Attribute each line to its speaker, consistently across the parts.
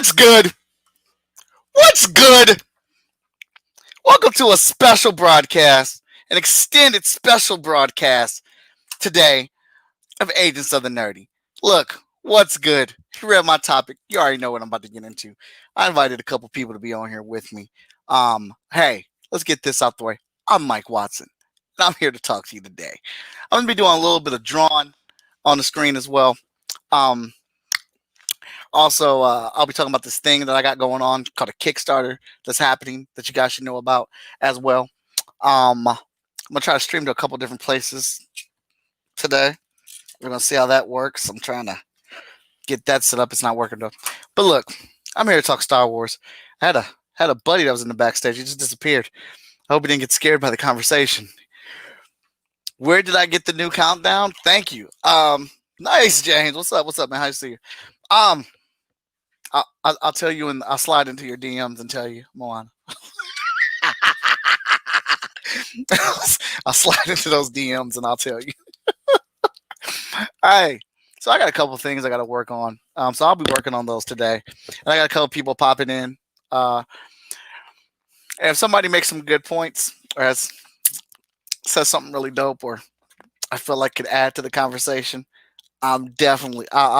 Speaker 1: What's good? What's good? Welcome to a special broadcast, an extended special broadcast today of Agents of the Nerdy. Look, what's good? If you read my topic, you already know what I'm about to get into. I invited a couple people to be on here with me. Hey, let's get this out the way. I'm Mike Watson, and I'm here to talk to you today. I'm gonna be doing a little bit of drawing on the screen as well. Um, Also, I'll be talking about this thing that I got going on called a Kickstarter that's happening that you guys should know about as well. I'm gonna try to stream to a couple different places today. We're gonna see how that works. I'm trying to get that set up. It's not working though. But look, I'm here to talk Star Wars. I had a buddy that was in the backstage. He just disappeared. I hope he didn't get scared by the conversation. Where did I get the new countdown? Thank you. Nice, James. What's up? What's up, man? How you see you? I'll tell you, and I'll slide into your DMs and tell you, Moana. I'll slide into those DMs and I'll tell you. All right. So I got a couple things I got to work on. So I'll be working on those today. And I got a couple people popping in. And if somebody makes some good points or says something really dope or I feel like could add to the conversation, I'll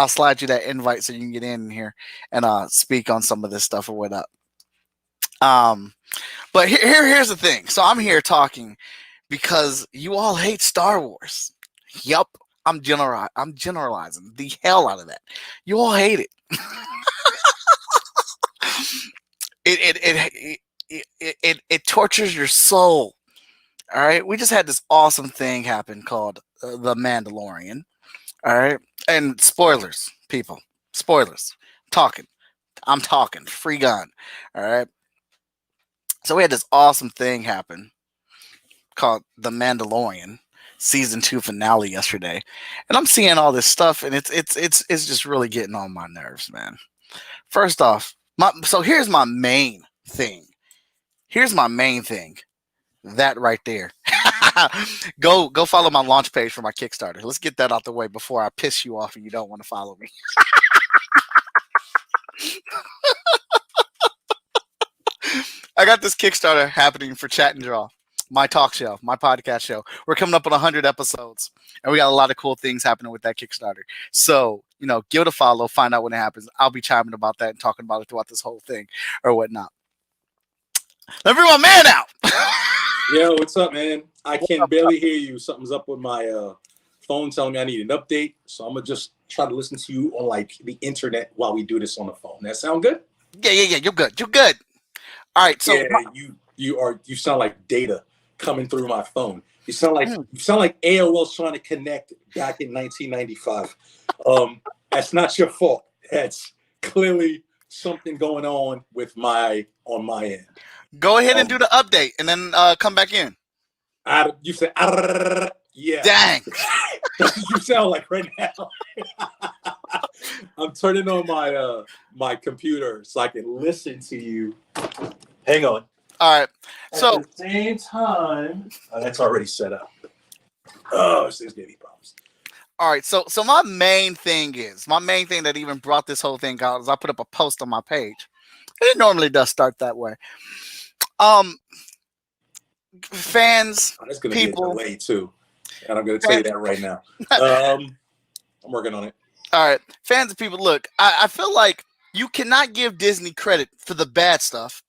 Speaker 1: slide you that invite so you can get in here and speak on some of this stuff or whatnot. But here's the thing. So I'm here talking because you all hate Star Wars. Yup, I'm generalizing the hell out of that. You all hate it. It tortures your soul. All right, we just had this awesome thing happen called The Mandalorian. All right. And spoilers, people. Spoilers. I'm talking. Free gun. All right. So we had this awesome thing happen called The Mandalorian season 2 finale yesterday. And I'm seeing all this stuff and it's just really getting on my nerves, man. First off, so here's my main thing. That right there. Go follow my launch page for my Kickstarter. Let's get that out the way before I piss you off and you don't want to follow me. I got this Kickstarter happening for Chat and Draw, my talk show, my podcast show. We're coming up on 100 episodes, and we got a lot of cool things happening with that Kickstarter. So, give it a follow, find out when it happens. I'll be chiming about that and talking about it throughout this whole thing or whatnot. Let me bring my man out.
Speaker 2: Yo, what's up, man? I can barely hear you. Something's up with my phone telling me I need an update. So I'm going to just try to listen to you on the internet while we do this on the phone. That sound good?
Speaker 1: Yeah. You're good. All right. So
Speaker 2: yeah, you sound like data coming through my phone. You sound like AOL's trying to connect back in 1995. That's not your fault. That's clearly something going on on my end.
Speaker 1: Go ahead and do the update and then come back in.
Speaker 2: You said, yeah.
Speaker 1: Dang.
Speaker 2: That's what you sound like right now. I'm turning on my computer so I can listen to you. Hang on.
Speaker 1: All right.
Speaker 2: So at the same time, that's already set up. Oh, this thing's gonna be problems.
Speaker 1: All right. So my main thing that even brought this whole thing out is I put up a post on my page. It normally does start that way. Fans,
Speaker 2: that's gonna
Speaker 1: people,
Speaker 2: be a delay too, and I'm gonna tell you that right now. I'm working on it.
Speaker 1: All right, fans and people, look, I feel like you cannot give Disney credit for the bad stuff,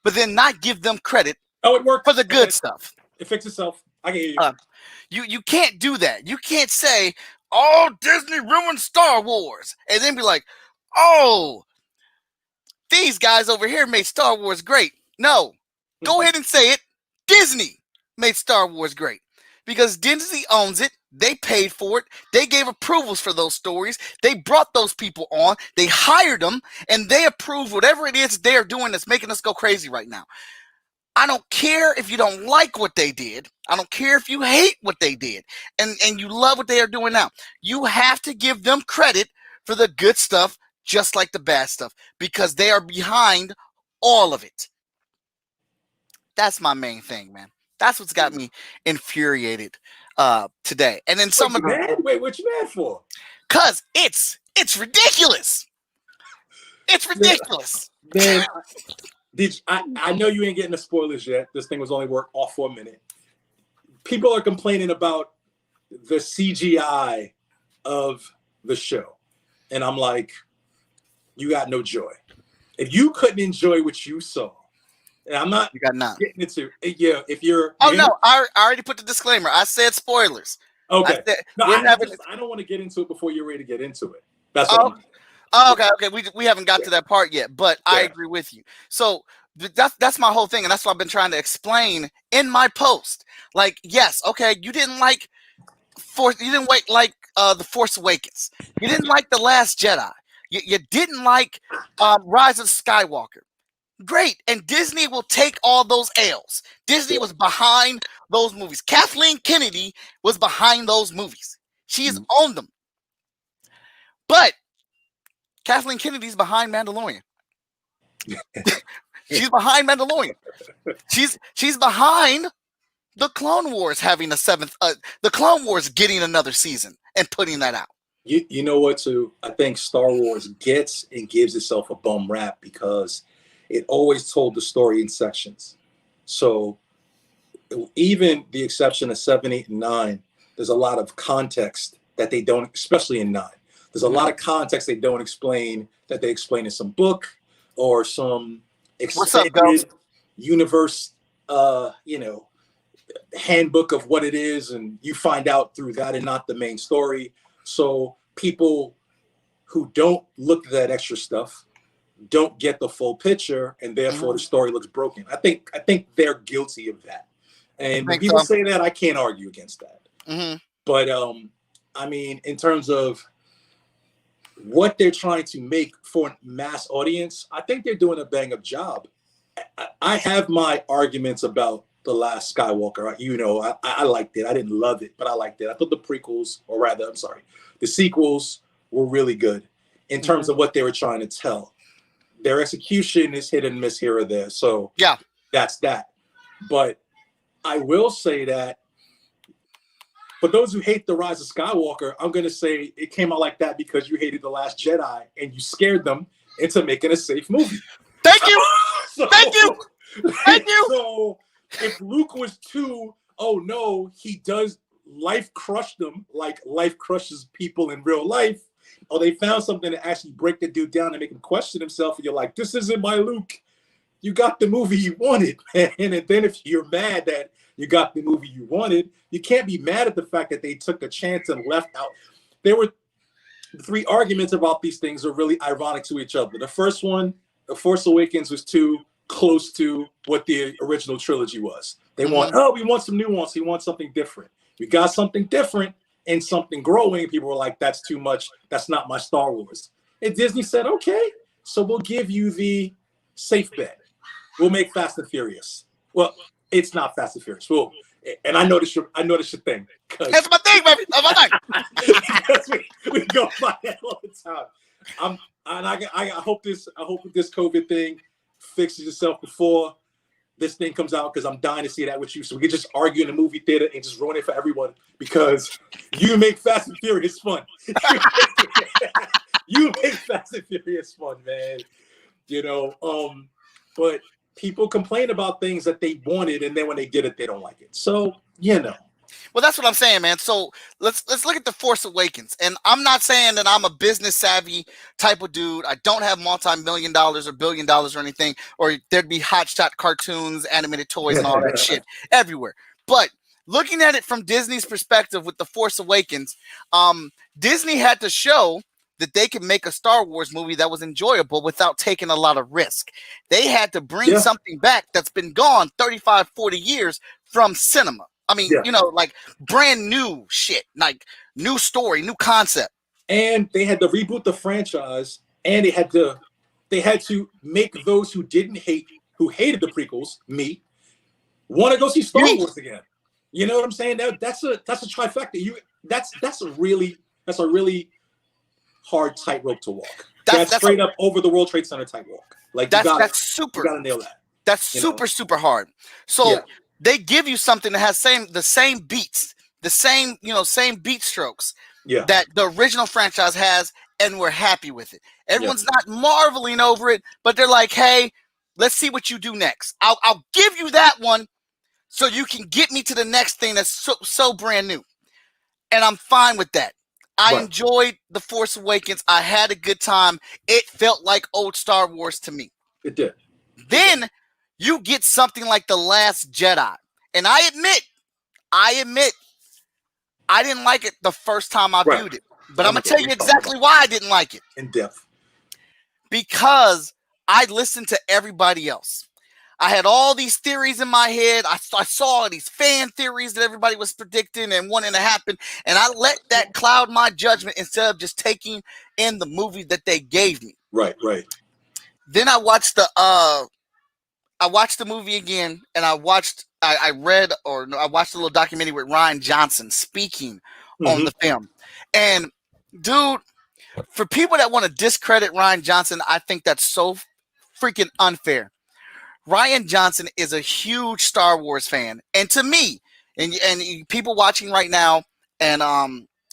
Speaker 1: but then not give them credit.
Speaker 2: It worked
Speaker 1: for the good stuff.
Speaker 2: It fixed itself. I can hear
Speaker 1: you. You can't do that. You can't say, "Oh, Disney ruined Star Wars," and then be like, "Oh, these guys over here made Star Wars great." No, go ahead and say it. Disney made Star Wars great because Disney owns it. They paid for it. They gave approvals for those stories. They brought those people on. They hired them, and they approved whatever it is they're doing that's making us go crazy right now. I don't care if you don't like what they did. I don't care if you hate what they did and you love what they are doing now. You have to give them credit for the good stuff just like the bad stuff because they are behind all of it. That's my main thing, man. That's what's got me infuriated today. And then some of the
Speaker 2: Wait, what you mad for?
Speaker 1: Cause it's ridiculous. It's ridiculous.
Speaker 2: Man, I know you ain't getting the spoilers yet. This thing was only off for a minute. People are complaining about the CGI of the show. And I'm like, you got no joy. If you couldn't enjoy what you saw, and I'm not
Speaker 1: You got none.
Speaker 2: getting into if you're
Speaker 1: no, I already put the disclaimer. I said spoilers.
Speaker 2: Okay.
Speaker 1: I
Speaker 2: don't want to get into it before you're ready to get into it. That's all.
Speaker 1: Okay. We haven't got to that part yet, but I agree with you. So that's my whole thing, and that's what I've been trying to explain in my post. Like, yes, okay, you didn't like The Force Awakens. You didn't like The Last Jedi. You didn't like Rise of Skywalker. Great, and Disney will take all those L's. Disney was behind those movies. Kathleen Kennedy was behind those movies. She's owned them. But Kathleen Kennedy's behind Mandalorian. She's behind Mandalorian. She's behind the Clone Wars having a seventh. The Clone Wars getting another season and putting that out.
Speaker 2: You know what? Too, I think Star Wars gets and gives itself a bum rap because it always told the story in sections. So even the exception of 7, 8, and 9, there's a lot of context that they don't, especially in 9. There's a lot of context they don't explain that they explain in some book or some expanded universe, handbook of what it is, and you find out through that and not the main story. So people who don't look at that extra stuff don't get the full picture, and therefore the story looks broken. I think they're guilty of that. And when people say that, I can't argue against that. But I mean, in terms of what they're trying to make for a mass audience, I think they're doing a bang-up job. I have my arguments about The Last Skywalker. I liked it. I didn't love it, but I liked it. I thought the sequels were really good in terms of what they were trying to tell. Their execution is hit and miss here or there. So
Speaker 1: yeah,
Speaker 2: that's that. But I will say that for those who hate The Rise of Skywalker, I'm going to say it came out like that because you hated The Last Jedi and you scared them into making a safe movie.
Speaker 1: Thank you. Thank you.
Speaker 2: So if Luke was 2, oh no, he does life crush them like life crushes people in real life. Or they found something to actually break the dude down and make him question himself. And you're like, this isn't my Luke. You got the movie you wanted, man. And then if you're mad that you got the movie you wanted, you can't be mad at the fact that they took a chance and left out. The 3 arguments about these things are really ironic to each other. The first one, The Force Awakens, was too close to what the original trilogy was. They we want some nuance. We want something different. We got something different and something growing. People were like, that's too much. That's not my Star Wars. And Disney said, okay, so we'll give you the safe bet. We'll make Fast and Furious. Well, it's not Fast and Furious. And I noticed your thing.
Speaker 1: That's my thing, baby. That's my
Speaker 2: thing. we go by that all the time. I hope this COVID thing fixes itself before this thing comes out, because I'm dying to see that with you. So we can just argue in the movie theater and just ruin it for everyone, because you make Fast and Furious fun. You make Fast and Furious fun, man. But people complain about things that they wanted, and then when they get it, they don't like it. So,
Speaker 1: Well, that's what I'm saying, man. So let's look at The Force Awakens. And I'm not saying that I'm a business savvy type of dude. I don't have multi-million dollars or $1 billion or anything, or there'd be hotshot cartoons, animated toys, and all that shit everywhere. But looking at it from Disney's perspective with The Force Awakens, Disney had to show that they could make a Star Wars movie that was enjoyable without taking a lot of risk. They had to bring something back that's been gone 35, 40 years from cinema. I mean, like brand new shit, like new story, new concept.
Speaker 2: And they had to reboot the franchise, and they had to make those who hated the prequels, me, want to go see Star Wars again. You know what I'm saying? That's a trifecta. That's a really hard tightrope to walk. That's straight up over the World Trade Center tightrope. Like that's super. You gotta nail that.
Speaker 1: That's super hard. So they give you something that has the same beats, the same beat strokes that the original franchise has, and we're happy with it. Everyone's not marveling over it, but they're like, hey, let's see what you do next. I'll give you that one so you can get me to the next thing that's so brand new. And I'm fine with that. I enjoyed The Force Awakens. I had a good time. It felt like old Star Wars to me.
Speaker 2: It did.
Speaker 1: Then you get something like The Last Jedi. And I admit, I didn't like it the first time I viewed it. But I'm going to tell you exactly why I didn't like it.
Speaker 2: In depth.
Speaker 1: Because I listened to everybody else. I had all these theories in my head. I saw all these fan theories that everybody was predicting and wanting to happen. And I let that cloud my judgment instead of just taking in the movie that they gave me.
Speaker 2: Right.
Speaker 1: Then I watched the movie again, and I watched a little documentary with Rian Johnson speaking on the film. And dude, for people that want to discredit Rian Johnson, I think that's so freaking unfair. Rian Johnson is a huge Star Wars fan, and to me, and people watching right now, and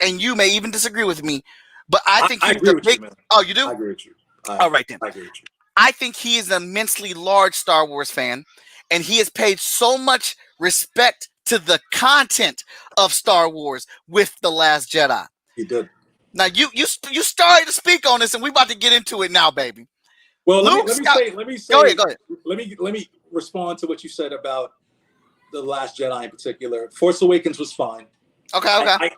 Speaker 1: you may even disagree with me, but I think he's the big. Oh, you do?
Speaker 2: I agree with you.
Speaker 1: All right then.
Speaker 2: I agree with you.
Speaker 1: I think he is an immensely large Star Wars fan, and he has paid so much respect to the content of Star Wars with The Last Jedi.
Speaker 2: He did.
Speaker 1: Now you started to speak on this, and we're about to get into it now, baby.
Speaker 2: Well, let me say. Go
Speaker 1: ahead.
Speaker 2: Let me respond to what you said about The Last Jedi in particular. Force Awakens was fine.
Speaker 1: Okay.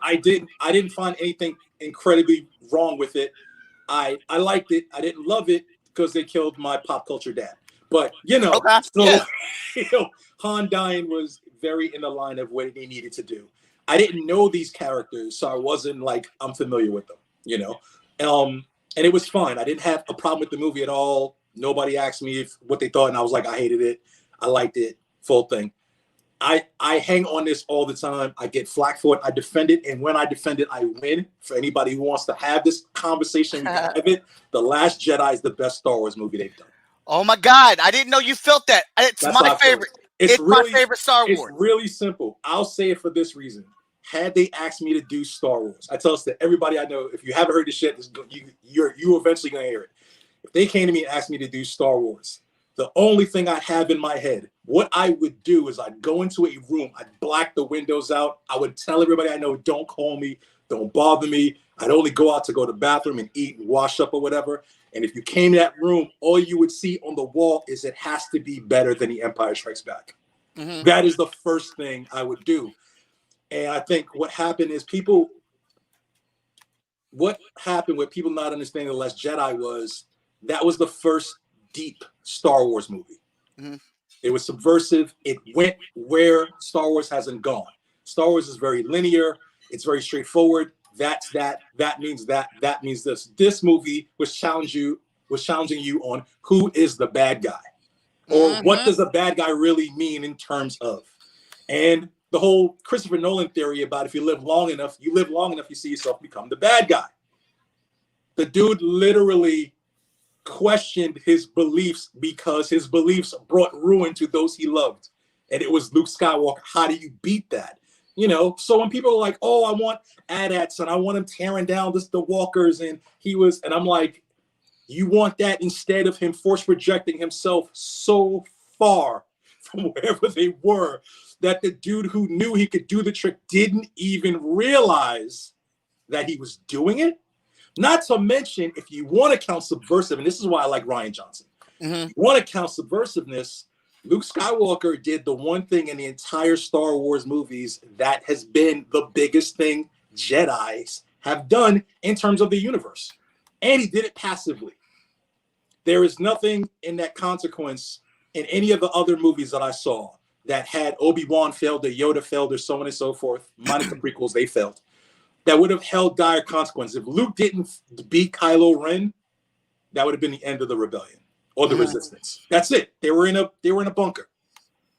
Speaker 2: I didn't find anything incredibly wrong with it. I liked it. I didn't love it because they killed my pop culture dad. But Han dying was very in the line of what they needed to do. I didn't know these characters, so I wasn't like I'm familiar with them, And it was fine. I didn't have a problem with the movie at all. Nobody asked me what they thought, and I was like, I hated it. I liked it. Full thing. I hang on this all the time. I get flack for it. I defend it, and when I defend it, I win. For anybody who wants to have this conversation, we can have it. The Last Jedi is the best Star Wars movie they've done.
Speaker 1: Oh my God! I didn't know you felt that. It's my favorite. It's really, my favorite Star Wars.
Speaker 2: It's really simple. I'll say it for this reason. Had they asked me to do Star Wars, I tell us that everybody I know, if you haven't heard this shit, you're eventually going to hear it. If they came to me and asked me to do Star Wars, the only thing I'd have in my head, what I would do is I'd go into a room, I'd black the windows out. I would tell everybody I know, don't call me, don't bother me. I'd only go out to go to the bathroom and eat and wash up or whatever. And if you came to that room, all you would see on the wall is it has to be better than The Empire Strikes Back. Mm-hmm. That is the first thing I would do. And I think what happened with people not understanding The Last Jedi was that was the first deep Star Wars movie. Mm-hmm. It was subversive. It went where Star Wars hasn't gone. Star Wars is very linear. It's very straightforward. That's that. That means that. That means this. This movie was challenging you on who is the bad guy, or what does a bad guy really mean in terms of, and the whole Christopher Nolan theory about if you live long enough, you see yourself become the bad guy. The dude literally questioned his beliefs because his beliefs brought ruin to those he loved. And it was Luke Skywalker. How do you beat that? So when people are like, oh, I want AT-ATs and I want him tearing down the walkers, and I'm like, you want that instead of him force projecting himself so far from wherever they were that the dude who knew he could do the trick didn't even realize that he was doing it. Not to mention, if you want to count subversive, and this is why I like Rian Johnson, if you want to count subversiveness, Luke Skywalker did the one thing in the entire Star Wars movies that has been the biggest thing Jedis have done in terms of the universe. And he did it passively. There is nothing in that consequence in any of the other movies that I saw that had Obi-Wan failed, or Yoda failed, or so on and so forth, minus the prequels, they failed, that would have held dire consequences. If Luke didn't beat Kylo Ren, that would have been the end of the rebellion or the resistance. That's it. They were in a bunker,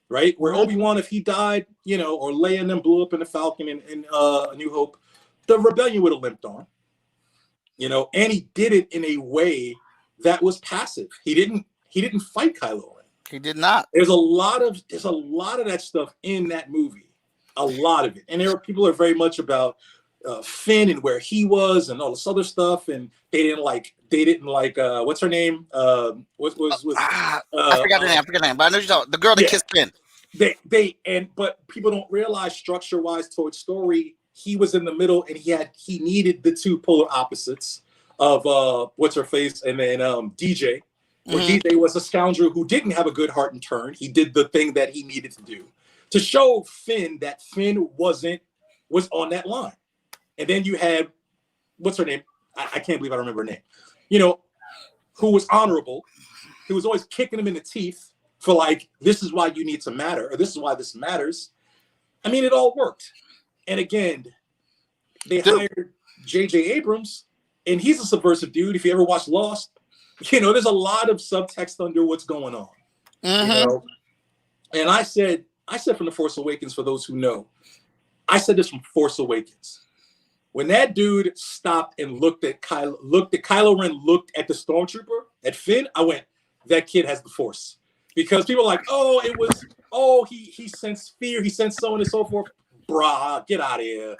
Speaker 2: right? Where Obi-Wan, if he died, or Leia and them blew up in the Falcon in A New Hope, the rebellion would have limped on, and he did it in a way that was passive. He didn't fight Kylo Ren.
Speaker 1: He did not.
Speaker 2: There's a lot of that stuff in that movie, a lot of it. And people are very much about Finn and where he was and all this other stuff, and they didn't like what's her name? What was
Speaker 1: I forgot her name. I forgot her name. But I know you're talking the girl that
Speaker 2: yeah.
Speaker 1: kissed Finn.
Speaker 2: But people don't realize structure wise towards story, he was in the middle and he needed the two polar opposites of what's her face and then DJ. Where DJ was a scoundrel who didn't have a good heart and turn. He did the thing that he needed to do to show Finn that Finn was on that line. And then you had what's her name? I can't believe I remember her name. You know, who was honorable. He was always kicking him in the teeth for like, this is why you need to matter, or this is why this matters. I mean, it all worked. And again, they hired J.J. Abrams, and he's a subversive dude. If you ever watched Lost, you know, there's a lot of subtext under what's going on. You know? And I said from The Force Awakens, for those who know, I said this from Force Awakens. When that dude stopped and looked at Kylo Ren looked at the Stormtrooper, at Finn, I went, that kid has the Force. Because people are like, he sensed fear, he sensed so on and so forth. Brah, get out of here.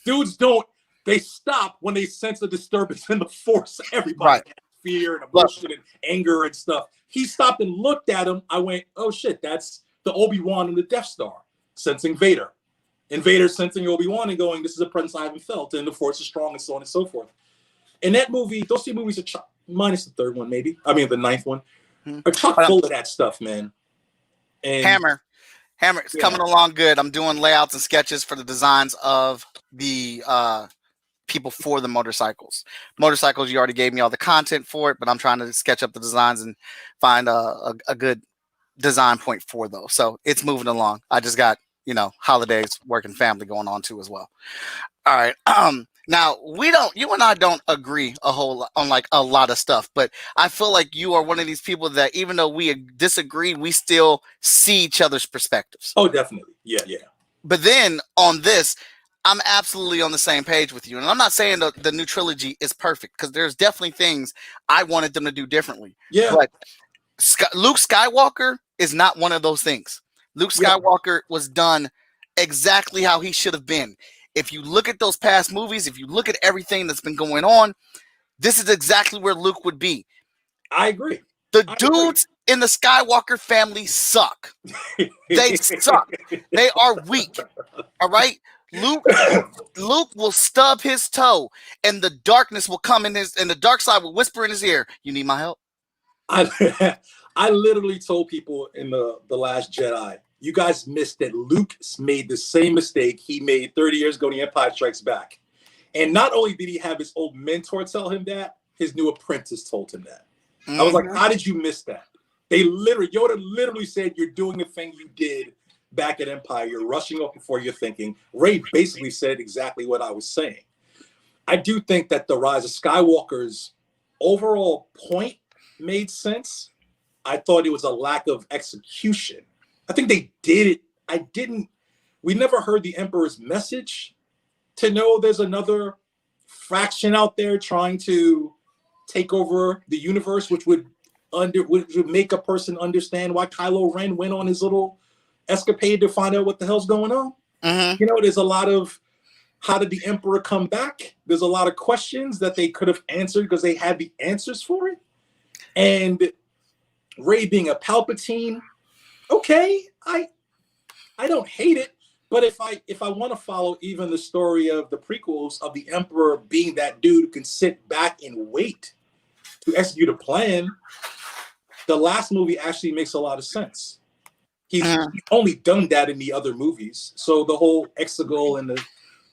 Speaker 2: Dudes don't, they stop when they sense a disturbance in the Force. Everybody has fear and emotion and anger and stuff. He stopped and looked at him. I went, oh shit, that's the Obi-Wan and the Death Star, sensing Vader. And Vader sensing Obi-Wan and going, this is a presence I haven't felt, and the Force is strong, and so on and so forth. And that movie, those two movies are minus the third one, maybe. I mean, the ninth one. Are chock full of that stuff, man. And
Speaker 1: Hammer, it's coming along good. I'm doing layouts and sketches for the designs of the people for the motorcycles. You already gave me all the content for it, but I'm trying to sketch up the designs and find a good design point for those. So it's moving along. I just got, holidays, work, and family going on too as well. All right. Now you and I don't agree a whole lot on like a lot of stuff, but I feel like you are one of these people that even though we disagree, we still see each other's perspectives.
Speaker 2: Oh, definitely. Yeah.
Speaker 1: But then on this, I'm absolutely on the same page with you. And I'm not saying the new trilogy is perfect because there's definitely things I wanted them to do differently.
Speaker 2: Yeah.
Speaker 1: But Luke Skywalker is not one of those things. Luke Skywalker was done exactly how he should have been. If you look at those past movies, if you look at everything that's been going on, this is exactly where Luke would be.
Speaker 2: I agree.
Speaker 1: The dudes in the Skywalker family suck. They suck. They are weak. All right? Luke will stub his toe and the darkness will come and the dark side will whisper in his ear, you need my help?
Speaker 2: I literally told people in the Last Jedi, you guys missed that Luke made the same mistake he made 30 years ago in The Empire Strikes Back. And not only did he have his old mentor tell him that, his new apprentice told him that. I was like, how did you miss that? Yoda literally said, you're doing the thing you did back at Empire. You're rushing off before you're thinking. Rey basically said exactly what I was saying. I do think that the Rise of Skywalker's overall point made sense. I thought it was a lack of execution. I think they did it. We never heard the Emperor's message to know there's another fraction out there trying to take over the universe, which would make a person understand why Kylo Ren went on his little escapade to find out what the hell's going on. There's a lot of how did the Emperor come back? There's a lot of questions that they could have answered because they had the answers for it. And Rey being a Palpatine, okay, I don't hate it, but if I want to follow even the story of the prequels of the Emperor being that dude who can sit back and wait to execute a plan, the last movie actually makes a lot of sense. He's only done that in the other movies. So the whole Exegol and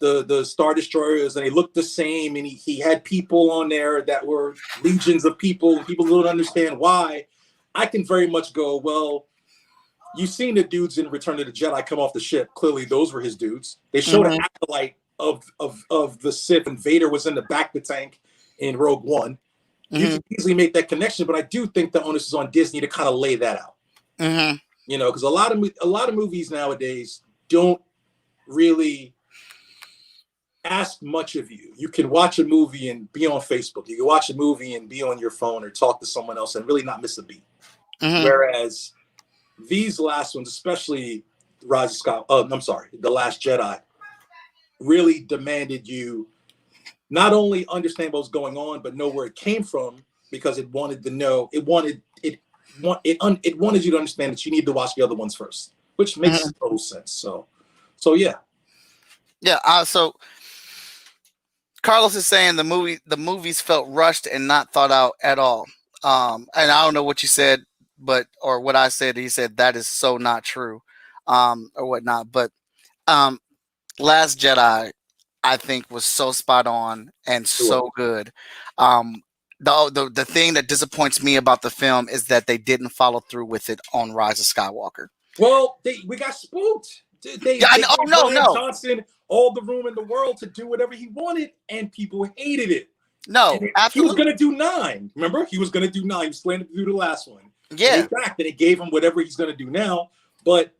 Speaker 2: the Star Destroyers, and they looked the same, and he had people on there that were legions of people. People don't understand why. I can very much go, well, you've seen the dudes in Return of the Jedi come off the ship. Clearly, those were his dudes. They showed an acolyte of the Sith, and Vader was in the back of the tank in Rogue One. You can easily make that connection, but I do think the onus is on Disney to kind of lay that out. Because a lot of movies nowadays don't really ask much of you. You can watch a movie and be on Facebook. You can watch a movie and be on your phone or talk to someone else and really not miss a beat. Whereas these last ones, especially The Last Jedi, really demanded you not only understand what was going on, but know where it came from, because it wanted to know, it wanted you to understand that you need to watch the other ones first, which makes total sense. So yeah.
Speaker 1: Yeah. So Carlos is saying the movies felt rushed and not thought out at all. And I don't know what you said, or what I said. He said that is so not true, or whatnot. But Last Jedi, I think, was so spot on and so good. The thing that disappoints me about the film is that they didn't follow through with it on Rise of Skywalker.
Speaker 2: Well, we got spooked. They
Speaker 1: Yeah,
Speaker 2: gave Ryan Johnson all the room in the world to do whatever he wanted, and people hated it.
Speaker 1: No, absolutely.
Speaker 2: He was going to do 9. Remember? He was going to do 9. He was planning to do the last one.
Speaker 1: Yeah.
Speaker 2: And they gave him whatever he's going to do now, but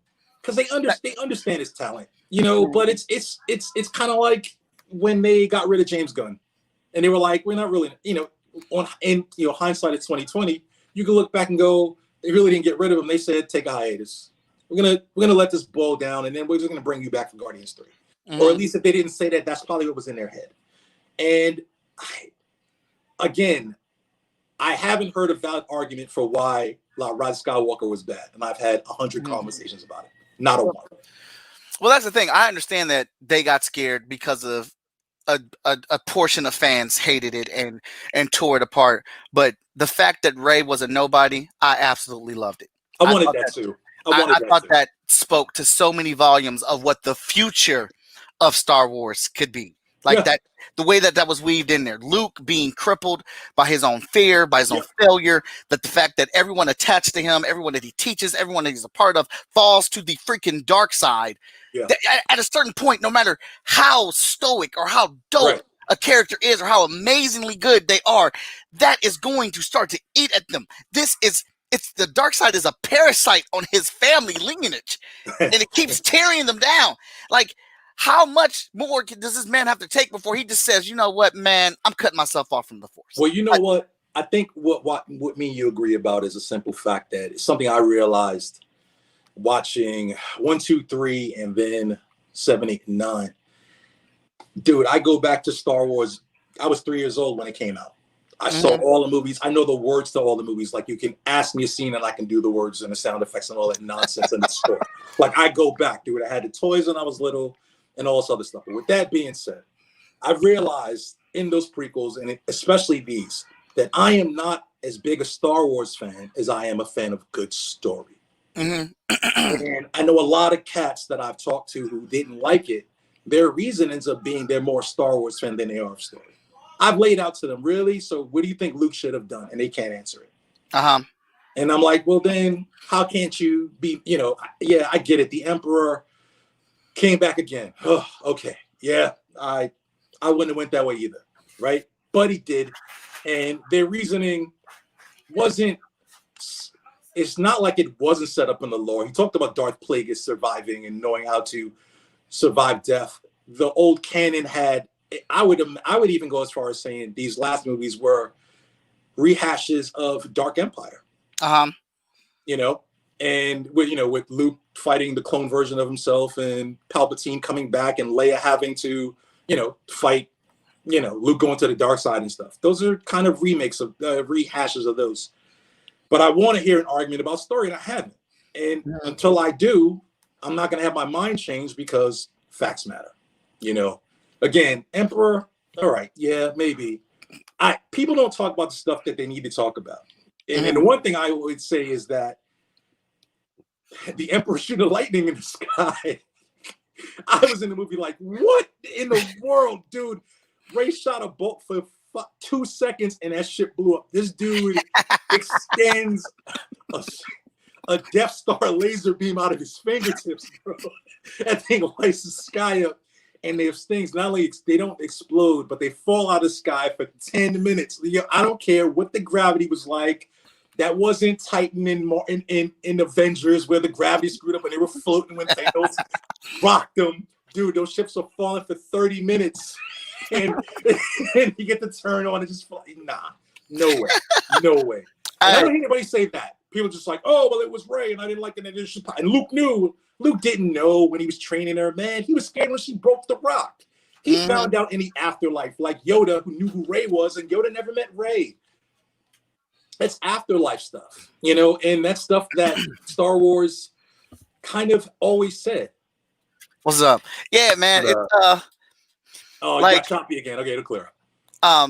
Speaker 2: because they understand his talent, But it's kind of like when they got rid of James Gunn, and they were like, we're not really, hindsight is 2020. You can look back and go, they really didn't get rid of him. They said, take a hiatus. We're gonna let this boil down, and then we're just gonna bring you back for Guardians 3. Or at least if they didn't say that, that's probably what was in their head. And I haven't heard a valid argument for why Rise of Skywalker was bad, and I've had 100 conversations about it. Not a one.
Speaker 1: Well, that's the thing. I understand that they got scared because of a portion of fans hated it and tore it apart. But the fact that Rey was a nobody, I absolutely loved it.
Speaker 2: I wanted that too.
Speaker 1: I thought that spoke to so many volumes of what the future of Star Wars could be. That, the way that was weaved in there. Luke being crippled by his own fear, by his own failure, that the fact that everyone attached to him, everyone that he teaches, everyone that he's a part of, falls to the freaking dark side. Yeah. At a certain point, no matter how stoic or how dope a character is or how amazingly good they are, that is going to start to eat at them. It's the dark side is a parasite on his family lineage, and it keeps tearing them down. Like, how much more does this man have to take before he just says, you know what, man, I'm cutting myself off from the Force?
Speaker 2: Well, you know what? I think what me and you agree about is a simple fact that it's something I realized watching 1, 2, 3, and then 7, 8, and 9. Dude, I go back to Star Wars. I was 3 years old when it came out. I saw all the movies. I know the words to all the movies. Like, you can ask me a scene and I can do the words and the sound effects and all that nonsense in the story. Like, I go back, dude. I had the toys when I was little and all this other stuff. But with that being said, I've realized in those prequels, and especially these, that I am not as big a Star Wars fan as I am a fan of good story. And I know a lot of cats that I've talked to who didn't like it. Their reason ends up being they're more Star Wars fan than they are of story. I've laid out to them, really? So what do you think Luke should have done? And they can't answer it. And I'm like, well, then how can't you be, yeah, I get it. The Emperor came back again. Oh, okay. Yeah, I wouldn't have went that way either, right? But he did. And their reasoning it's not like it wasn't set up in the lore. He talked about Darth Plagueis surviving and knowing how to survive death. The old canon had, I would even go as far as saying these last movies were rehashes of Dark Empire. And with Luke fighting the clone version of himself and Palpatine coming back and Leia having to, fight, Luke going to the dark side and stuff. Those are kind of remakes of rehashes of those. But I want to hear an argument about story, and I haven't. And until I do, I'm not going to have my mind changed because facts matter. Again, Emperor, all right, yeah, maybe. People don't talk about the stuff that they need to talk about. And the one thing I would say is that the Emperor shooting lightning in the sky. I was in the movie like, what in the world, dude? Ray shot a bolt for 2 seconds and that shit blew up. This dude extends a Death Star laser beam out of his fingertips, bro. That thing lights the sky up. And those things, not only they don't explode, but they fall out of the sky for 10 minutes. I don't care what the gravity was like. That wasn't Titan in Avengers where the gravity screwed up and they were floating when Thanos rocked them. Dude, those ships are falling for 30 minutes. And you get the turn on and just fly. Nah, no way. No way. And I don't hear anybody say that. People just like, oh, well, it was Rey and I didn't like it. And Luke knew. Luke didn't know when he was training her, man. He was scared when she broke the rock. He found out in the afterlife, like Yoda, who knew who Rey was, and Yoda never met Rey. That's afterlife stuff, you know, and that's stuff that Star Wars kind of always said.
Speaker 1: What's up? Yeah, man. It's
Speaker 2: Oh,
Speaker 1: like
Speaker 2: you got choppy again. Okay, it'll clear up.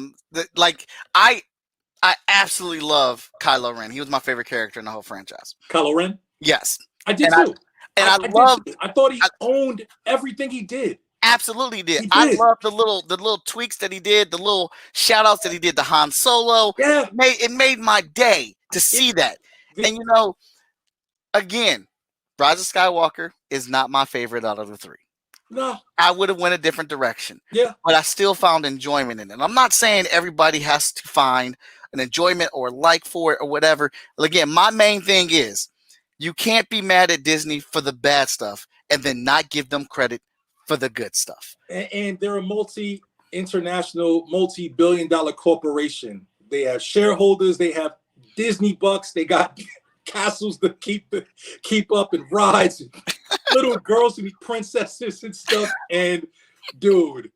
Speaker 1: I absolutely love Kylo Ren. He was my favorite character in the whole franchise.
Speaker 2: Kylo Ren?
Speaker 1: Yes.
Speaker 2: I did
Speaker 1: and
Speaker 2: too.
Speaker 1: I
Speaker 2: thought he owned everything he did.
Speaker 1: Absolutely did.
Speaker 2: He did.
Speaker 1: I love the little tweaks that he did, the little shout outs that he did to Han Solo.
Speaker 2: Yeah.
Speaker 1: It made my day to see that. And you know, again, Rise of Skywalker is not my favorite out of the three.
Speaker 2: No.
Speaker 1: I would have went a different direction.
Speaker 2: Yeah.
Speaker 1: But I still found enjoyment in it. And I'm not saying everybody has to find an enjoyment or like for it or whatever. Again, my main thing is you can't be mad at Disney for the bad stuff and then not give them credit for the good stuff.
Speaker 2: And they're a multi-international, multi-billion-dollar corporation. They have shareholders. They have Disney bucks. They got castles to keep up and rides. And little girls to be princesses and stuff. And dude,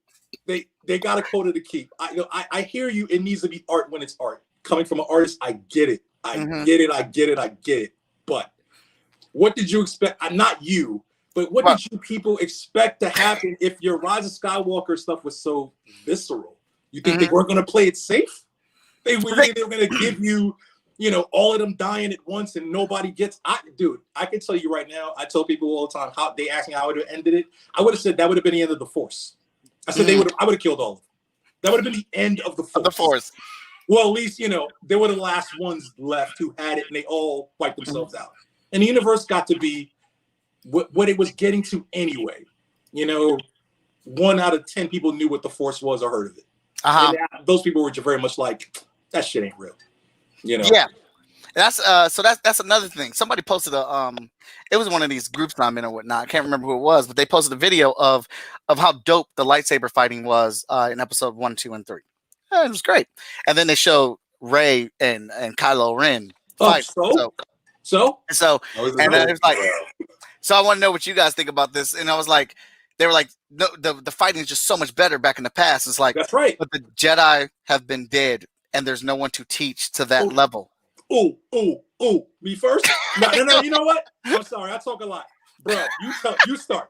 Speaker 2: they got a quota to keep. I hear you. It needs to be art when it's art. Coming from an artist, I get it. I get it. But what did you expect? Not you. But what did you people expect to happen if your Rise of Skywalker stuff was so visceral? You think they weren't going to play it safe? They were going to give you, you know, all of them dying at once and nobody gets. Dude, I can tell you right now. I tell people all the time how they ask me how I would have ended it. I would have said that would have been the end of the Force. I said I would have killed all of them. That would have been the end of the Force.
Speaker 1: Of the Force.
Speaker 2: Well, at least, you know, they were the last ones left who had it and they all wiped themselves out. And the universe got to be what it was getting to anyway. You know, 1 out of 10 people knew what the Force was or heard of it. And those people were just very much like, that shit ain't real. You know?
Speaker 1: Yeah. That's another thing. Somebody posted it was one of these groups I'm in or whatnot. I can't remember who it was, but they posted a video of how dope the lightsaber fighting was in episode 1, 2, and 3. It was great. And then they showed Rey and Kylo Ren fight.
Speaker 2: So
Speaker 1: and then it was like, so I want to know what you guys think about this. And I was like, they were like, no, the fighting is just so much better back in the past. It's like,
Speaker 2: that's right.
Speaker 1: But the Jedi have been dead, and there's no one to teach to that level.
Speaker 2: Me first? No. You know what? I'm sorry, I talk a lot, bro. You start.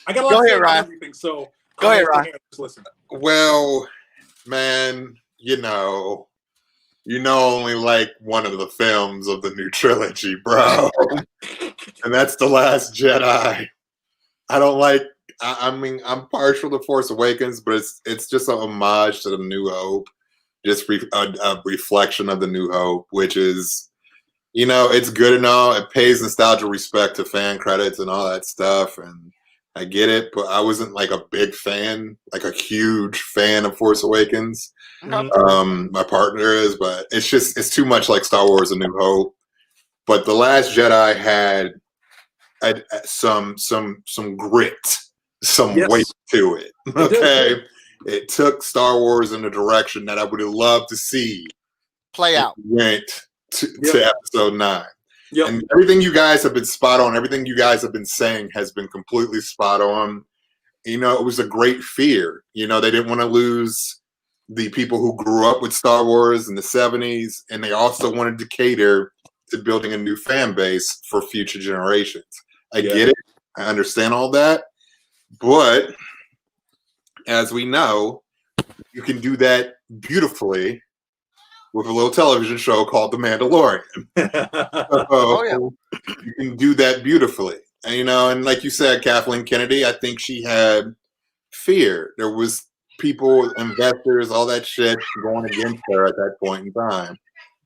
Speaker 2: I got a lot to say about everything. So
Speaker 1: go ahead, Ryan.
Speaker 2: Just listen.
Speaker 3: Well, man, you know only like one of the films of the new trilogy, bro. And that's The Last Jedi. I don't like, I mean, I'm partial to Force Awakens, but it's just a homage to the New Hope. Just a reflection of the New Hope, which is, you know, it's good and all. It pays nostalgia respect to fan credits and all that stuff. And I get it, but I wasn't like a big fan, like a huge fan of Force Awakens. My partner is, but it's too much like Star Wars: A New Hope. But The Last Jedi had some grit, some weight to it. Okay, it took Star Wars in a direction that I would have loved to see
Speaker 1: play out.
Speaker 3: Went to Episode 9.
Speaker 2: Yep.
Speaker 3: And everything you guys have been spot on. Everything you guys have been saying has been completely spot on. You know, it was a great fear. You know, they didn't want to lose the people who grew up with Star Wars in the 70s, and they also wanted to cater to building a new fan base for future generations. I get it. I understand all that. But as we know, you can do that beautifully with a little television show called The Mandalorian. You can do that beautifully. And, you know, and like you said, Kathleen Kennedy, I think she had fear. There was people, investors, all that shit going against her at that point in time.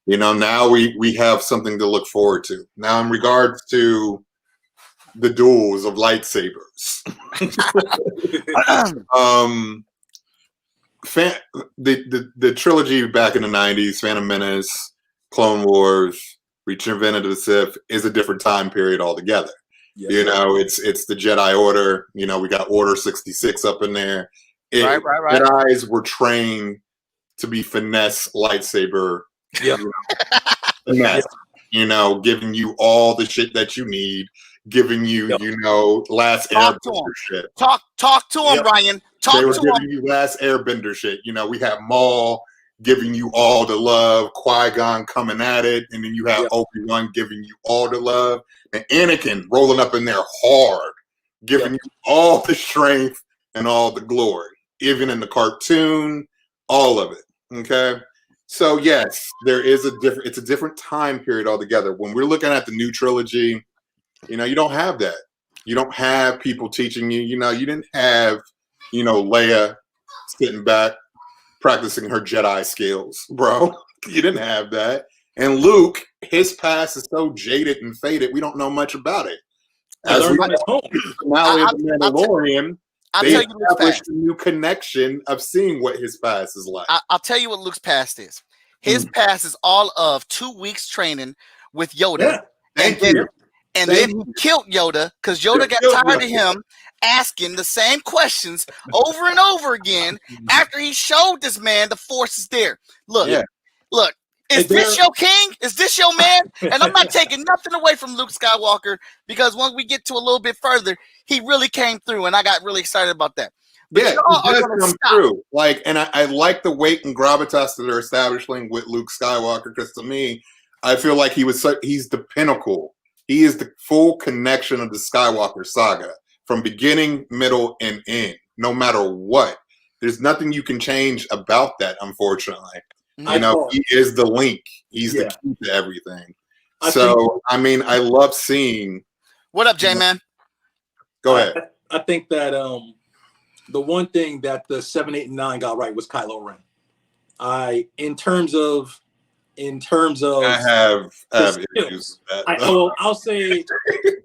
Speaker 3: You know, now we have something to look forward to. Now, in regards to the duels of lightsabers, the trilogy back in the 90s, Phantom Menace, Clone Wars, Return of the Sith, is a different time period altogether. Yes, you know, it's the Jedi Order. You know, we got Order 66 up in there. Right. Jedis were trained to be finesse lightsaber.
Speaker 2: Yeah.
Speaker 3: Finesse. You know, giving you all the shit that you need, giving you, Last
Speaker 1: Talk to
Speaker 3: Airbender
Speaker 1: him.
Speaker 3: shit.
Speaker 1: Talk to him,
Speaker 2: Yep.
Speaker 1: Ryan.
Speaker 3: They
Speaker 1: Talk
Speaker 3: were
Speaker 1: to
Speaker 3: giving
Speaker 1: him.
Speaker 3: you Last Airbender shit. We have Maul giving you all the love, Qui-Gon coming at it, and then you have Obi-Wan giving you all the love, and Anakin rolling up in there hard, giving you all the strength and all the glory, even in the cartoon, all of it. Okay, so yes, it's a different time period altogether. When we're looking at the new trilogy, you don't have that. You don't have people teaching you. You didn't have, Leia sitting back practicing her Jedi skills, bro. You didn't have that. And Luke, his past is so jaded and faded, we don't know much about it. As we know, the finale of The Mandalorian, they established a new connection of seeing what his past is like.
Speaker 1: I'll tell you what Luke's past is. His past is all of 2 weeks training with Yoda.
Speaker 3: Yeah.
Speaker 1: And then he killed Yoda because Yoda got tired of him asking the same questions over and over again after he showed this man the Force is there. Look, is this your king? Is this your man? And I'm not taking nothing away from Luke Skywalker because once we get to a little bit further, he really came through, and I got really excited about that. But
Speaker 3: he does come through. And I like the weight and gravitas that they're establishing with Luke Skywalker because to me, I feel like he's the pinnacle. He is the full connection of the Skywalker saga from beginning, middle, and end, no matter what. There's nothing you can change about that, unfortunately. He is the link. He's the key to everything. I love seeing.
Speaker 1: What up, J-Man?
Speaker 3: Go ahead.
Speaker 2: I think that the one thing that the 7, 8, and 9 got right was Kylo Ren. In terms of
Speaker 3: I have issues with that.
Speaker 2: I'll say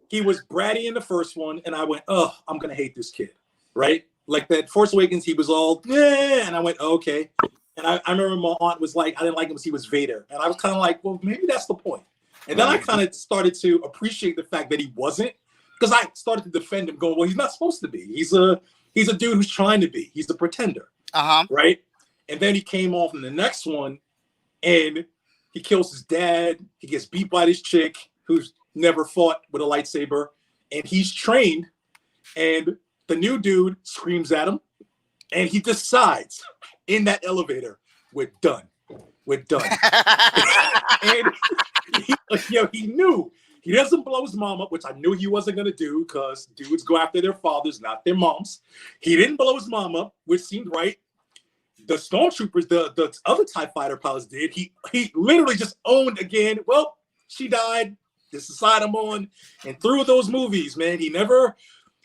Speaker 2: he was bratty in the first one, and I went, "Oh, I'm gonna hate this kid," right? Like that Force Awakens, he was all, and I went, okay. And I remember my aunt was like, I didn't like him because he was Vader, and I was kind of like, well, maybe that's the point. And then I kind of started to appreciate the fact that he wasn't, because I started to defend him, going, well, he's not supposed to be. He's a dude who's trying to be. He's the pretender, right? And then he came off in the next one, and he kills his dad. He gets beat by this chick who's never fought with a lightsaber. And he's trained. And the new dude screams at him. And he decides in that elevator, we're done. We're done. And he knew. He doesn't blow his mom up, which I knew he wasn't going to do because dudes go after their fathers, not their moms. He didn't blow his mom up, which seemed right. The stormtroopers, the other TIE fighter pilots did. He literally just owned again. Well, she died. This is the side I'm on. And through those movies, man, he never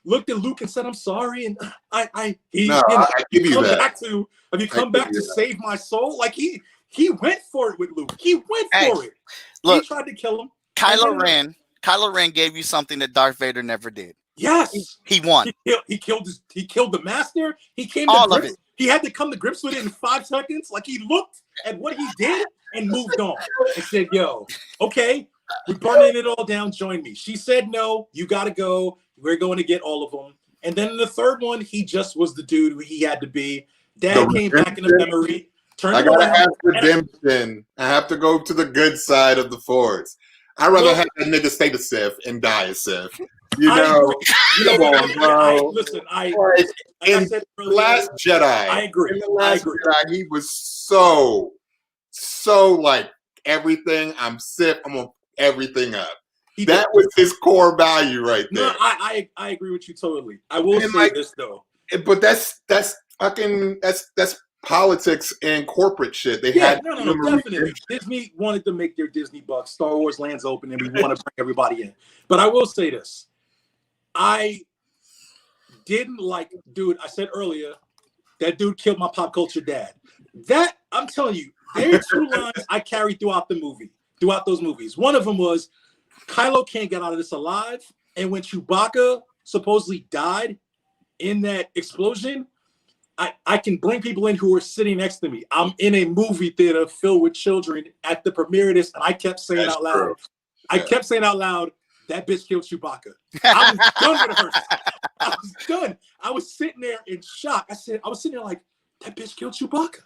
Speaker 2: looked at Luke and said, "I'm sorry." And I give you that. Have you come back to save my soul? Like he went for it with Luke. He went for it.
Speaker 1: Look,
Speaker 2: he tried to kill him.
Speaker 1: Kylo Ren gave you something that Darth Vader never did.
Speaker 2: Yes,
Speaker 1: he won.
Speaker 2: He killed the master. He came
Speaker 1: all
Speaker 2: to
Speaker 1: of
Speaker 2: grips.
Speaker 1: it.
Speaker 2: He had to come to grips with it in 5 seconds. Like he looked at what he did and moved on and said, "Yo, okay, we're burning it all down. Join me." She said, "No, you got to go. We're going to get all of them." And then in the third one, he just was the dude who he had to be. Dad came back in the memory.
Speaker 3: I gotta have redemption. I have to go to the good side of the Force. I'd rather have that nigga stay the Sith and die a Sith. Come on, bro. In Last Jedi,
Speaker 2: I agree.
Speaker 3: In the Last Jedi, he was so like everything. I'm Sith. I'm gonna everything up. That was his core value right there.
Speaker 2: No, I agree with you totally. I will say this though.
Speaker 3: But that's politics and corporate shit. They had
Speaker 2: definitely. Disney wanted to make their Disney bucks. Star Wars lands open, and we want to bring everybody in. But I will say this: I didn't like, dude. I said earlier that dude killed my pop culture dad. That I'm telling you, there are 2 lines I carried throughout those movies. One of them was Kylo can't get out of this alive, and when Chewbacca supposedly died in that explosion, I can bring people in who are sitting next to me. I'm in a movie theater filled with children at the premiere of this, and I kept saying out loud, that bitch killed Chewbacca. I was done with her. I was done. I was sitting there in shock. I was sitting there like, that bitch killed Chewbacca.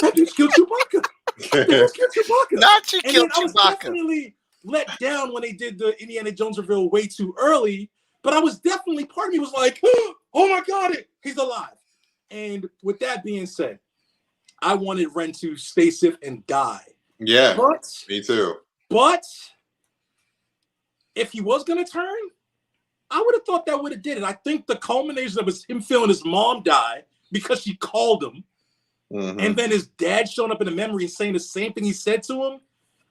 Speaker 2: That bitch killed Chewbacca. That bitch killed Chewbacca.
Speaker 1: Not you killed Chewbacca.
Speaker 2: let down when they did the Indiana Jones reveal way too early, but I was definitely, part of me was like, oh my God, he's alive. And with that being said, I wanted Ren to stay safe and die.
Speaker 3: Yeah,
Speaker 2: but,
Speaker 3: me too.
Speaker 2: But if he was going to turn, I would have thought that would have did it. I think the culmination of him feeling his mom die because she called him, and then his dad showing up in the memory and saying the same thing he said to him.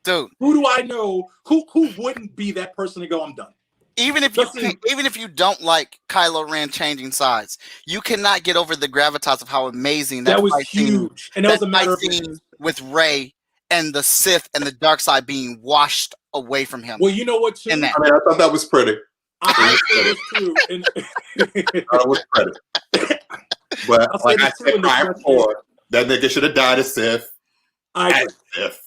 Speaker 1: Dude,
Speaker 2: who do I know who wouldn't be that person to go, I'm done?
Speaker 1: Even if you don't like Kylo Ren changing sides, you cannot get over the gravitas of how amazing that
Speaker 2: was
Speaker 1: fight
Speaker 2: huge.
Speaker 1: Scene,
Speaker 2: and that was a matter of
Speaker 1: scene with Rey and the Sith and the dark side being washed away from him.
Speaker 2: Well, you know what, too?
Speaker 3: I thought that was pretty.
Speaker 2: I say this too.
Speaker 3: That was pretty. But like I said before, that nigga should have died as Sith.
Speaker 2: I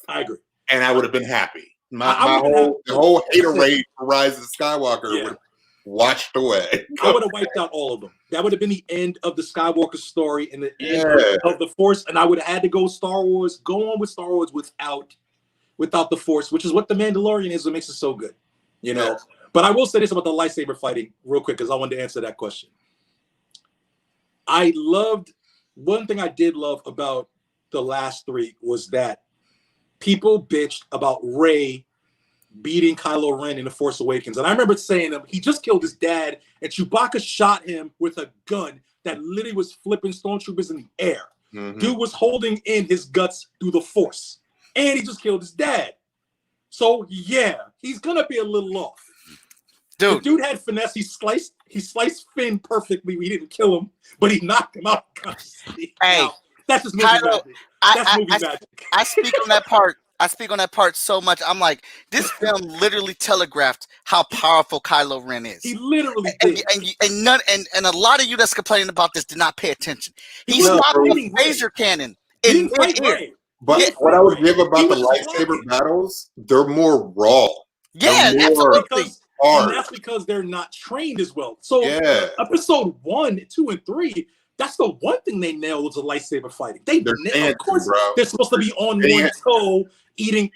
Speaker 2: agree.
Speaker 3: And I would have been happy. The whole hater rage for Rise of Skywalker would have washed away.
Speaker 2: I would have wiped out all of them. That would have been the end of the Skywalker story and the end of the Force. And I would have had to go on with Star Wars without the Force, which is what the Mandalorian is. What makes it so good, you know. Yeah. But I will say this about the lightsaber fighting real quick because I wanted to answer that question. One thing I did love about the last three was that people bitched about Rey beating Kylo Ren in The Force Awakens. And I remember saying he just killed his dad, and Chewbacca shot him with a gun that literally was flipping stormtroopers in the air. Dude was holding in his guts through the Force, and he just killed his dad. So yeah, he's gonna be a little off. The dude had finesse. He sliced Finn perfectly. We didn't kill him, but he knocked him out.
Speaker 1: Hey,
Speaker 2: now, that's just movie magic. That's movie magic.
Speaker 1: I speak on that part. I speak on that part so much. I'm like, this film literally telegraphed how powerful Kylo Ren is.
Speaker 2: He literally did.
Speaker 1: And a lot of you that's complaining about this did not pay attention. He stopped the laser cannon in mid-air.
Speaker 3: But what I would give about the lightsaber battles, they're more raw.
Speaker 1: Yeah, absolutely.
Speaker 2: And that's because they're not trained as well. So episode 1, 2, and 3, that's the one thing they nailed was the lightsaber fighting. Of course, they're supposed to be on one toe,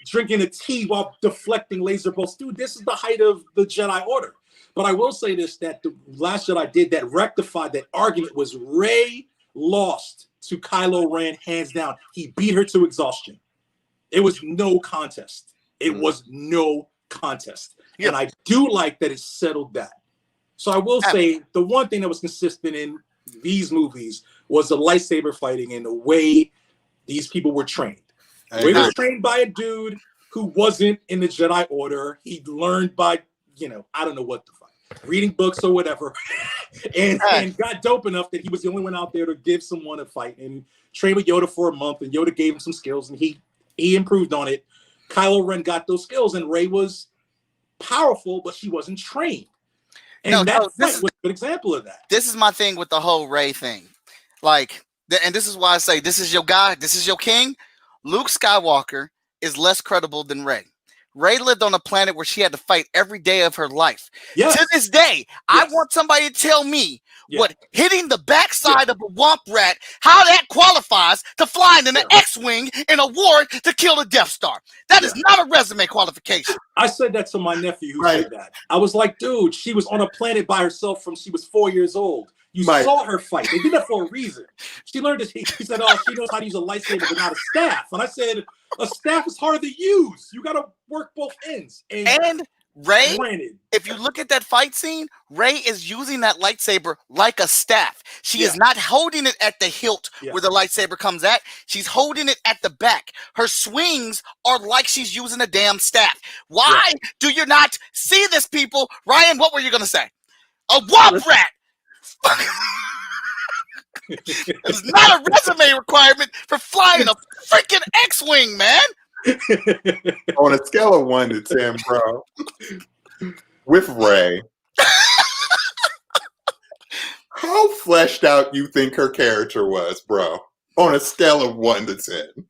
Speaker 2: drinking a tea while deflecting laser bolts. Dude, this is the height of the Jedi Order. But I will say this, that the Last Jedi did that rectified that argument was Rey lost to Kylo Ren hands down. He beat her to exhaustion. It was no contest. It was no contest. Yeah. And I do like that it settled that. So I will say the one thing that was consistent in these movies was the lightsaber fighting and the way these people were trained. Rey was trained by a dude who wasn't in the Jedi Order. He learned by, I don't know what the fuck, reading books or whatever, and got dope enough that he was the only one out there to give someone a fight and train with Yoda for a month, and Yoda gave him some skills, and he improved on it. Kylo Ren got those skills, and Rey was powerful, but she wasn't trained. And that was a good example of that.
Speaker 1: This is my thing with the whole Rey thing. And this is why I say, this is your guy, this is your king. Luke Skywalker is less credible than Rey. Rey lived on a planet where she had to fight every day of her life. Yes. To this day, I want somebody to tell me what hitting the backside of a womp rat, how that qualifies to flying in an X-Wing in a war to kill the Death Star. That is not a resume qualification.
Speaker 2: I said that to my nephew who said that. I was like, dude, she was on a planet by herself from she was 4 years old. You saw her fight. They did that for a reason. She learned this. He said, she knows how to use a lightsaber, but not a staff. And I said, a staff is harder to use. You got to work both ends.
Speaker 1: And Rey, if you look at that fight scene, Rey is using that lightsaber like a staff. She is not holding it at the hilt where the lightsaber comes at. She's holding it at the back. Her swings are like she's using a damn staff. Why do you not see this, people? Ryan, what were you going to say? A womp rat. It's not a resume requirement for flying a freaking X-Wing, man.
Speaker 3: On a scale of 1 to 10, bro, with Rey, how fleshed out you think her character was, bro? On a scale of 1 to 10,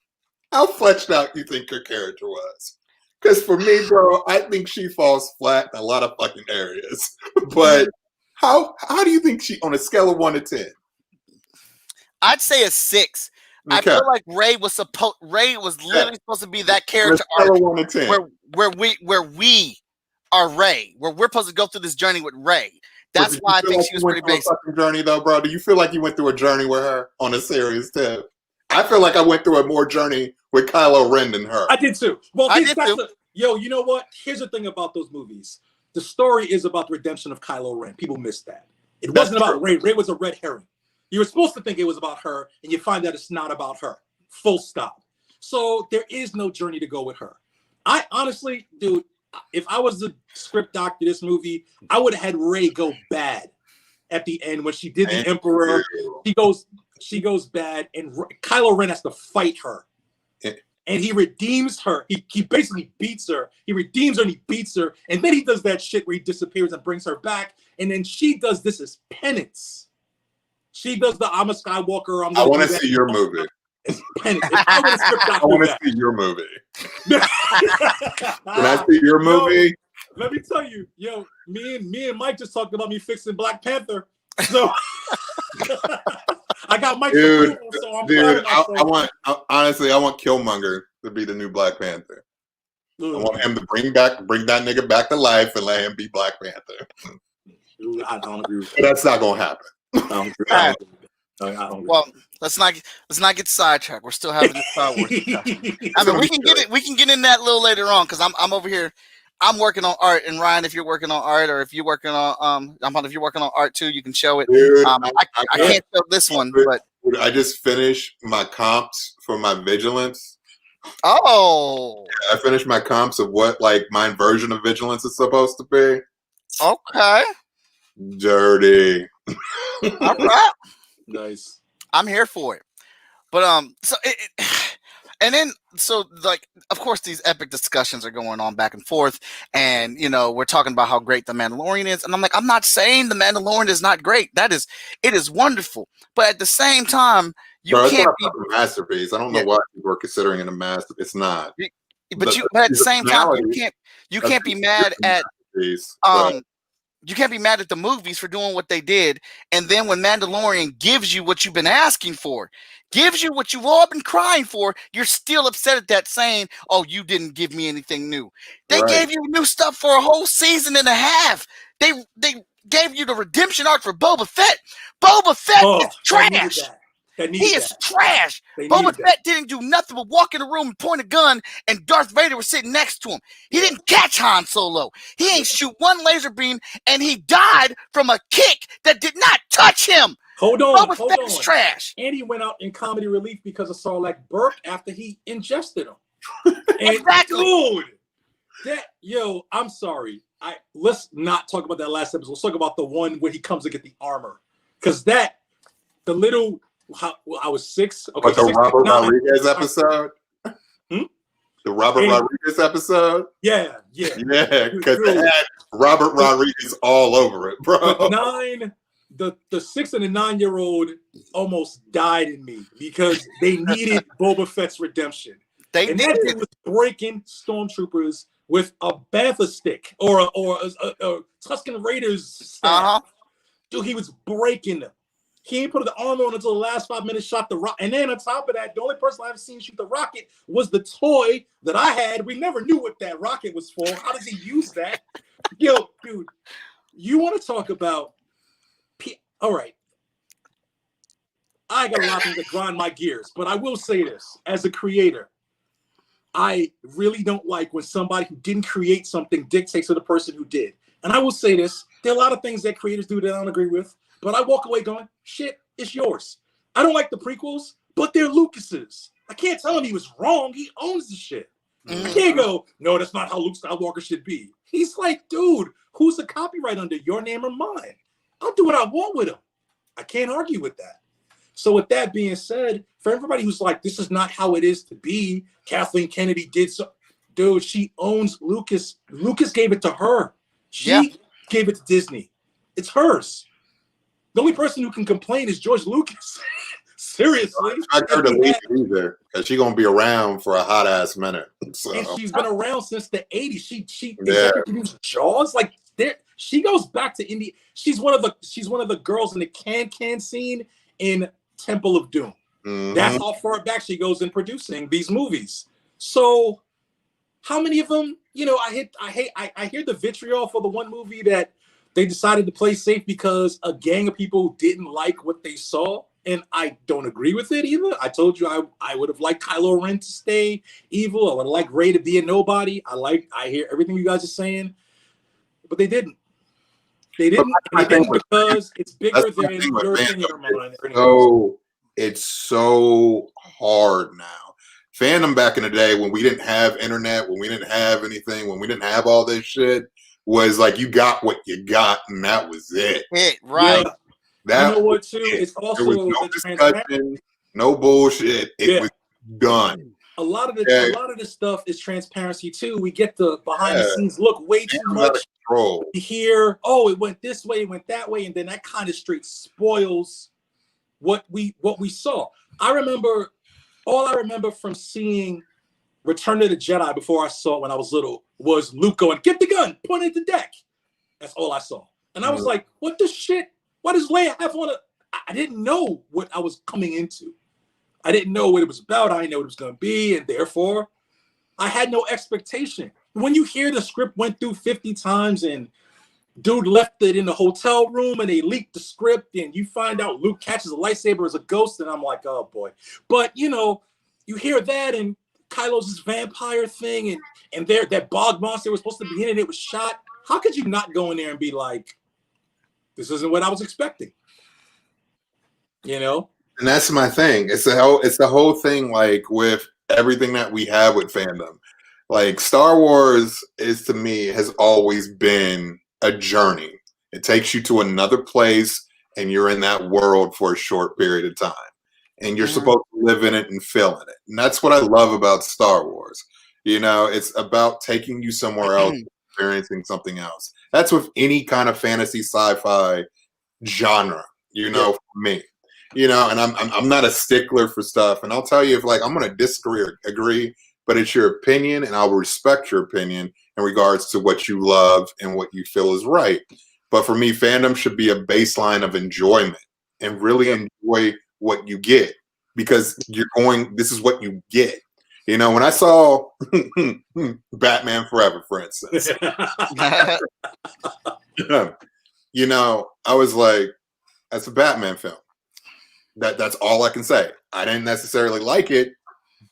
Speaker 3: how fleshed out you think her character was? Because for me, bro, I think she falls flat in a lot of fucking areas. But how do you think she, on a scale of 1 to 10?
Speaker 1: I'd say a 6. Okay. I feel like Rey was literally supposed to be that character arc where we are Rey, where we're supposed to go through this journey with Rey. That's why I think she was pretty basic.
Speaker 3: Journey though, bro. Do you feel like you went through a journey with her on a serious tip? I feel like I went through a more journey with Kylo Ren than her.
Speaker 2: I did too. Well,
Speaker 1: I did too.
Speaker 2: Yo, you know what? Here's the thing about those movies. The story is about the redemption of Kylo Ren. People miss that. It wasn't about Rey. Rey was a red herring. You were supposed to think it was about her, and you find out it's not about her. Full stop. So there is no journey to go with her. I honestly, dude, if I was the script doctor this movie, I would have had Rey go bad at the end when she did the Emperor. She goes bad, and Kylo Ren has to fight her. And he redeems her. He basically beats her. He redeems her and he beats her. And then he does that shit where he disappears and brings her back. And then she does this as penance. She does the I'm a Skywalker.
Speaker 3: I want to see your movie.
Speaker 2: It's penance. I
Speaker 3: want to see your movie. Can I see your movie?
Speaker 2: Let me tell you, me and Mike just talked about me fixing Black Panther. So I got Mike's approval, so I'm
Speaker 3: dude, I want Killmonger to be the new Black Panther. I want him to bring that nigga back to life and let him be Black Panther.
Speaker 2: I don't agree with that.
Speaker 3: But that's not gonna happen.
Speaker 2: I don't
Speaker 1: well, let's not get sidetracked. We're still having this Star Wars discussion. I mean, we can get in that a little later on because I'm over here. I'm working on art, and Ryan, if you're working on art, or if you're working on if you're working on art too, you can show it.
Speaker 3: Dude,
Speaker 1: I can't show this one, but
Speaker 3: I just finished my comps for my vigilance.
Speaker 1: Oh,
Speaker 3: I finished my comps of what like my version of vigilance is supposed to be.
Speaker 1: Okay,
Speaker 3: dirty.
Speaker 1: All right,
Speaker 2: nice.
Speaker 1: I'm here for it, but and then, so, like, of course, these epic discussions are going on back and forth, and, we're talking about how great The Mandalorian is, and I'm like, I'm not saying The Mandalorian is not great. It is wonderful, but at the same time,
Speaker 3: it's not a masterpiece. I don't know why people are considering it a masterpiece. It's not.
Speaker 1: But at the same time, you can't be mad at you can't be mad at the movies for doing what they did, and then when Mandalorian gives you what you've been asking for, gives you what you've all been crying for, you're still upset at that, saying, "Oh, you didn't give me anything new." They gave you new stuff for a whole season and a half. They gave you the redemption arc for Boba Fett. Boba Fett is trash. He is trash. Boba Fett didn't do nothing but walk in the room and point a gun, and Darth Vader was sitting next to him. He didn't catch Han Solo. He ain't shoot one laser beam, and he died from a kick that did not touch him.
Speaker 2: Hold on.
Speaker 1: Boba Fett is trash.
Speaker 2: And he went out in comedy relief because of Sarlacc Burke after he ingested him.
Speaker 1: Exactly.
Speaker 2: Dude, I'm sorry. Let's not talk about that last episode. Let's talk about the one where he comes to get the armor. Because I was 6. Okay,
Speaker 3: but the Robert Rodriguez episode? The Robert Rodriguez episode?
Speaker 2: Yeah.
Speaker 3: Yeah, because they had Robert Rodriguez all over it, bro.
Speaker 2: The 6 and the 9-year-old almost died in me because they needed Boba Fett's redemption. That dude was breaking stormtroopers with a bantha stick or a Tusken Raiders staff. Dude, he was breaking them. He ain't put the armor on until the last 5 minutes, shot the rocket. And then on top of that, the only person I've seen shoot the rocket was the toy that I had. We never knew what that rocket was for. How does he use that? Yo, dude, you want to talk about... All right. I got a lot to grind my gears, but I will say this. As a creator, I really don't like when somebody who didn't create something dictates to the person who did. And I will say this. There are a lot of things that creators do that I don't agree with. But I walk away going, shit, it's yours. I don't like the prequels, but they're Lucas's. I can't tell him he was wrong. He owns the shit. I can't go, no, that's not how Luke Skywalker should be. He's like, dude, who's the copyright under, your name or mine? I'll do what I want with him. I can't argue with that. So with that being said, for everybody who's like, this is not how it is to be, Kathleen Kennedy did so. Dude, she owns Lucas. Lucas gave it to her. She gave it to Disney. It's hers. The only person who can complain is George Lucas. Seriously.
Speaker 3: I heard to leave either, because she's gonna be around for a hot ass minute. So.
Speaker 2: And she's been around since the 80s. She produced Jaws. Like she goes back to India. She's one of the girls in the can scene in Temple of Doom. Mm-hmm. That's how far back she goes in producing these movies. So how many of them you know, I hear the vitriol for the one movie that they decided to play safe because a gang of people didn't like what they saw. And I don't agree with it either. I told you I would have liked Kylo Ren to stay evil. I would have liked Rey to be a nobody. I hear everything you guys are saying, but they didn't. They didn't. And they didn't because it's bigger than your opinion or mine.
Speaker 3: So it's so hard now. Fandom back in the day when we didn't have internet, when we didn't have anything, when we didn't have all this shit, was like you got what you got and that was it.
Speaker 1: Right.
Speaker 2: Yeah.
Speaker 3: That
Speaker 2: you know what too? It's also
Speaker 3: there was no discussion, no bullshit. It was done.
Speaker 2: A lot of the stuff is transparency too. We get the behind the scenes look way too much. You hear, oh, it went this way, it went that way, and then that kind of straight spoils what we saw. All I remember from seeing Return of the Jedi before I saw it when I was little was Luke going, "Get the gun, point at the deck." That's all I saw. And I was like, what the shit? Why does Leia have on a... I didn't know what I was coming into. I didn't know what it was about. I didn't know what it was going to be. And therefore, I had no expectation. When you hear the script went through 50 times and dude left it in the hotel room and they leaked the script and you find out Luke catches a lightsaber as a ghost, and I'm like, oh boy. But, you know, you hear that and Kylo's vampire thing and there that bog monster was supposed to be in it, it was shot. How could you not go in there and be like, this isn't what I was expecting? You know?
Speaker 3: And that's my thing. It's the whole thing, like with everything that we have with fandom. Like Star Wars is, to me, has always been a journey. It takes you to another place and you're in that world for a short period of time. And you're supposed to live in it and feel in it. And that's what I love about Star Wars. You know, it's about taking you somewhere else, experiencing something else. That's with any kind of fantasy sci-fi genre, you know, for me. You know, and I'm not a stickler for stuff. And I'll tell you if like I'm gonna disagree or agree, but it's your opinion and I'll respect your opinion in regards to what you love and what you feel is right. But for me, fandom should be a baseline of enjoyment and really enjoy what you get, because this is what you get. You know, when I saw Batman Forever, for instance, you know, I was like, that's a Batman film. That's all I can say. I didn't necessarily like it,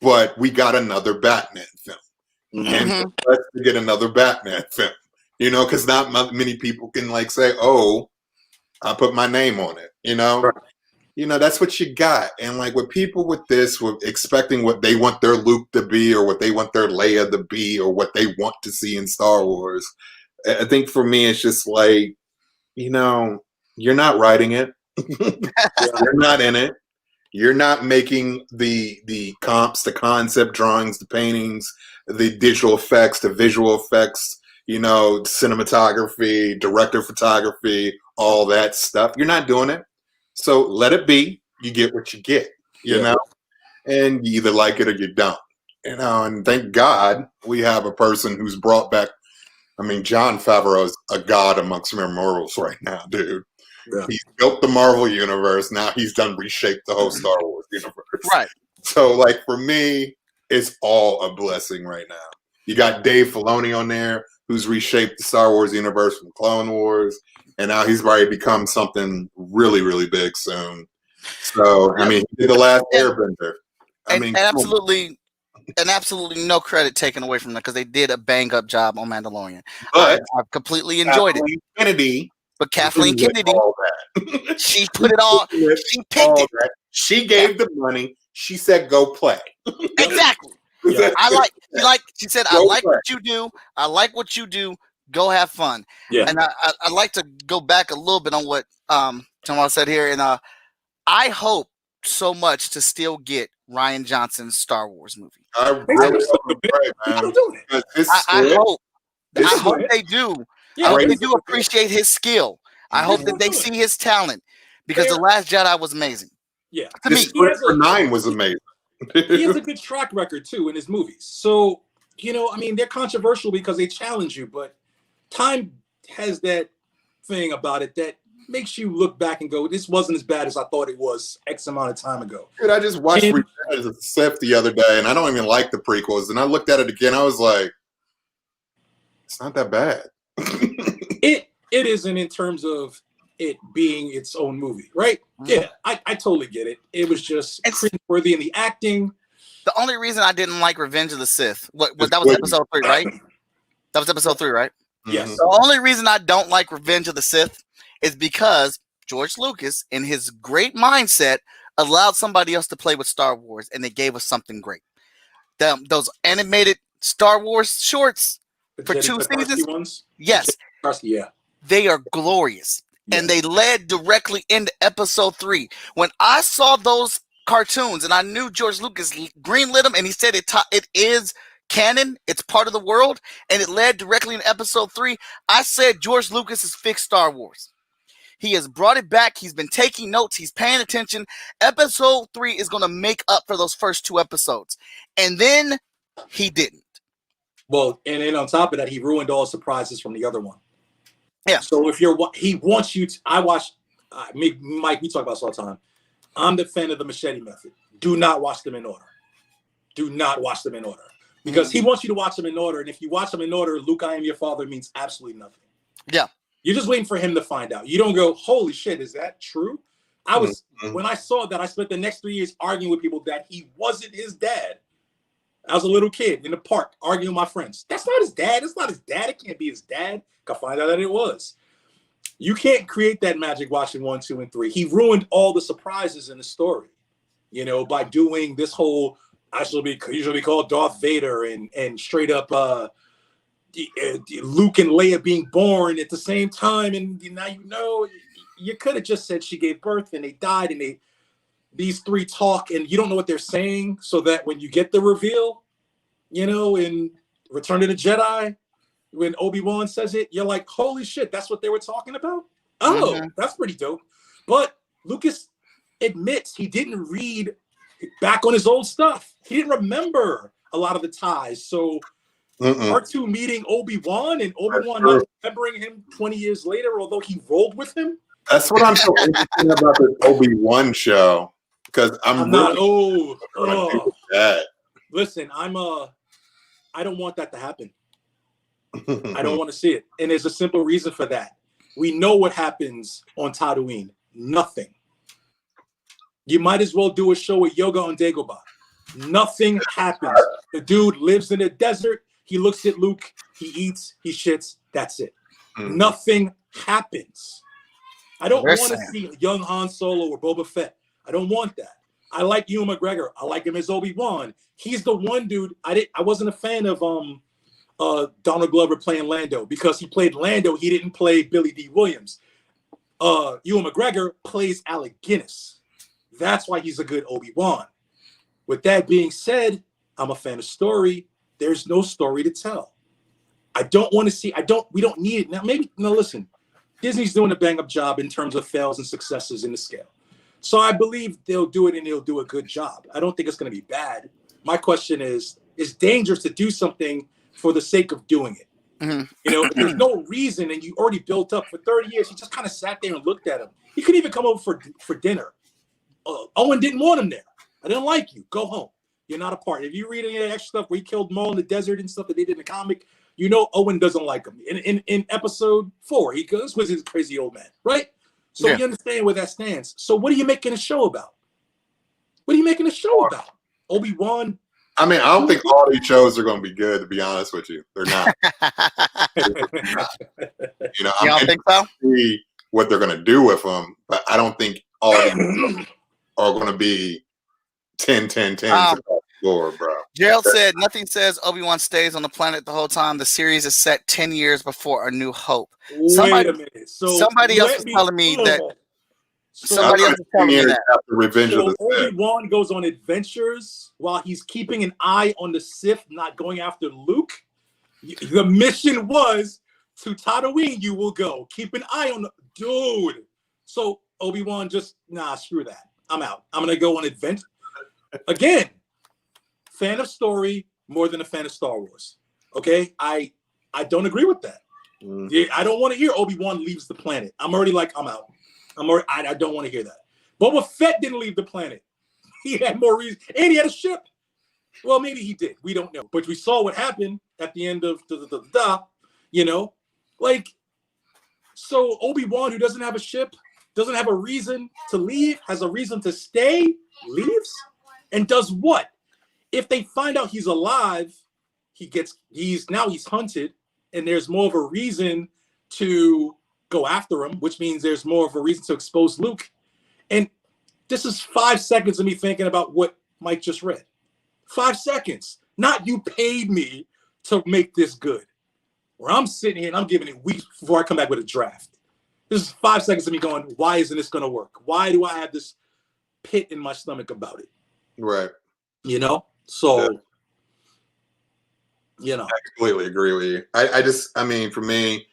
Speaker 3: but we got another Batman film. And let's get another Batman film. You know, because not many people can like say, oh, I put my name on it, you know? Right. You know, that's what you got. And like with people with this, with expecting what they want their Luke to be or what they want their Leia to be or what they want to see in Star Wars, I think for me, it's just like, you know, you're not writing it. You're not in it. You're not making the comps, the concept drawings, the paintings, the digital effects, the visual effects, you know, cinematography, director photography, all that stuff. You're not doing it. So let it be. You get what you get, you know, and you either like it or you don't, you know, and thank God we have a person who's brought back. I mean, Jon Favreau is a god amongst immortals right now, dude. Yeah. He's built the Marvel universe. Now he's done reshaped the whole Star Wars universe.
Speaker 1: Right.
Speaker 3: So, like, for me, it's all a blessing right now. You got Dave Filoni on there, who's reshaped the Star Wars universe from Clone Wars, and now he's ready to become something really, really big soon. So, I mean, he did The Last Airbender.
Speaker 1: And absolutely no credit taken away from them because they did a bang-up job on Mandalorian.
Speaker 3: But
Speaker 1: I completely enjoyed it. But Kathleen Kennedy, she put it all. She picked it.
Speaker 3: She gave the money. She said, "Go play."
Speaker 1: Exactly. Yeah. She said, "I like what you do. I like what you do. Go have fun." Yeah. And I'd like to go back a little bit on what Jamal said here, and I hope so much to still get Rian Johnson's Star Wars movie.
Speaker 3: I really hope.
Speaker 1: I hope they do. Yeah, I hope they do appreciate his skill. I hope that they see his talent, because The Last Jedi was amazing.
Speaker 2: Yeah,
Speaker 3: to me, 9 was amazing.
Speaker 2: He has a good track record too in his movies. So, you know, I mean, they're controversial because they challenge you, but time has that thing about it that makes you look back and go, this wasn't as bad as I thought it was X amount of time ago.
Speaker 3: Dude, I just watched Return of the Sith the other day, and I don't even like the prequels. And I looked at it again. I was like, It's not that bad.
Speaker 2: It isn't in terms of it being its own movie, right? Yeah, I totally get it. It was just cringeworthy in the acting.
Speaker 1: The only reason I didn't like Revenge of the Sith, that was episode 3, right? That was episode 3, right?
Speaker 2: Yes.
Speaker 1: The only reason I don't like Revenge of the Sith is because George Lucas, in his great mindset, allowed somebody else to play with Star Wars, and they gave us something great. Those animated Star Wars shorts for 2 seasons,
Speaker 2: ones?
Speaker 1: yes,
Speaker 2: Yeah,
Speaker 1: they are glorious, and they led directly into episode 3. When I saw those cartoons, and I knew George Lucas greenlit them, and he said it is canon, it's part of the world, and it led directly into episode 3. I said George Lucas has fixed Star Wars. He has brought it back. He's been taking notes. He's paying attention. Episode 3 is going to make up for those first 2 episodes. And then he didn't.
Speaker 2: Well, and then on top of that, he ruined all the surprises from the other one.
Speaker 1: Yeah.
Speaker 2: So if he wants you to, I watch, Mike, we talk about this all the time. I'm the fan of the machete method. Do not watch them in order. Do not watch them in order. Because he wants you to watch them in order. And if you watch them in order, Luke, I am your father means absolutely nothing.
Speaker 1: Yeah.
Speaker 2: You're just waiting for him to find out. You don't go, holy shit, is that true? When I saw that, I spent the next 3 years arguing with people that he wasn't his dad. I was a little kid in the park arguing with my friends. That's not his dad. It's not his dad. It can't be his dad. I find out that it was. You can't create that magic watching 1, 2, and 3. He ruined all the surprises in the story, by doing this whole, I should be usually called Darth Vader and straight up Luke and Leia being born at the same time, and now you could have just said she gave birth and they died, and these 3 talk and you don't know what they're saying, so that when you get the reveal, in Return of the Jedi, when Obi-Wan says it, you're like, holy shit, that's what they were talking about? Oh, that's pretty dope. But Lucas admits he didn't read back on his old stuff. He didn't remember a lot of the ties, so R2 meeting Obi-Wan and Obi-Wan not remembering him 20 years later, although he rolled with him.
Speaker 3: That's what I'm so interested about this Obi-Wan show, because I'm
Speaker 2: not.
Speaker 3: That.
Speaker 2: Listen, I don't want that to happen. I don't want to see it, and there's a simple reason for that. We know what happens on Tatooine. Nothing. You might as well do a show with Yoga on Dagobah. Nothing happens. The dude lives in the desert. He looks at Luke. He eats. He shits. That's it. Nothing happens. I don't want to see young Han Solo or Boba Fett. I don't want that. I like Ewan McGregor. I like him as Obi-Wan. He's the one dude. I wasn't a fan of Donald Glover playing Lando, because he played Lando. He didn't play Billy D. Williams. Ewan McGregor plays Alec Guinness. That's why he's a good Obi-Wan. With that being said, I'm a fan of story. There's no story to tell. I don't want to see. We don't need it now. Listen, Disney's doing a bang-up job in terms of fails and successes in the scale. So I believe they'll do it, and they'll do a good job. I don't think it's going to be bad. My question is, it's dangerous to do something for the sake of doing it. If there's no reason, and you already built up for 30 years, you just kind of sat there and looked at him. He couldn't even come over for dinner. Owen didn't want him there. I didn't like you. Go home. You're not a part. If you read any of the extra stuff where he killed Maul in the desert and stuff that they did in the comic, Owen doesn't like him. In episode 4, he goes with his crazy old man, right? So you understand where that stands. So what are you making a show about? What are you making a show about? Obi-Wan?
Speaker 3: I mean, I don't think all these shows are going to be good, to be honest with you. They're not.
Speaker 1: You don't think so?
Speaker 3: See what they're going to do with them, but I don't think all of them are going to be 10, 10, 10 across the floor, bro.
Speaker 1: Gerald said, nothing says Obi-Wan stays on the planet the whole time. The series is set 10 years before A New Hope.
Speaker 2: Wait a minute.
Speaker 1: Somebody else was telling me that. Somebody else was telling me that.
Speaker 3: After Revenge of the Sith.
Speaker 2: Obi-Wan goes on adventures while he's keeping an eye on the Sith, not going after Luke. The mission was to Tatooine. You will go. Keep an eye on the dude. So Obi-Wan just screw that. I'm out. I'm gonna go on adventure again. Fan of story more than a fan of Star Wars. Okay, I don't agree with that. I don't want to hear Obi-Wan leaves the planet. I'm already like, I'm out. I don't want to hear that. Boba Fett didn't leave the planet. He had more reason, and he had a ship. Well, maybe he did. We don't know. But we saw what happened at the end of You know, like, so Obi-Wan, who doesn't have a ship, doesn't have a reason to leave, has a reason to stay, leaves, and does what? If they find out he's alive, he's hunted, and there's more of a reason to go after him, which means there's more of a reason to expose Luke. And this is 5 seconds of me thinking about what Mike just read. 5 seconds. Not you paid me to make this good. Where I'm sitting here and I'm giving it weeks before I come back with a draft. This is 5 seconds of me going, why isn't this going to work? Why do I have this pit in my stomach about it?
Speaker 3: Right.
Speaker 2: You know? So, you know.
Speaker 3: I completely agree with you. I mean, for me,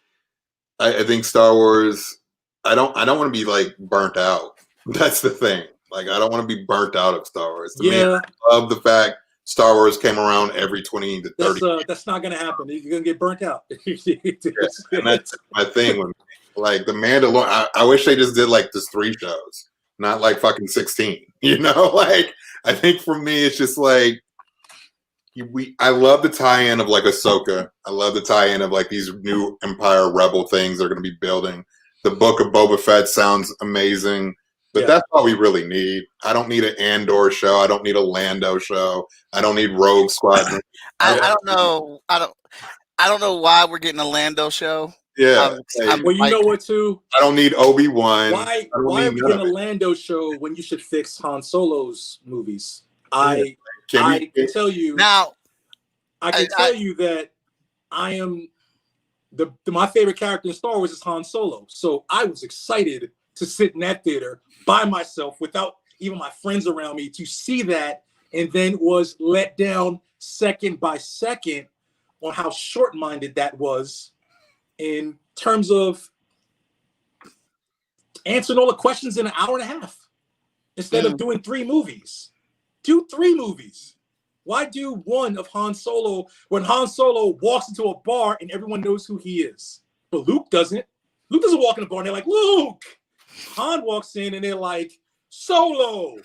Speaker 3: I think Star Wars, I don't want to be like burnt out. That's the thing. Like, I don't want to be burnt out of Star Wars. To me, I love the fact Star Wars came around every 20 to 30.
Speaker 2: That's not going to happen. You're going to get burnt out.
Speaker 3: And that's my thing. When, like, The Mandalorian, I wish they just did like just 3 shows, not like fucking 16. You know, like, I think for me, it's just like, I love the tie-in of like Ahsoka. I love the tie-in of like these new Empire Rebel things they're going to be building. The Book of Boba Fett sounds amazing. But that's all we really need. I don't need an Andor show. I don't need a Lando show. I don't need Rogue Squadron.
Speaker 1: I don't know. I don't know why we're getting a Lando show.
Speaker 3: Yeah.
Speaker 2: Well, you know what, too?
Speaker 3: I don't need Obi-Wan.
Speaker 2: Why are we getting a Lando show when you should fix Han Solo's movies? I can tell you
Speaker 1: now.
Speaker 2: I can tell you that I am my favorite character in Star Wars is Han Solo. So I was excited to sit in that theater by myself without even my friends around me to see that, and then was let down second by second on how short-minded that was in terms of answering all the questions in an hour and a half instead of doing 3 movies. Do 3 movies. Why do one of Han Solo when Han Solo walks into a bar and everyone knows who he is? But Luke doesn't. Luke doesn't walk in the bar and they're like, Luke! Han walks in and they're like, Solo,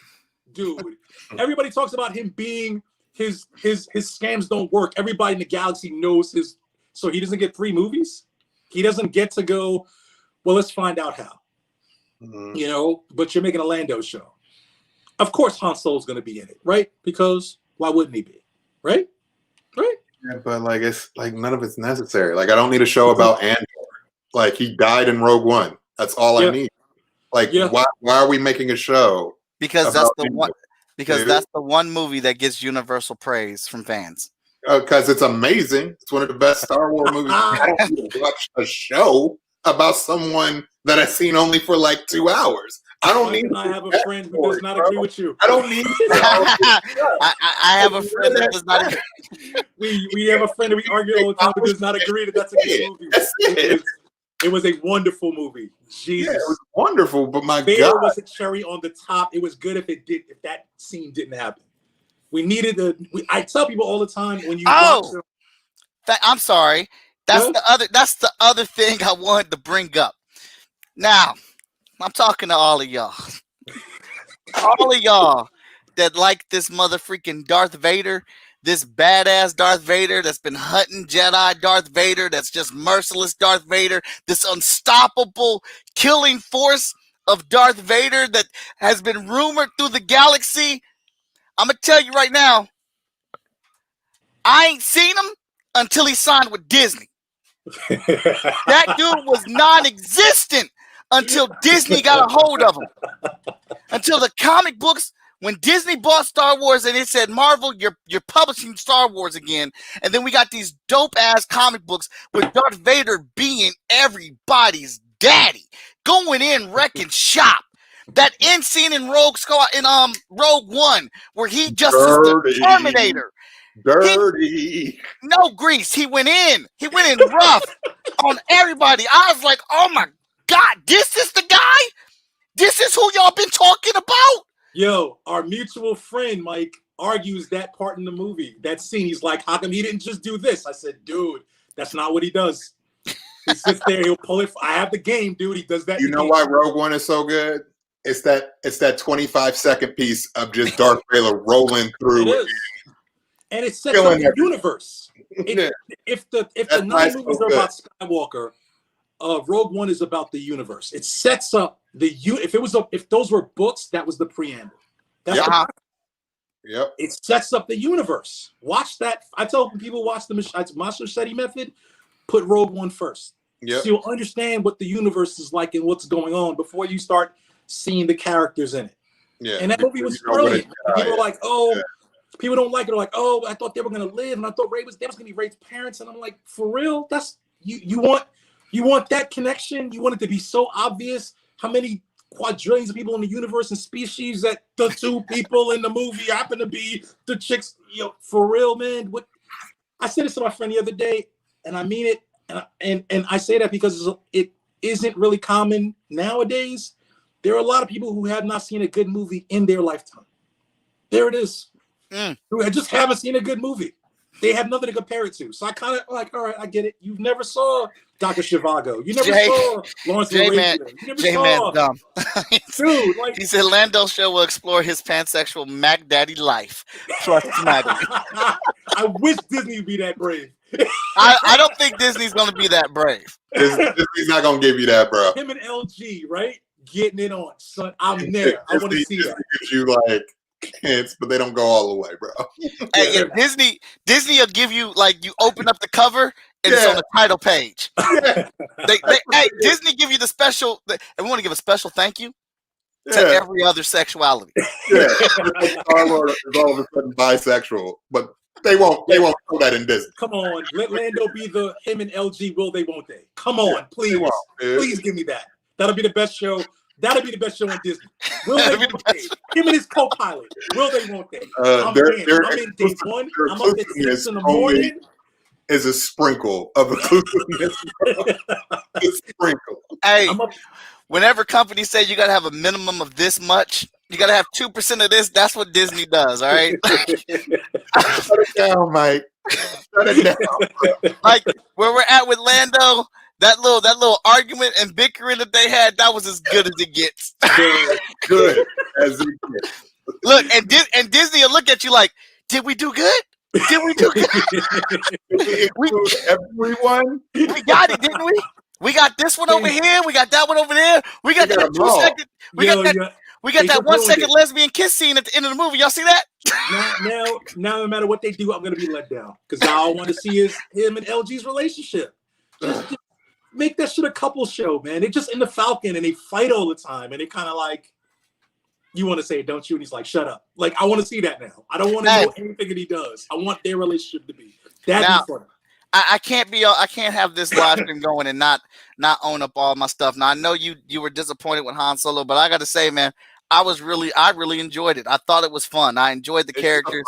Speaker 2: dude. Everybody talks about him being his scams don't work. Everybody in the galaxy knows his, so he doesn't get 3 movies. He doesn't get to go, well, let's find out how. You know, but you're making a Lando show. Of course Han Solo's gonna be in it, right? Because why wouldn't he be? Right? Right?
Speaker 3: Yeah, but like it's like none of it's necessary. Like I don't need a show about Andor. Like he died in Rogue One. That's all I need. Like, why are we making a show?
Speaker 1: Because that's the one. Because that's the one movie that gets universal praise from fans.
Speaker 3: Because it's amazing. It's one of the best Star Wars movies. I don't need to watch a show about someone that I've seen only for like 2 hours. I don't need.
Speaker 2: I have a friend who does not agree with you.
Speaker 3: I don't need.
Speaker 1: I have a friend that does not agree.
Speaker 2: We have a friend that we argue all the time who does not agree that that's a good movie.
Speaker 3: That's it.
Speaker 2: It was a wonderful movie. Jesus,
Speaker 3: yeah, it was wonderful. But my
Speaker 2: Vader
Speaker 3: God,
Speaker 2: was a cherry on the top. It was good if that scene didn't happen. We needed I tell people all the time when you.
Speaker 1: Oh, I'm sorry. That's the other thing I wanted to bring up. Now, I'm talking to all of y'all. All of y'all that like this mother freaking Darth Vader. This badass Darth Vader that's been hunting Jedi Darth Vader, that's just merciless Darth Vader, this unstoppable killing force of Darth Vader that has been rumored through the galaxy. I'm going to tell you right now, I ain't seen him until he signed with Disney. That dude was non-existent until Disney got a hold of him. Until the comic books. When Disney bought Star Wars and it said, Marvel, you're publishing Star Wars again. And then we got these dope-ass comic books with Darth Vader being everybody's daddy. Going in, wrecking shop. That end scene in Rogue One, where he just is the Terminator.
Speaker 3: Dirty.
Speaker 1: No grease. He went in. He went in rough on everybody. I was like, oh my God, this is the guy? This is who y'all been talking about?
Speaker 2: Yo, our mutual friend, Mike, argues that part in the movie. That scene, he's like, how come he didn't just do this? I said, dude, that's not what he does. He sits there, he'll pull it. I have the game, dude. He does that.
Speaker 3: You know why Rogue One is so good? It's that 25-second piece of just Darth Vader rolling through.
Speaker 2: It is. And it sets up the universe.
Speaker 3: Yeah.
Speaker 2: If the
Speaker 3: That's
Speaker 2: nine
Speaker 3: nice,
Speaker 2: movies
Speaker 3: so
Speaker 2: are
Speaker 3: good.
Speaker 2: about Skywalker, Rogue One is about the universe. It sets up if those were books, that was the preamble. That's
Speaker 3: Yep. Yep.
Speaker 2: It sets up the universe. Watch that. I tell people watch the Master Machete Method. Put Rogue One first.
Speaker 3: Yep.
Speaker 2: So you'll understand what the universe is like and what's going on before you start seeing the characters in it.
Speaker 3: Yeah.
Speaker 2: And that movie was brilliant. People are like, people don't like it. They're like, oh, I thought they were gonna live, and I thought they was gonna be Rey's parents. And I'm like, for real? That's you want that connection? You want it to be so obvious? How many quadrillions of people in the universe and species that the two people in the movie happen to be the chicks? For real, man. What I said this to my friend the other day, and I mean it. And I say that because it isn't really common nowadays. There are a lot of people who have not seen a good movie in their lifetime. There it is. Who just haven't seen a good movie. They have nothing to compare it to. So I kind of like, all right, I get it. You never saw Dr. Zhivago. You never saw Lawrence J-Man. You never saw
Speaker 1: dumb.
Speaker 2: Dude, like
Speaker 1: he said Lando show will explore his pansexual Mac Daddy life. Plus smagging.
Speaker 2: I wish Disney would be that brave.
Speaker 1: I don't think Disney's gonna be that brave.
Speaker 3: Disney's not gonna give you that, bro.
Speaker 2: Him and LG, right? Getting it on, son. I'm there. I want to see that.
Speaker 3: Gives you like hints, but they don't go all the way, bro.
Speaker 1: Hey, Disney will give you like you open up the cover and it's on the title page. Hey, Disney give you the special, and we want to give a special thank you to every other sexuality.
Speaker 3: Yeah, Star Lord is all of a sudden bisexual, but they won't put that in Disney.
Speaker 2: Come on, let Lando be him and LG. Will they? Won't they? Come on, please, please give me that. That'll be the best show. That'll be the best show on Disney. Will they? Won't they? Him and his co-pilot. Will they? Won't they? I'm in day one. I'm up at 6 in the morning.
Speaker 3: Is a sprinkle of inclusiveness. A sprinkle.
Speaker 1: Hey, whenever companies say you got to have a minimum of this much, you got to have 2% of this. That's what Disney does. All right.
Speaker 3: Shut it down, Mike. Shut it down.
Speaker 1: Like where we're at with Lando. That little argument and bickering that they had, that was as good as it gets.
Speaker 3: Good as it gets.
Speaker 1: Look, and Disney will look at you like, did we do good? Did we do good?
Speaker 3: Everyone?
Speaker 1: We got it, didn't we? We got this one over here. We got that one over there. We got that 2 second. We got that 1 second lesbian kiss scene at the end of the movie. Y'all see that?
Speaker 2: Now, no matter what they do, I'm gonna be let down because all I want to see is him and LG's relationship. Just make that shit a couple show, man. They just in the Falcon and they fight all the time, and they kind of like, you want to say it, don't you? And he's like, shut up. Like, I want to see that now. I don't want to know anything that he does. I want their relationship to be. That'd be fun.
Speaker 1: I can't have this live stream going and not own up all my stuff. Now I know you were disappointed with Han Solo, but I got to say, man, I really enjoyed it. I thought it was fun. I enjoyed the characters.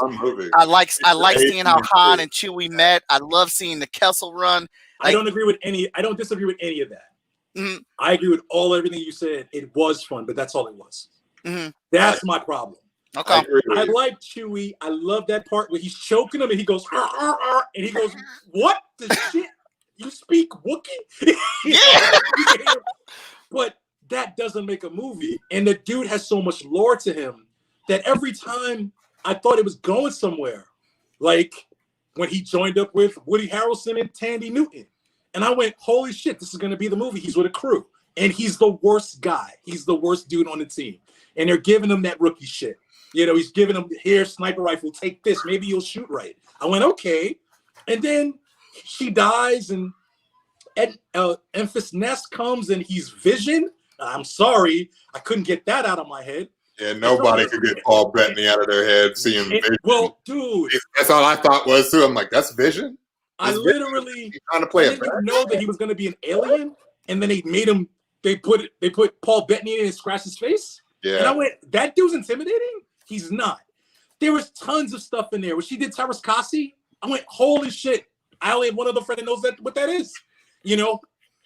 Speaker 1: I like seeing how Han and Chewie met. I love seeing the Kessel Run.
Speaker 2: I don't disagree with any of that. Mm-hmm. I agree with everything you said. It was fun, but that's all it was. Mm-hmm. That's my problem.
Speaker 1: Okay.
Speaker 2: I like Chewie. I love that part where he's choking him and he goes, arr, arr, arr, and he goes, what the shit? You speak Wookiee?
Speaker 1: Yeah.
Speaker 2: But that doesn't make a movie. And the dude has so much lore to him that every time I thought it was going somewhere. Like when he joined up with Woody Harrelson and Tandy Newton. And I went, holy shit, this is going to be the movie. He's with a crew. And he's the worst guy. He's the worst dude on the team. And they're giving him that rookie shit. You know, he's giving him, here, sniper rifle, take this. Maybe you'll shoot right. I went, okay. And then she dies and Enfys Nest comes and he's Vision. I'm sorry. I couldn't get that out of my head.
Speaker 3: Yeah, nobody could get Paul Bettany out of their head seeing Vision.
Speaker 2: Well, dude.
Speaker 3: That's all I thought was, too. I'm like, that's Vision?
Speaker 2: I literally
Speaker 3: trying to play
Speaker 2: didn't know that he was going to be an alien. And then they made him, they put Paul Bettany in and scratched his face.
Speaker 3: Yeah.
Speaker 2: And I went, that dude's intimidating? He's not. There was tons of stuff in there. When she did Terrace Kasi, I went, holy shit. I only have one other friend that knows what that is. You know,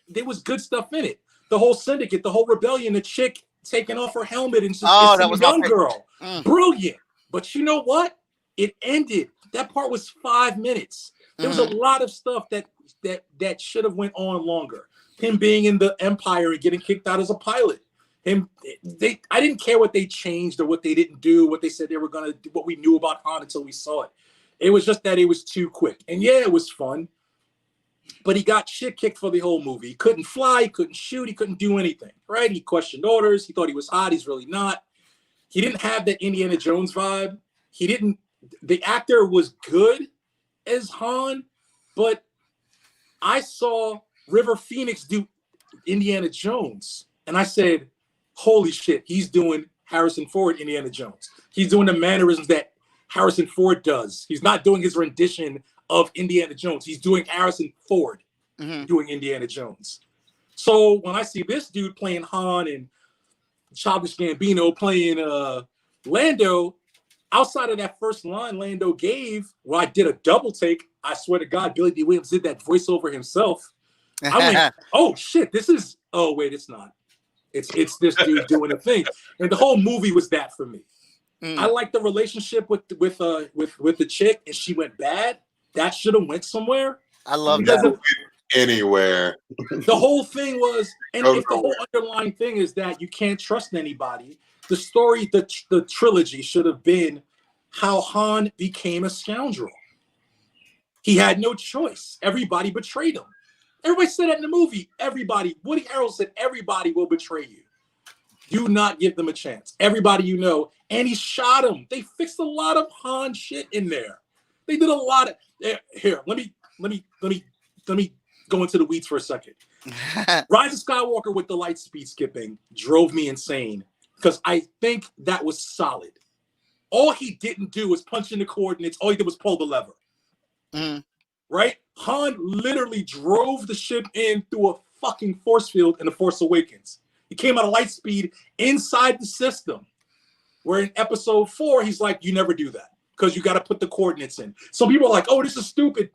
Speaker 2: there was good stuff in it. The whole syndicate, the whole rebellion, the chick taking off her helmet and just
Speaker 1: that was
Speaker 2: a young girl. Brilliant. But you know what? It ended. That part was 5 minutes. There was a lot of stuff that should have went on longer. Him being in the Empire and getting kicked out as a pilot. I didn't care what they changed or what they didn't do, what they said they were gonna do, what we knew about Han until we saw it. It was just that it was too quick. And yeah, it was fun. But he got shit kicked for the whole movie. He couldn't fly, he couldn't shoot, he couldn't do anything, right? He questioned orders. He thought he was hot. He's really not. He didn't have that Indiana Jones vibe. The actor was good as Han, but I saw River Phoenix do Indiana Jones, and I said, holy shit, he's doing Harrison Ford Indiana Jones. He's doing the mannerisms that Harrison Ford does. He's not doing his rendition of Indiana Jones. He's doing Harrison Ford doing Indiana Jones. So when I see this dude playing Han and Childish Gambino playing Lando, outside of that first line Lando gave, where I did a double take, I swear to God, Billy D. Williams did that voiceover himself. I went, oh shit, oh wait, it's not. It's this dude doing a thing. And the whole movie was that for me. I like the relationship with the chick, and she went bad. That should have went somewhere.
Speaker 1: I love that.
Speaker 3: Anywhere.
Speaker 2: The whole thing was, and if the whole underlying thing is that you can't trust anybody, the story, the trilogy should have been how Han became a scoundrel. He had no choice. Everybody betrayed him. Everybody said that in the movie. Everybody. Woody Harrelson said everybody will betray you. Do not give them a chance. Everybody you know. And he shot him. They fixed a lot of Han shit in there. They did a lot of. Here, let me go into the weeds for a second. Rise of Skywalker with the light speed skipping drove me insane because I think that was solid. All he didn't do was punch in the coordinates. All he did was pull the lever. Right? Han literally drove the ship in through a fucking force field in The Force Awakens. He came out of light speed inside the system. Where in episode 4, he's like, you never do that because you got to put the coordinates in. Some people are like, oh, this is stupid.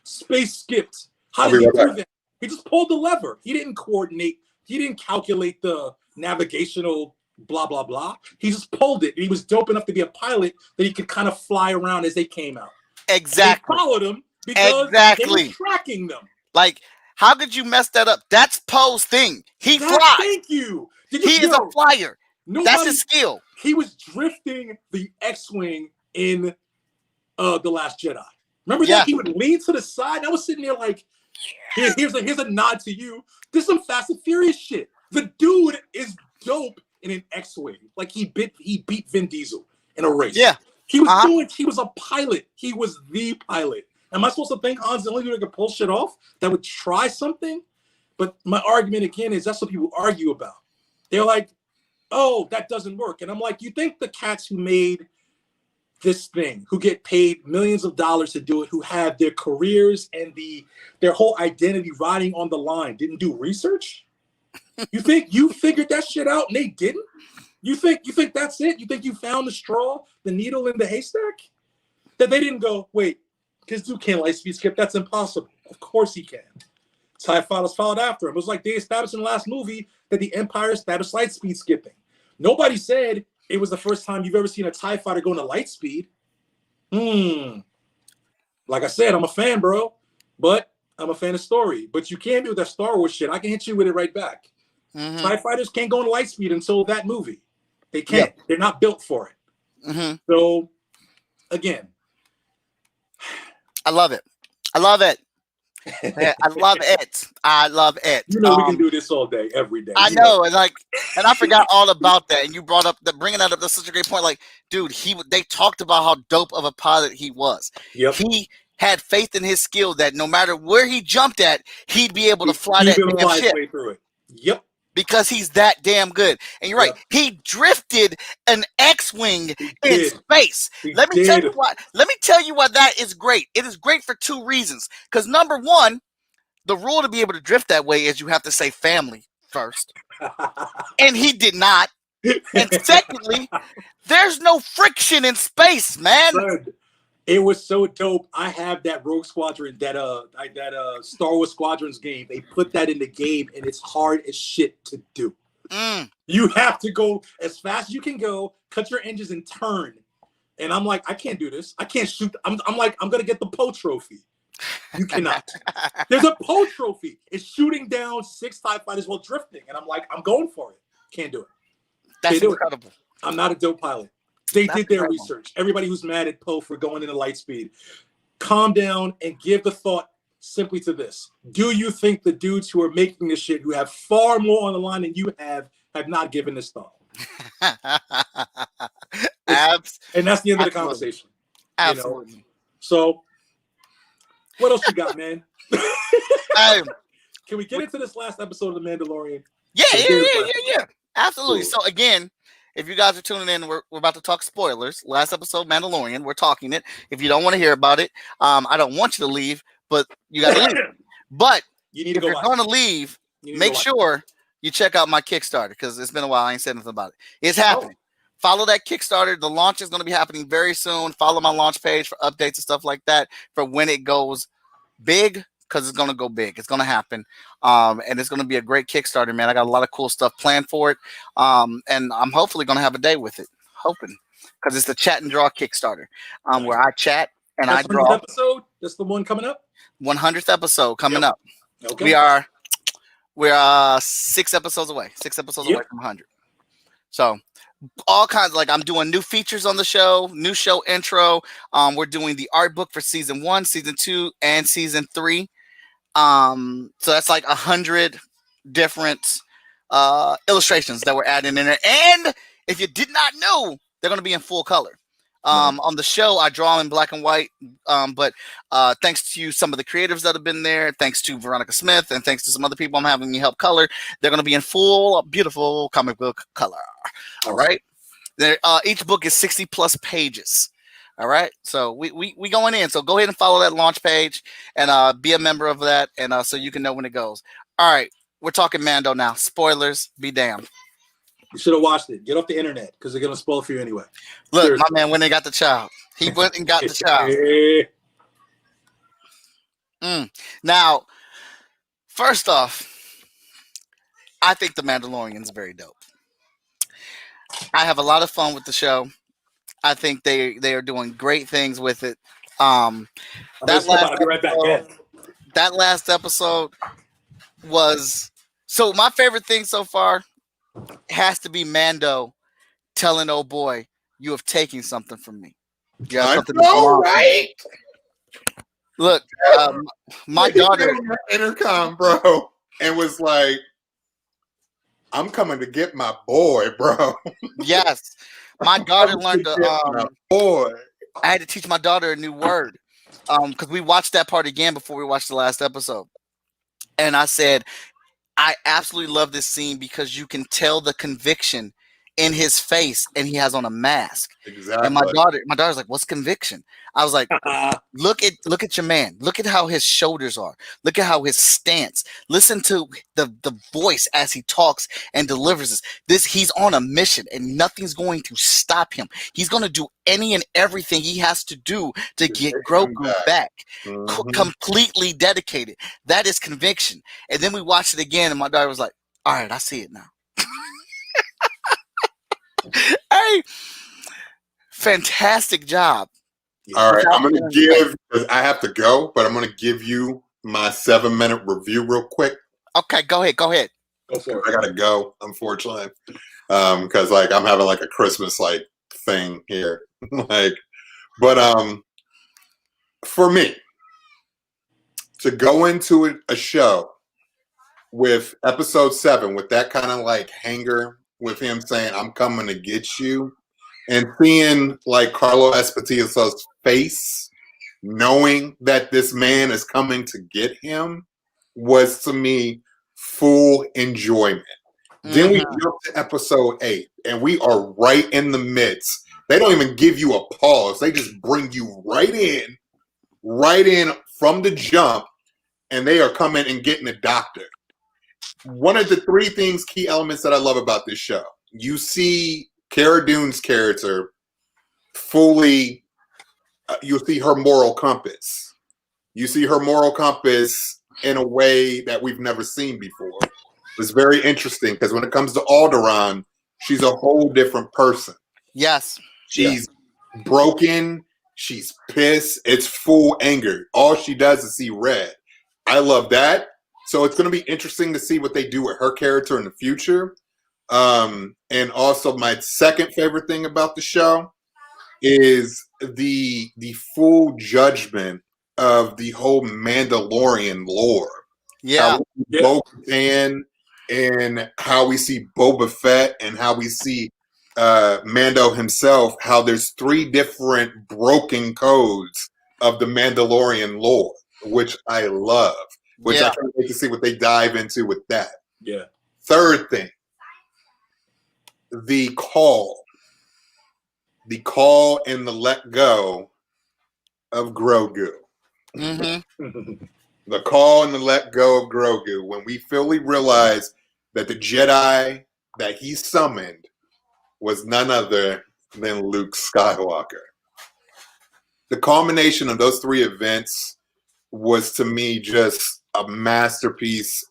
Speaker 2: Space skipped. How did he do that? He just pulled the lever. He didn't coordinate. He didn't calculate the navigational blah, blah, blah. He just pulled it. And he was dope enough to be a pilot that he could kind of fly around as they came out.
Speaker 1: Exactly.
Speaker 2: They followed him because they were tracking them.
Speaker 1: Like, how could you mess that up? That's Poe's thing. He flies.
Speaker 2: Thank you.
Speaker 1: He is a flyer. That's his skill. He
Speaker 2: was drifting the X-Wing in The Last Jedi. Remember that? He would lean to the side. I was sitting there like, here's a nod to you. This is some Fast and Furious shit. The dude is dope in an X-Wing. Like he beat Vin Diesel in a race. Yeah. He was a pilot. He was the pilot. Am I supposed to think Han's the only dude that could pull shit off that would try something? But my argument again is that's what people argue about. They're like, oh, that doesn't work. And I'm like, you think the cats who made this thing, who get paid millions of dollars to do it, who have their careers and their whole identity riding on the line, didn't do research? You think you figured that shit out and they didn't? You think that's it? You think you found the straw, the needle in the haystack? That they didn't go, wait, this dude can't light speed skip. That's impossible. Of course he can. TIE fighters followed after him. It was like they established in the last movie that the Empire established light speed skipping. Nobody said it was the first time you've ever seen a TIE fighter go into light speed. Like I said, I'm a fan, bro. But I'm a fan of story. But you can't do that Star Wars shit. I can hit you with it right back. TIE fighters can't go into light speed until that movie. They can't. Yep. They're not built for it. So, again.
Speaker 1: I love it. I love it. I love it. I love it.
Speaker 2: You know, we can do this all day, every day.
Speaker 1: I know, and I forgot all about that. And you brought up bringing that up. That's such a great point. Like, dude, they talked about how dope of a pilot he was. Yep. He had faith in his skill that no matter where he jumped at, he'd be able to fly that damn ship.
Speaker 2: Way through it. Yep.
Speaker 1: Because he's that damn good. And you're right. He drifted an X-Wing in space. Let me tell you why that is great. It is great for two reasons. Because number one, the rule to be able to drift that way is you have to say family first. And he did not. And secondly, there's no friction in space, man.
Speaker 2: Son, it was so dope. I have that Rogue Squadron, that Star Wars Squadrons game. They put that in the game, and it's hard as shit to do. You have to go as fast as you can go, cut your engines, and turn. And I'm like, I can't do this. I can't shoot. I'm like, I'm gonna get the Poe trophy. You cannot. There's a Poe trophy. It's shooting down 6 TIE fighters while drifting, and I'm like, I'm going for it. Can't do it.
Speaker 1: That's incredible.
Speaker 2: I'm not a dope pilot. They
Speaker 1: That's
Speaker 2: did
Speaker 1: a
Speaker 2: their
Speaker 1: great one.
Speaker 2: research. Everybody who's mad at Poe for going into Lightspeed, calm down and give the thought simply to this. Do you think the dudes who are making this shit, who have far more on the line than you have not given this thought? And that's the end of the conversation.
Speaker 1: Absolutely.
Speaker 2: You know? So, what else you got, man? Can we get into this last episode of The Mandalorian?
Speaker 1: Yeah. Absolutely.
Speaker 2: Cool.
Speaker 1: So again, if you guys are tuning in, we're about to talk spoilers. Last episode, Mandalorian. We're talking it. If you don't want to hear about it, I don't want you to leave, but you got to leave. But
Speaker 2: you need to
Speaker 1: if you're going to leave, make sure you check out my Kickstarter because it's been a while. I ain't said nothing about it. It's happening. Follow that Kickstarter. The launch is going to be happening very soon. Follow my launch page for updates and stuff like that for when it goes big, because it's going to go big. It's going to happen. And it's going to be a great Kickstarter, man. I got a lot of cool stuff planned for it. And I'm hopefully going to have a day with it. Hoping. Because it's the Chat and Draw Kickstarter where I chat and I draw.
Speaker 2: 100th episode? That's the one coming up?
Speaker 1: 100th episode coming up.
Speaker 2: Okay.
Speaker 1: We're 6 episodes away. 6 episodes away from 100. So all kinds, like I'm doing new features on the show, new show intro. We're doing the art book for season 1, season 2, and season 3. So that's like 100 different illustrations that we're adding in there. And if you did not know, they're going to be in full color. On the show, I draw in black and white, but thanks to some of the creatives that have been there, thanks to Veronica Smith, and thanks to some other people I'm having me help color, they're going to be in full, beautiful comic book color. All right. Each book is 60 plus pages. All right. So we going in. So go ahead and follow that launch page and be a member of that, and so you can know when it goes. All right. We're talking Mando now. Spoilers, be damned.
Speaker 2: You should have watched it. Get off the internet because they're gonna spoil it for you anyway.
Speaker 1: Look, seriously. My man went and got the child. He went and got the child. Now, first off, I think The Mandalorian is very dope. I have a lot of fun with the show. I think they are doing great things with it. I'll be right back. That last episode was my favorite thing so far. Has to be Mando telling old boy, "You have taken something from me."
Speaker 3: I know, right?
Speaker 1: Look, my daughter
Speaker 3: intercom, bro, and was like, "I'm coming to get my boy, bro."
Speaker 1: Yes, my daughter learned
Speaker 3: boy.
Speaker 1: I had to teach my daughter a new word because we watched that part again before we watched the last episode, and I said, I absolutely love this scene because you can tell the conviction in his face, and he has on a mask.
Speaker 3: Exactly.
Speaker 1: And my daughter's like, "What's conviction?" I was like, look at your man. Look at how his shoulders are. Look at how his stance. Listen to the voice as he talks and delivers this. He's on a mission, and nothing's going to stop him. He's going to do any and everything he has to do to get Grogu back. Completely dedicated. That is conviction. And then we watched it again, and my daughter was like, "All right, I see it now." Hey, fantastic job.
Speaker 3: All right, I'm going to give, because I have to go, but I'm going to give you my 7-minute review real quick.
Speaker 1: Okay, go ahead.
Speaker 2: Go for it.
Speaker 3: I got to go, unfortunately, because I'm having a Christmas thing here. But for me, to go into a show with episode 7 with that kind of hanger, with him saying, "I'm coming to get you," and seeing Carlo Esposito's face, knowing that this man is coming to get him, was to me full enjoyment. Then we jump to episode 8, and we are right in the midst. They don't even give you a pause. They just bring you right in from the jump, and they are coming and getting a doctor. One of the 3 key elements that I love about this show, you see Cara Dune's character fully, you'll see her moral compass. You see her moral compass in a way that we've never seen before. It's very interesting because when it comes to Alderaan, she's a whole different person.
Speaker 1: Yes.
Speaker 3: She's broken. She's pissed. It's full anger. All she does is see red. I love that. So it's going to be interesting to see what they do with her character in the future. And also my second favorite thing about the show is the full judgment of the whole Mandalorian lore.
Speaker 1: Yeah.
Speaker 3: How we see Bo-Katan and how we see Boba Fett and how we see Mando himself, how there's 3 different broken codes of the Mandalorian lore, which I love, which I can't wait to see what they dive into with that.
Speaker 2: Yeah.
Speaker 3: Third thing, the call and the let go of Grogu.
Speaker 1: Mm-hmm.
Speaker 3: The call and the let go of Grogu, when we fully realize that the Jedi that he summoned was none other than Luke Skywalker. The culmination of those 3 events was, to me, just a masterpiece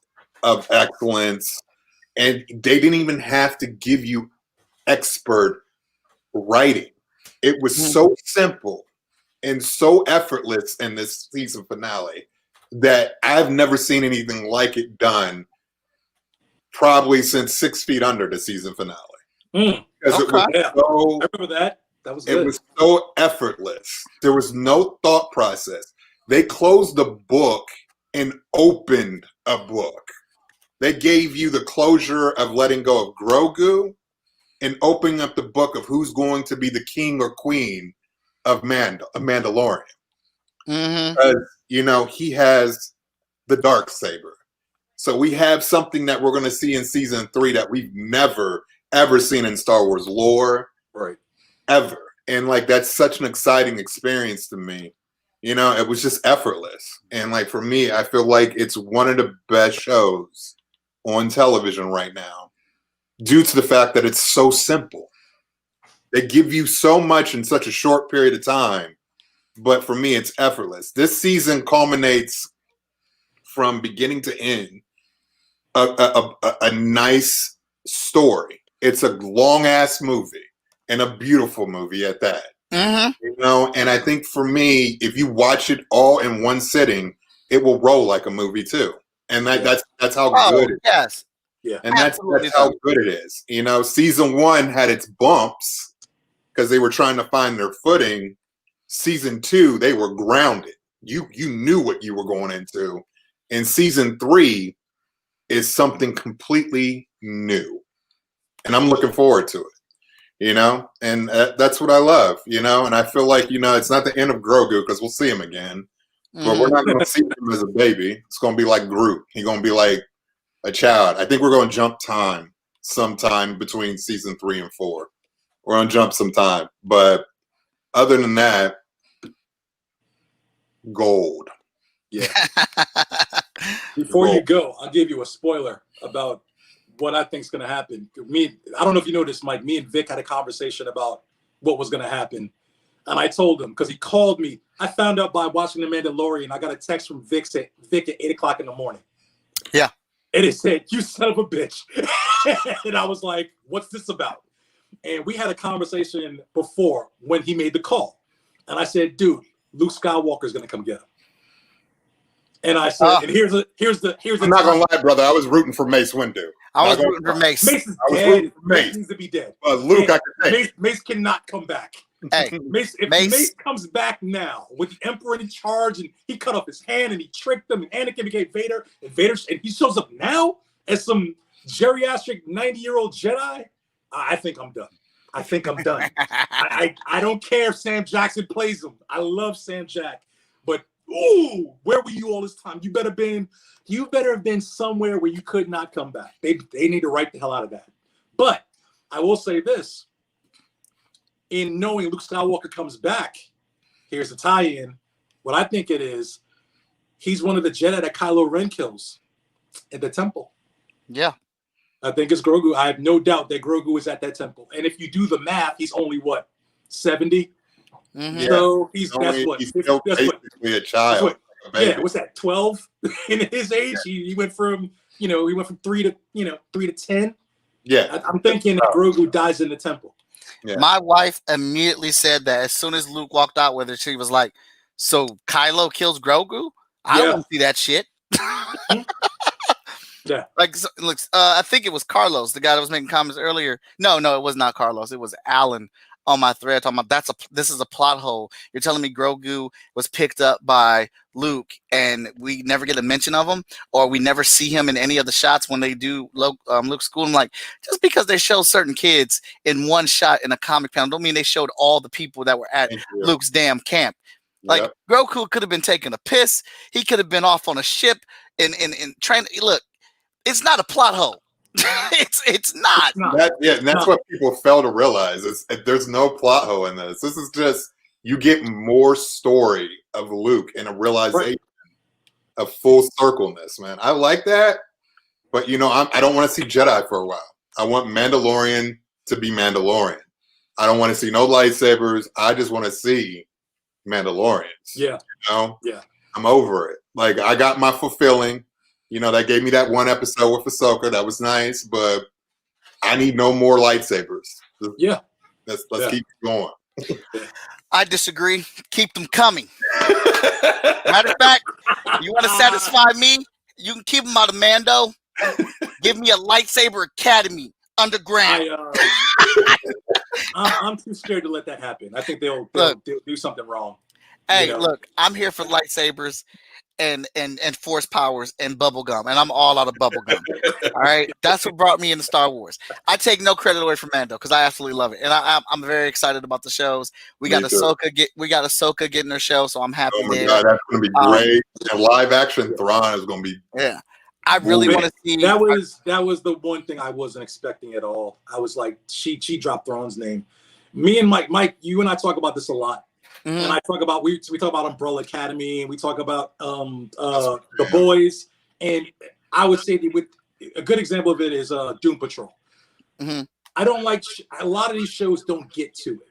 Speaker 3: of excellence. And they didn't even have to give you expert writing. It was so simple and so effortless in this season finale that I've never seen anything like it done, probably since 6 Feet Under, the season finale. Because it was so,
Speaker 2: I remember that. That was good.
Speaker 3: It was so effortless. There was no thought process. They closed the book and opened a book. They gave you the closure of letting go of Grogu and opening up the book of who's going to be the king or queen of Mandalorian.
Speaker 1: Mm-hmm.
Speaker 3: Because, he has the dark saber. So we have something that we're going to see in season 3 that we've never, ever seen in Star Wars lore.
Speaker 2: Right.
Speaker 3: Ever. And that's such an exciting experience to me. It was just effortless. And for me, I feel like it's one of the best shows on television right now due to the fact that it's so simple. They give you so much in such a short period of time. But for me, it's effortless. This season culminates from beginning to end a nice story. It's a long ass movie and a beautiful movie at that.
Speaker 1: Mm-hmm.
Speaker 3: And I think for me, if you watch it all in one sitting, it will roll like a movie too. And that's how good it is.
Speaker 1: Yes.
Speaker 2: Yeah.
Speaker 3: And that's how good it is. Season 1 had its bumps because they were trying to find their footing. Season 2, they were grounded. You knew what you were going into. And season 3 is something completely new. And I'm looking forward to it, and that's what I love, and I feel like, it's not the end of Grogu because we'll see him again, but we're not going to see him as a baby. It's going to be like Groot. He's going to be like a child. I think we're going to jump time sometime between season 3 and 4. We're going to jump some time. But other than that, gold.
Speaker 2: Yeah. Before you go, I'll give you a spoiler about what I think is going to happen. I don't know if you know this, Mike. Me and Vic had a conversation about what was going to happen. And I told him, because he called me. I found out by watching The Mandalorian. I got a text from Vic at 8 o'clock in the morning.
Speaker 1: Yeah.
Speaker 2: And it said, "You son of a bitch." And I was like, what's this about? And we had a conversation before when he made the call. And I said, dude, Luke Skywalker is going to come get him. And I said, and here's the.
Speaker 3: I'm not gonna lie, brother. I was rooting for Mace Windu.
Speaker 1: I was rooting for Mace.
Speaker 2: Mace is dead. Mace needs to be dead.
Speaker 3: Luke, I can take.
Speaker 2: Mace cannot come back.
Speaker 1: Hey,
Speaker 2: if Mace comes back now with the Emperor in charge, and he cut off his hand and he tricked them, and Anakin became Vader, and he shows up now as some geriatric 90-year-old Jedi. I think I'm done. I don't care if Sam Jackson plays him. I love Sam Jack, but. Ooh, where were you all this time? You better have been somewhere where you could not come back. They need to write the hell out of that. But I will say this. In knowing Luke Skywalker comes back, here's the tie-in. What I think it is, he's one of the Jedi that Kylo Ren kills at the temple.
Speaker 1: Yeah.
Speaker 2: I think it's Grogu. I have no doubt that Grogu is at that temple. And if you do the math, he's only what, 70?
Speaker 1: Mm-hmm.
Speaker 2: So
Speaker 3: he's still basically a child.
Speaker 2: What's that? 12 in his age. He went from 3 to 10.
Speaker 3: Yeah,
Speaker 2: I'm thinking that Grogu dies in the temple.
Speaker 3: Yeah.
Speaker 1: My wife immediately said that as soon as Luke walked out with her, she was like, "So Kylo kills Grogu? I don't want to see that shit."
Speaker 2: Yeah.
Speaker 1: I think it was Carlos, the guy that was making comments earlier. No, it was not Carlos. It was Alan. on my thread talking about this is a plot hole. You're telling me Grogu was picked up by Luke and we never get a mention of him, or we never see him in any of the shots when they do Luke's school. I'm like, just because they show certain kids in one shot in a comic panel don't mean they showed all the people that were at Luke's damn camp. Like, Grogu could have been taking a piss. He could have been off on a ship and trying. Look, it's not a plot hole. It's not.
Speaker 3: And that's what people fail to realize. There's no plot hole in this. This is just, you get more story of Luke and a realization of full circleness, man. I like that, but I don't want to see Jedi for a while. I want Mandalorian to be Mandalorian. I don't want to see no lightsabers. I just want to see Mandalorians.
Speaker 2: Yeah.
Speaker 3: Yeah. I'm over it. Like, I got my fulfilling. That gave me that one episode with Ahsoka. That was nice, but I need no more lightsabers.
Speaker 2: Yeah.
Speaker 3: Let's keep going.
Speaker 1: I disagree. Keep them coming. Matter of fact, you want to satisfy me? You can keep them out of Mando. Give me a lightsaber academy underground.
Speaker 2: I'm too scared to let that happen. I think they'll do something wrong.
Speaker 1: Hey, look, I'm here for lightsabers and force powers and bubblegum, and I'm all out of bubblegum. All right, that's what brought me into Star Wars. I take no credit away from Mando because I absolutely love it, and I'm very excited about the shows. We got Ahsoka getting her show, so I'm happy.
Speaker 3: Oh my God, that's gonna be great. And live action Thrawn is gonna be.
Speaker 1: Yeah, I really want to see.
Speaker 2: That was the one thing I wasn't expecting at all. I was like, she dropped Thrawn's name. Me and Mike, you and I talk about this a lot. Mm-hmm. And I talk about we talk about Umbrella Academy, and we talk about The Boys, and I would say with a good example of it is Doom Patrol. Mm-hmm. I don't like a lot of these shows don't get to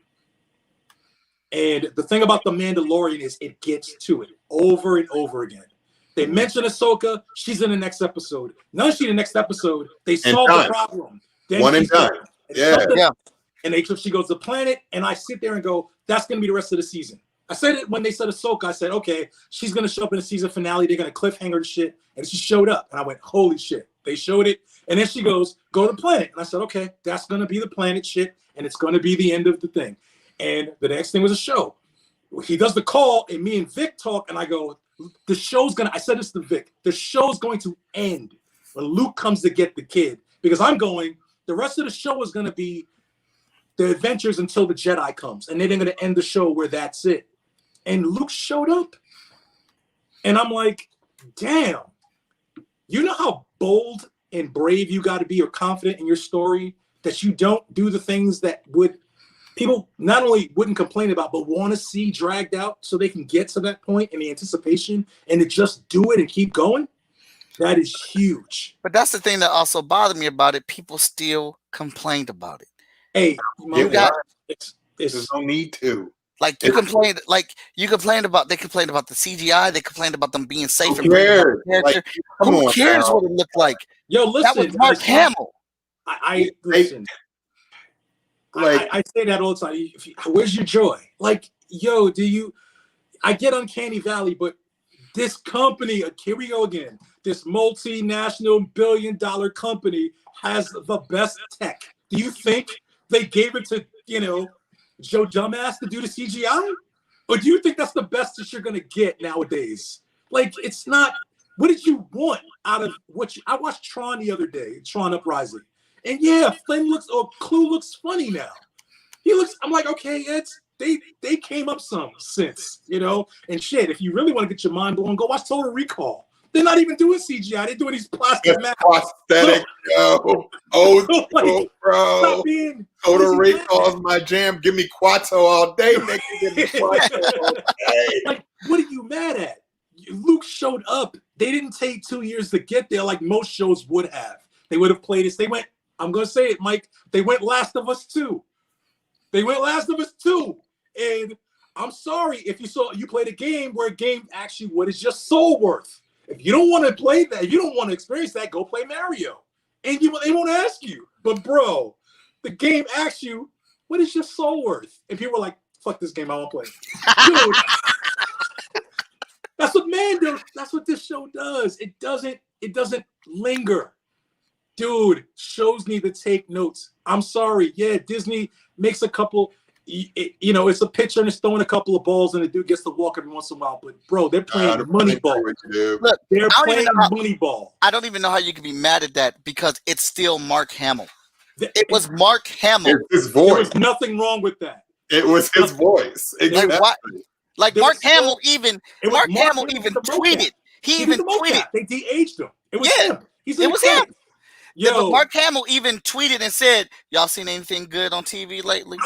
Speaker 2: it, and the thing about The Mandalorian is it gets to it over and over again. They mention Ahsoka, she's in the next episode. Now she's in the next episode. They solve the problem. Then
Speaker 3: one and done. Yeah.
Speaker 2: And she goes to the planet, and I sit there and go, that's going to be the rest of the season. I said it when they said Ahsoka. I said, okay, she's going to show up in the season finale. They're going to cliffhanger the shit. And she showed up. And I went, holy shit. They showed it. And then she goes, go to the planet. And I said, okay, that's going to be the planet shit. And it's going to be the end of the thing. And the next thing was a show. He does the call, and me and Vic talk. And I go, the show's going to, I said this to Vic, the show's going to end when Luke comes to get the kid. Because I'm going, the rest of the show is going to be the adventures until the Jedi comes, and they're going to end the show where that's it. And Luke showed up, and I'm like, damn, you know how bold and brave you got to be, or confident in your story, that you don't do the things that people not only wouldn't complain about, but want to see dragged out so they can get to that point in the anticipation, and to just do it and keep going. That is huge.
Speaker 1: But that's the thing that also bothered me about it. People still complained about it.
Speaker 2: Hey,
Speaker 3: there's no need to.
Speaker 1: They complained about the CGI. They complained about them being safe.
Speaker 3: Who cares?
Speaker 1: Who cares what it looked like?
Speaker 2: Yo, listen.
Speaker 1: That was Mark Hamill.
Speaker 2: I listen. I say that all the time. Where's your joy? Like, yo, I get Uncanny Valley, but this company, here we go again. This multinational billion-dollar company has the best tech. Do you think they gave it to, Joe Dumbass to do the CGI? Or do you think that's the best that you're going to get nowadays? Like, it's not. What did you want out of I watched Tron the other day, Tron Uprising. And yeah, Clue looks funny now. I'm like, okay, they came up some since, and shit. If you really want to get your mind blown, go watch Total Recall. They're not even doing CGI. They're doing these plastic masks.
Speaker 3: Prosthetic, yo. Oh, bro. Total Recall is my jam. Give me Quato all day, nigga. Give me Quato all day.
Speaker 2: Like, what are you mad at? Luke showed up. They didn't take 2 years to get there like most shows would have. They would have played this. They went, I'm going to say it, Mike. They went Last of Us 2. And I'm sorry if you played a game where a game actually, what is your soul worth? If you don't want to play that, if you don't want to experience that, go play Mario. And they won't ask you. But bro, the game asks you, what is your soul worth? And people are like, fuck this game, I won't play. Dude, that's what this show does. It doesn't linger. Dude, shows need to take notes. I'm sorry. Yeah, Disney makes a couple. you know, it's a pitcher and it's throwing a couple of balls and the dude gets to walk every once in a while. But bro, they're playing money ball.
Speaker 1: Look,
Speaker 2: They're playing money ball.
Speaker 1: I don't even know how you can be mad at that because it's still Mark Hamill. It was Mark Hamill.
Speaker 3: His voice.
Speaker 2: There was nothing wrong with that.
Speaker 3: It was his voice. Exactly.
Speaker 1: Like Mark Hamill even tweeted. He even tweeted.
Speaker 2: They de-aged him. It was him.
Speaker 1: It was him. Yeah, but Mark Hamill even tweeted and said, "Y'all seen anything good on TV lately?"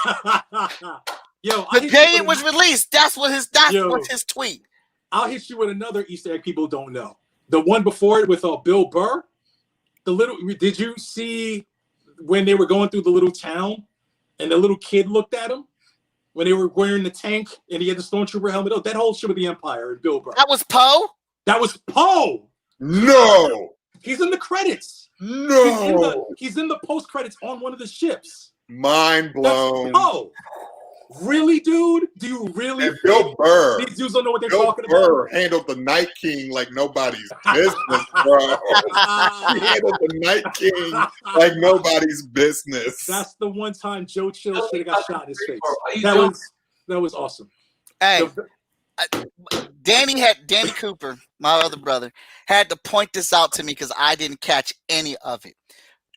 Speaker 1: The day it was released, that's what his tweet.
Speaker 2: I'll hit you with another Easter egg people don't know. The one before it with Bill Burr. Did you see when they were going through the little town and the little kid looked at him when they were wearing the tank and he had the stormtrooper helmet? Oh, that whole shit with the Empire and Bill Burr.
Speaker 1: That was Poe?
Speaker 2: That was Poe.
Speaker 3: No.
Speaker 2: He's in the credits.
Speaker 3: No.
Speaker 2: He's in the post credits on one of the ships.
Speaker 3: Mind blown.
Speaker 2: Oh, really, dude? Do you really?
Speaker 3: And Bill Burr.
Speaker 2: These dudes don't know what they're
Speaker 3: Bill
Speaker 2: talking
Speaker 3: Burr
Speaker 2: about.
Speaker 3: handled the Night King like nobody's business, bro. He handled the Night King like nobody's business.
Speaker 2: That's the one time Joe Chill should have got shot in his face. That was awesome.
Speaker 1: Hey, Danny Cooper, my other brother, had to point this out to me because I didn't catch any of it.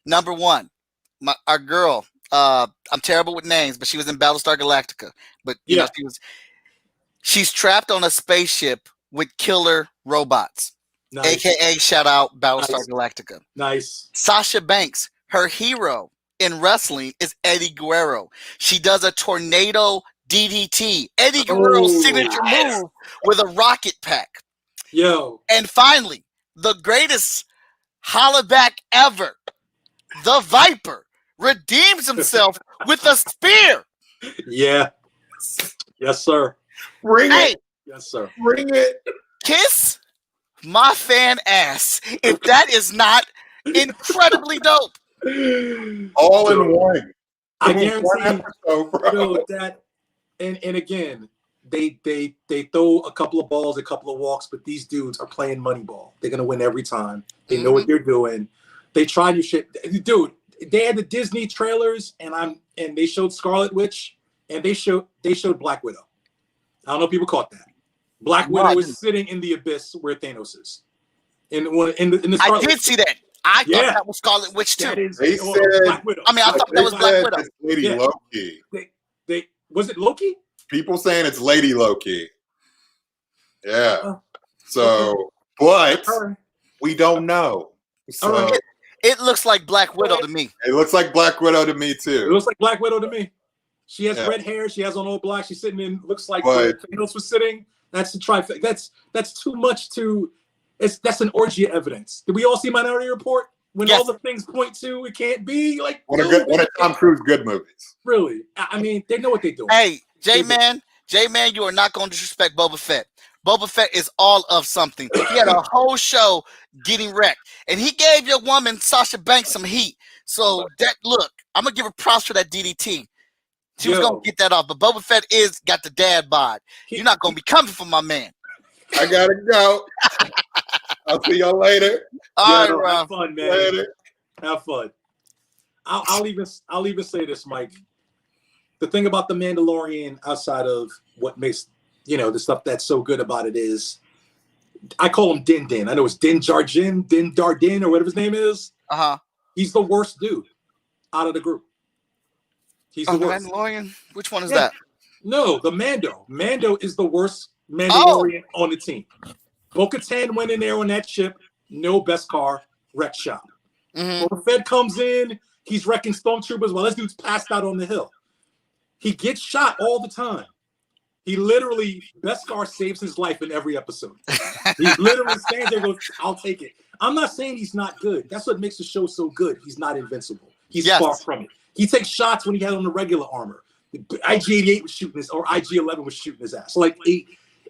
Speaker 1: Number one, our girl, I'm terrible with names, but she was in Battlestar Galactica. But you know, she's trapped on a spaceship with killer robots, aka shout out Battlestar Galactica.
Speaker 2: Nice.
Speaker 1: Sasha Banks, her hero in wrestling is Eddie Guerrero. She does a tornado DDT, Eddie Guerrero's signature move with a rocket pack.
Speaker 2: Yo.
Speaker 1: And finally, the greatest hollaback ever, the Viper, redeems himself with a spear.
Speaker 2: Yeah. Yes, sir.
Speaker 3: Bring it.
Speaker 2: Yes, sir.
Speaker 3: Bring it.
Speaker 1: Kiss my fan ass if that is not incredibly dope.
Speaker 3: All in one.
Speaker 2: I guarantee that. And again, they throw a couple of balls, a couple of walks, but these dudes are playing money ball. They're gonna win every time. They know what they're doing. They try new shit, dude. They had the Disney trailers, and they showed Scarlet Witch, and they showed Black Widow. I don't know if people caught that. Black Widow is sitting in the abyss where Thanos is. In the
Speaker 1: I did see that. I thought that was Scarlet Witch too.
Speaker 3: They said,
Speaker 2: Black Widow.
Speaker 1: I mean, I thought that was Black Widow.
Speaker 3: Lady Loki.
Speaker 2: Was it Loki?
Speaker 3: People saying it's Lady Loki. Yeah. So, but we don't know. So
Speaker 1: it looks like Black Widow to me.
Speaker 3: It looks like Black Widow to me too.
Speaker 2: It looks like Black Widow to me. She has red hair. She has on all black. She's sitting in. Looks like where Thanos was sitting. That's the trifecta. That's too much to. That's an orgy of evidence. Did we all see Minority Report? When all the things point to it can't be like
Speaker 3: one of Tom Cruise good movies.
Speaker 2: Really, I mean, they know what they're doing.
Speaker 1: Hey, J-Man, you are not going to disrespect Boba Fett. Boba Fett is all of something. He had a whole show getting wrecked, and he gave your woman Sasha Banks some heat. So I'm gonna give her props for that DDT. She was gonna get that off, but Boba Fett got the dad bod. You're not gonna be coming for my man.
Speaker 3: I gotta go. I'll see y'all later.
Speaker 2: All right, have fun, man. Later. Have fun. I'll even say this, Mike. The thing about the Mandalorian, outside of what makes the stuff that's so good about it, is I call him Din Din. I know it's Din Djarin, Din Djarin, or whatever his name is. He's the worst dude out of the group. He's the worst.
Speaker 1: Mandalorian? Which one is that?
Speaker 2: No, the Mando. Mando is the worst Mandalorian on the team. Bo-Katan went in there on that ship, no best car, wreck shop. Boba Fett comes in, he's wrecking stormtroopers while this dude's passed out on the hill. He gets shot all the time. He literally, Beskar saves his life in every episode. He literally stands there and goes, I'll take it. I'm not saying he's not good. That's what makes the show so good. He's not invincible. He's far from it. He takes shots when he had on the regular armor. IG-88 was shooting his, or IG-11 was shooting his ass. Like,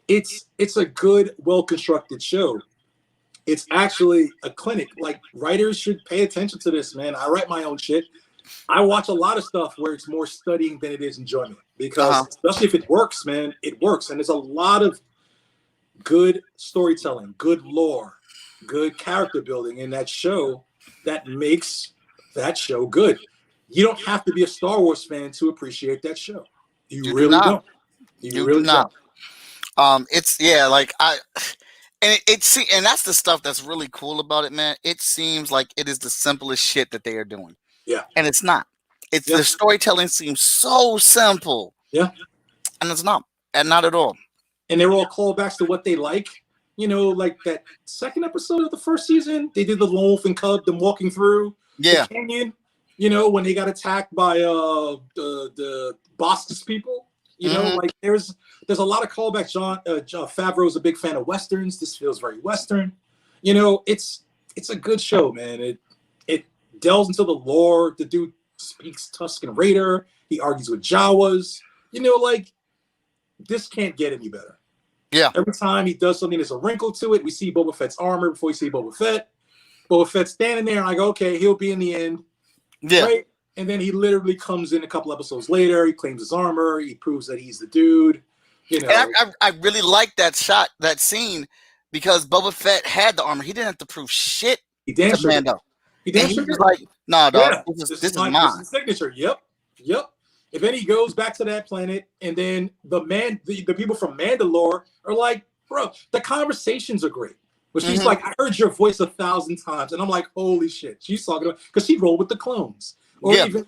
Speaker 2: it's a good, well-constructed show. It's actually a clinic. Like, writers should pay attention to this, man. I write my own shit. I watch a lot of stuff where it's more studying than it is enjoyment. Because especially if it works, man, it works. And there's a lot of good storytelling, good lore, good character building in that show that makes that show good. You don't have to be a Star Wars fan to appreciate that show. You
Speaker 1: do
Speaker 2: really
Speaker 1: not.
Speaker 2: don't.
Speaker 1: You
Speaker 2: really
Speaker 1: do not.
Speaker 2: don't.
Speaker 1: It's and that's the stuff that's really cool about it, man. It seems like it is the simplest shit that they are doing.
Speaker 2: Yeah.
Speaker 1: And it's not. It's
Speaker 2: Yeah.
Speaker 1: the storytelling seems so simple.
Speaker 2: Yeah.
Speaker 1: And it's not. And not at all.
Speaker 2: And they're all callbacks to what they like. You know, like that second episode of the first season, they did the wolf and cub, them walking through the canyon. You know, when they got attacked by the Boskus people. You know, like there's a lot of callbacks. John Favreau's a big fan of westerns. This feels very western. You know, it's a good show, man. It delves into the lore. The dude speaks Tusken Raider. He argues with Jawas. You know, like this can't get any better.
Speaker 1: Yeah.
Speaker 2: Every time he does something, there's a wrinkle to it. We see Boba Fett's armor before we see Boba Fett. Boba Fett's standing there, and I go, okay, he'll be in the end.
Speaker 1: Yeah.
Speaker 2: Right? And then he literally comes in a couple episodes later. He claims his armor. He proves that he's the dude. You know,
Speaker 1: and I really like that shot, that scene, because Boba Fett had the armor. He didn't have to prove shit to Mando.
Speaker 2: He
Speaker 1: was like, "No, dog,
Speaker 2: yeah,
Speaker 1: this is mine. This
Speaker 2: is the signature." Yep. If then he goes back to that planet, and then the people from Mandalore are like, "Bro, the conversations are great." But she's like, "I heard your voice 1,000 times," and I'm like, "Holy shit!" She's talking about because she rolled with the clones. Or even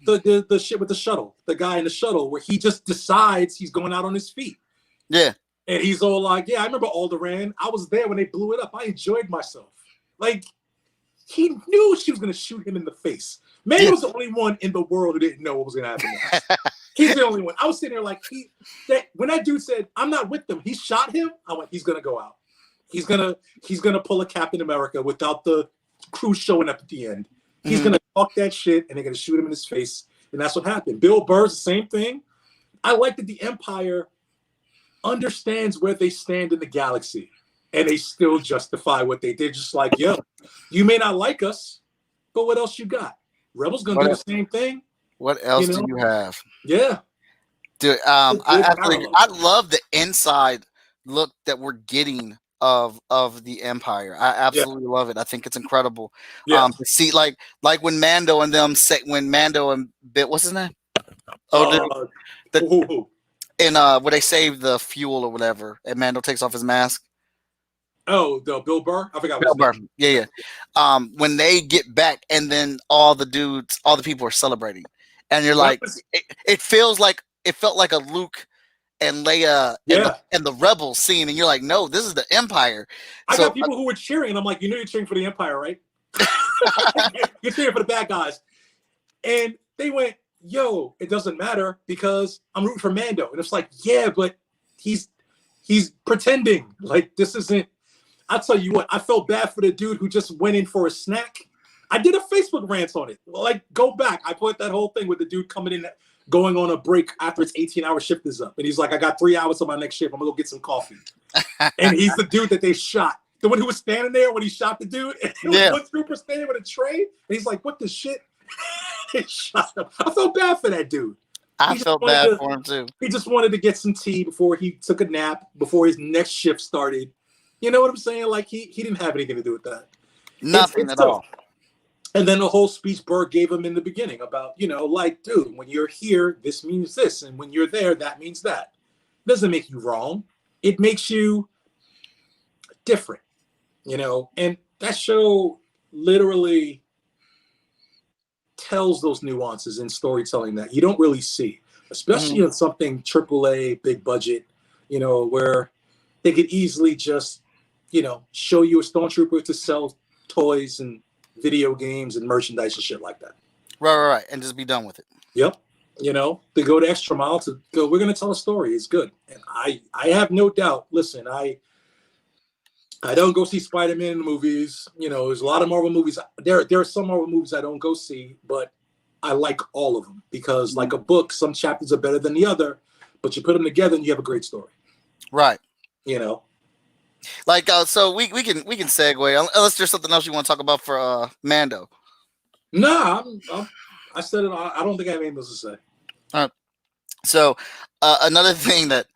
Speaker 2: the shit with the shuttle, the guy in the shuttle where he just decides he's going out on his feet.
Speaker 1: Yeah.
Speaker 2: And he's all like, yeah, I remember Alderaan. I was there when they blew it up. I enjoyed myself. Like, he knew she was going to shoot him in the face. Man was the only one in the world who didn't know what was going to happen next. He's the only one. I was sitting there like, when that dude said, I'm not with them, he shot him, I went, he's going to go out. He's gonna pull a Captain America without the crew showing up at the end. He's going to talk that shit, and they're going to shoot him in his face. And that's what happened. Bill Burr's the same thing. I like that the Empire understands where they stand in the galaxy, and they still justify what they did. Just like, yo, you may not like us, but what else you got? Rebels going to do the same thing.
Speaker 1: What else do you have?
Speaker 2: Yeah.
Speaker 1: Dude, I love the inside look that we're getting of the Empire. I absolutely love it. I think it's incredible. To see like when Mando and them say, when Mando and what's his name? Oh, where they save the fuel or whatever, and Mando takes off his mask.
Speaker 2: Oh, the Bill Burr? I forgot.
Speaker 1: Bill Burr. Yeah. When they get back, and then all the people are celebrating, and you're like, it felt like a Luke and Leia and the Rebels scene, and you're like, no, this is the Empire.
Speaker 2: I got people who were cheering, and I'm like, you're cheering for the Empire, right? You're cheering for the bad guys. And they went, yo, it doesn't matter because I'm rooting for Mando. And it's like, yeah, but he's pretending. Like, this isn't. I'll tell you what, I felt bad for the dude who just went in for a snack. I did a Facebook rant on it. Like, go back. I put that whole thing with the dude coming in, going on a break after his 18-hour shift is up. And he's like, I got 3 hours on my next shift. I'm going to go get some coffee. And he's the dude that they shot. The one who was standing there when he shot the dude. And one trooper standing with a tray. And he's like, what the shit? They shot him. I felt bad for that dude.
Speaker 1: I felt bad for him, too.
Speaker 2: He just wanted to get some tea before he took a nap, before his next shift started. You know what I'm saying? Like, he didn't have anything to do with that.
Speaker 1: Nothing at all.
Speaker 2: And then the whole speech Burr gave him in the beginning about, like, dude, when you're here, this means this. And when you're there, that means that. It doesn't make you wrong. It makes you different, And that show literally tells those nuances in storytelling that you don't really see, especially in something AAA, big budget, where they could easily just, show you a stormtrooper to sell toys and video games and merchandise and shit like that.
Speaker 1: Right. And just be done with it.
Speaker 2: Yep. They go the extra mile to go, we're going to tell a story. It's good. And I have no doubt. Listen, I don't go see Spider-Man in the movies. There's a lot of Marvel movies. There are some Marvel movies I don't go see, but I like all of them because like a book, some chapters are better than the other, but you put them together and you have a great story.
Speaker 1: Right.
Speaker 2: Like,
Speaker 1: so we can segue unless there's something else you want to talk about for Mando.
Speaker 2: Nah, I said it. I don't think I have anything else to say.
Speaker 1: All right. So another thing that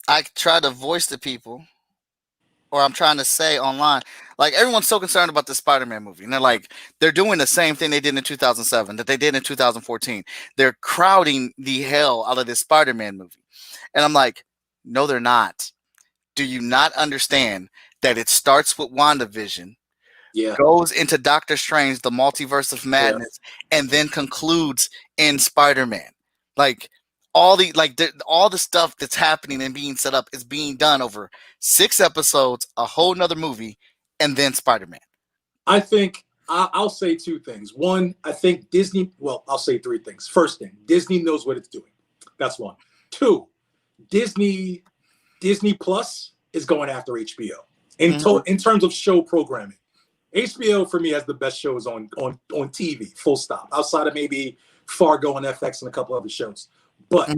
Speaker 1: I try to voice to people, or I'm trying to say online, Like everyone's so concerned about the Spider-Man movie, and they're doing the same thing they did in 2007 that they did in 2014. They're crowding the hell out of this Spider-Man movie, and I'm like, no, they're not. Do you not understand that it starts with WandaVision,
Speaker 2: Yeah.
Speaker 1: goes into Doctor Strange, the Multiverse of Madness, and then concludes in Spider-Man? Like all the stuff that's happening and being set up is being done over 6 episodes, a whole nother movie, and then Spider-Man.
Speaker 2: I think I'll say 2 things. One, I think Disney. Well, I'll say 3 things. First thing, Disney knows what it's doing. That's one. 2, Disney Plus is going after HBO in terms of show programming. HBO for me has the best shows on TV, full stop. Outside of maybe Fargo and FX and a couple other shows, but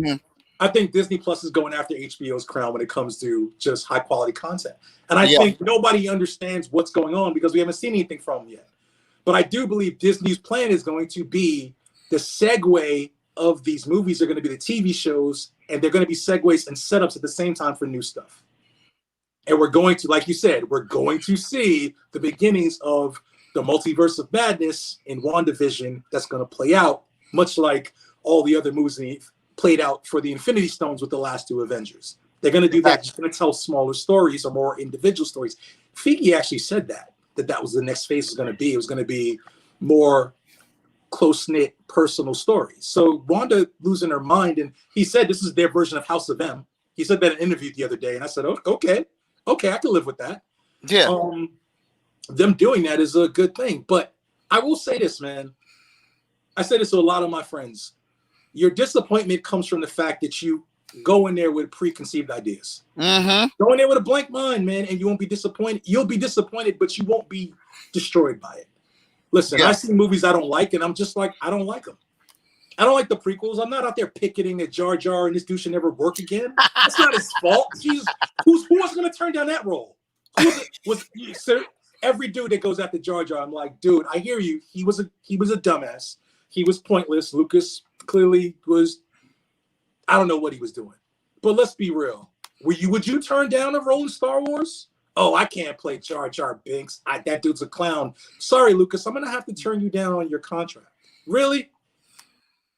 Speaker 2: I think Disney Plus is going after HBO's crown when it comes to just high quality content. And I think nobody understands what's going on because we haven't seen anything from them yet. But I do believe Disney's plan is going to be the segue of these movies are going to be the TV shows, and they're going to be segues and setups at the same time for new stuff. And we're going to, like you said, we're going to see the beginnings of the Multiverse of Madness in WandaVision that's going to play out, much like all the other movies played out for the Infinity Stones with the last 2 Avengers. They're going to do that. They're going to tell smaller stories or more individual stories. Feige actually said that was the next phase was going to be. It was going to be more close-knit personal stories. So Wanda losing her mind, and he said this is their version of House of M. He said that in an interview the other day, and I said, okay, I can live with that.
Speaker 1: Yeah.
Speaker 2: Them doing that is a good thing. But I will say this, man. I say this to a lot of my friends. Your disappointment comes from the fact that you go in there with preconceived ideas. Go in there with a blank mind, man, and you won't be disappointed. You'll be disappointed, but you won't be destroyed by it. Listen, I see movies I don't like, and I'm just like, I don't like them. I don't like the prequels. I'm not out there picketing that Jar Jar and this dude should never work again. That's not his fault. Jesus, who was going to turn down that role? Every dude that goes after Jar Jar, I'm like, dude, I hear you. He was a dumbass. He was pointless. Lucas clearly was. I don't know what he was doing. But let's be real. Would you turn down a role in Star Wars? Oh, I can't play Jar Jar Binks. That dude's a clown. Sorry, Lucas. I'm going to have to turn you down on your contract. Really?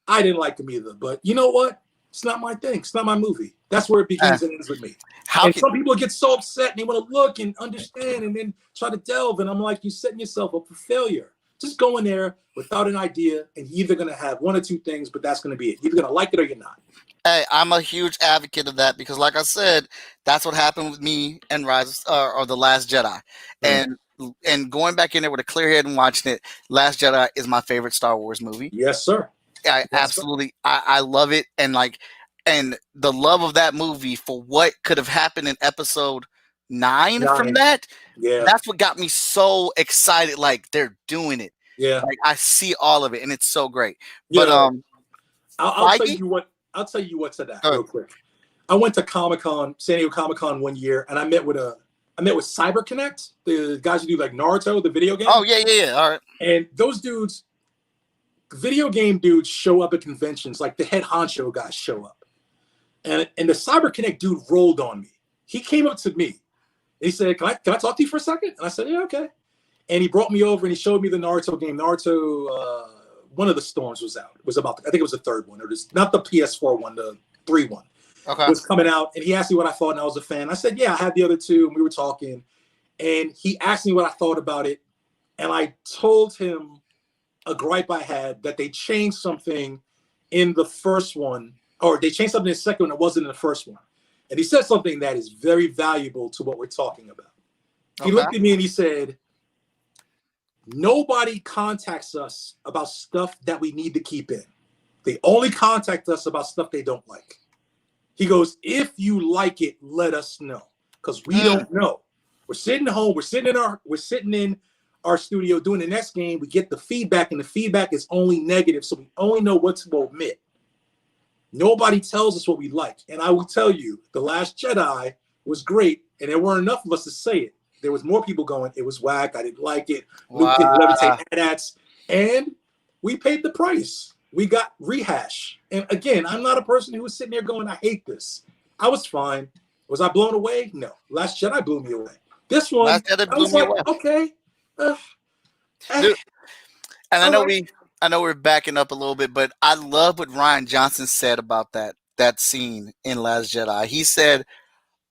Speaker 2: I didn't like him either. But you know what? It's not my thing. It's not my movie. That's where it begins and ends with me. Some people get so upset and they want to look and understand and then try to delve. And I'm like, you're setting yourself up for failure. Just go in there without an idea, and you're either going to have 1 or 2 things, but that's going to be it. You're either going to like it or you're not.
Speaker 1: Hey, I'm a huge advocate of that because, like I said, that's what happened with me and Rise or The Last Jedi. And going back in there with a clear head and watching it, Last Jedi is my favorite Star Wars movie.
Speaker 2: Yes, sir.
Speaker 1: Absolutely. I love it. And the love of that movie for what could have happened in episode 9 from that.
Speaker 2: Yeah.
Speaker 1: That's what got me so excited. Like they're doing it.
Speaker 2: Yeah.
Speaker 1: Like I see all of it and it's so great.
Speaker 2: But
Speaker 1: I'll
Speaker 2: tell you what to that real quick. I went to Comic-Con, San Diego Comic-Con one year, and I met with CyberConnect, the guys who do like Naruto, the video game.
Speaker 1: Oh yeah. All right.
Speaker 2: And those dudes, video game dudes, show up at conventions. Like the head honcho guys show up, and the CyberConnect dude rolled on me. He came up to me. He said, "Can I talk to you for a second?" And I said, "Yeah, okay." And he brought me over and he showed me the Naruto game. Naruto, one of the Storms was out. It was I think it was the 3rd one, or just not the PS4 one, the 3 one.
Speaker 1: Okay.
Speaker 2: Was coming out, and he asked me what I thought, and I was a fan. I said, "Yeah, I had the other 2," and we were talking. And he asked me what I thought about it, and I told him a gripe I had that they changed something in the first one, or they changed something in the second one that wasn't in the first one. And he said something that is very valuable to what we're talking about. He looked at me and he said, "Nobody contacts us about stuff that we need to keep in. They only contact us about stuff they don't like." He goes, "If you like it, let us know, because we don't know. We're sitting home. We're sitting in our studio doing the next game. We get the feedback, and the feedback is only negative, so we only know what to omit. Nobody tells us what we like." And I will tell you, The Last Jedi was great, and there weren't enough of us to say it. There was more people going, "It was whack. I didn't like it. Luke didn't levitate AT-ATs," and we paid the price. We got rehash. And again, I'm not a person who was sitting there going, "I hate this." I was fine. Was I blown away? No. Last Jedi blew me away. This one,
Speaker 1: Last Jedi
Speaker 2: I
Speaker 1: blew
Speaker 2: was
Speaker 1: me
Speaker 2: like,
Speaker 1: away.
Speaker 2: okay.
Speaker 1: Dude, and I
Speaker 2: I
Speaker 1: know
Speaker 2: like-
Speaker 1: I know we're backing up a little bit, but I love what Ryan Johnson said about that scene in Last Jedi. He said,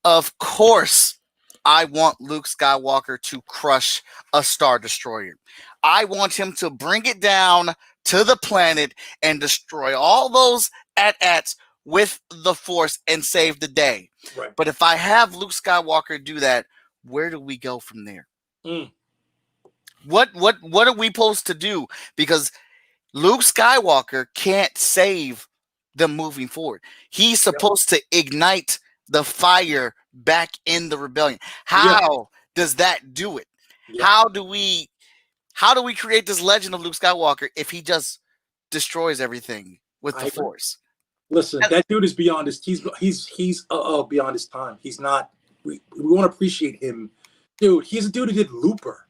Speaker 1: "Of course, I want Luke Skywalker to crush a Star Destroyer. I want him to bring it down to the planet and destroy all those AT-ATs with the Force and save the day.
Speaker 2: right.
Speaker 1: But if I have Luke Skywalker do that, where do we go from there?
Speaker 2: Mm.
Speaker 1: What are we supposed to do? Because Luke Skywalker can't save them moving forward. He's supposed to ignite the fire back in the rebellion. How does that do it?
Speaker 2: Yeah.
Speaker 1: How do we create this legend of Luke Skywalker if he just destroys everything with the Force?
Speaker 2: Listen, that dude is beyond his. He's beyond his time. He's not. We want to appreciate him, dude. He's a dude who did Looper,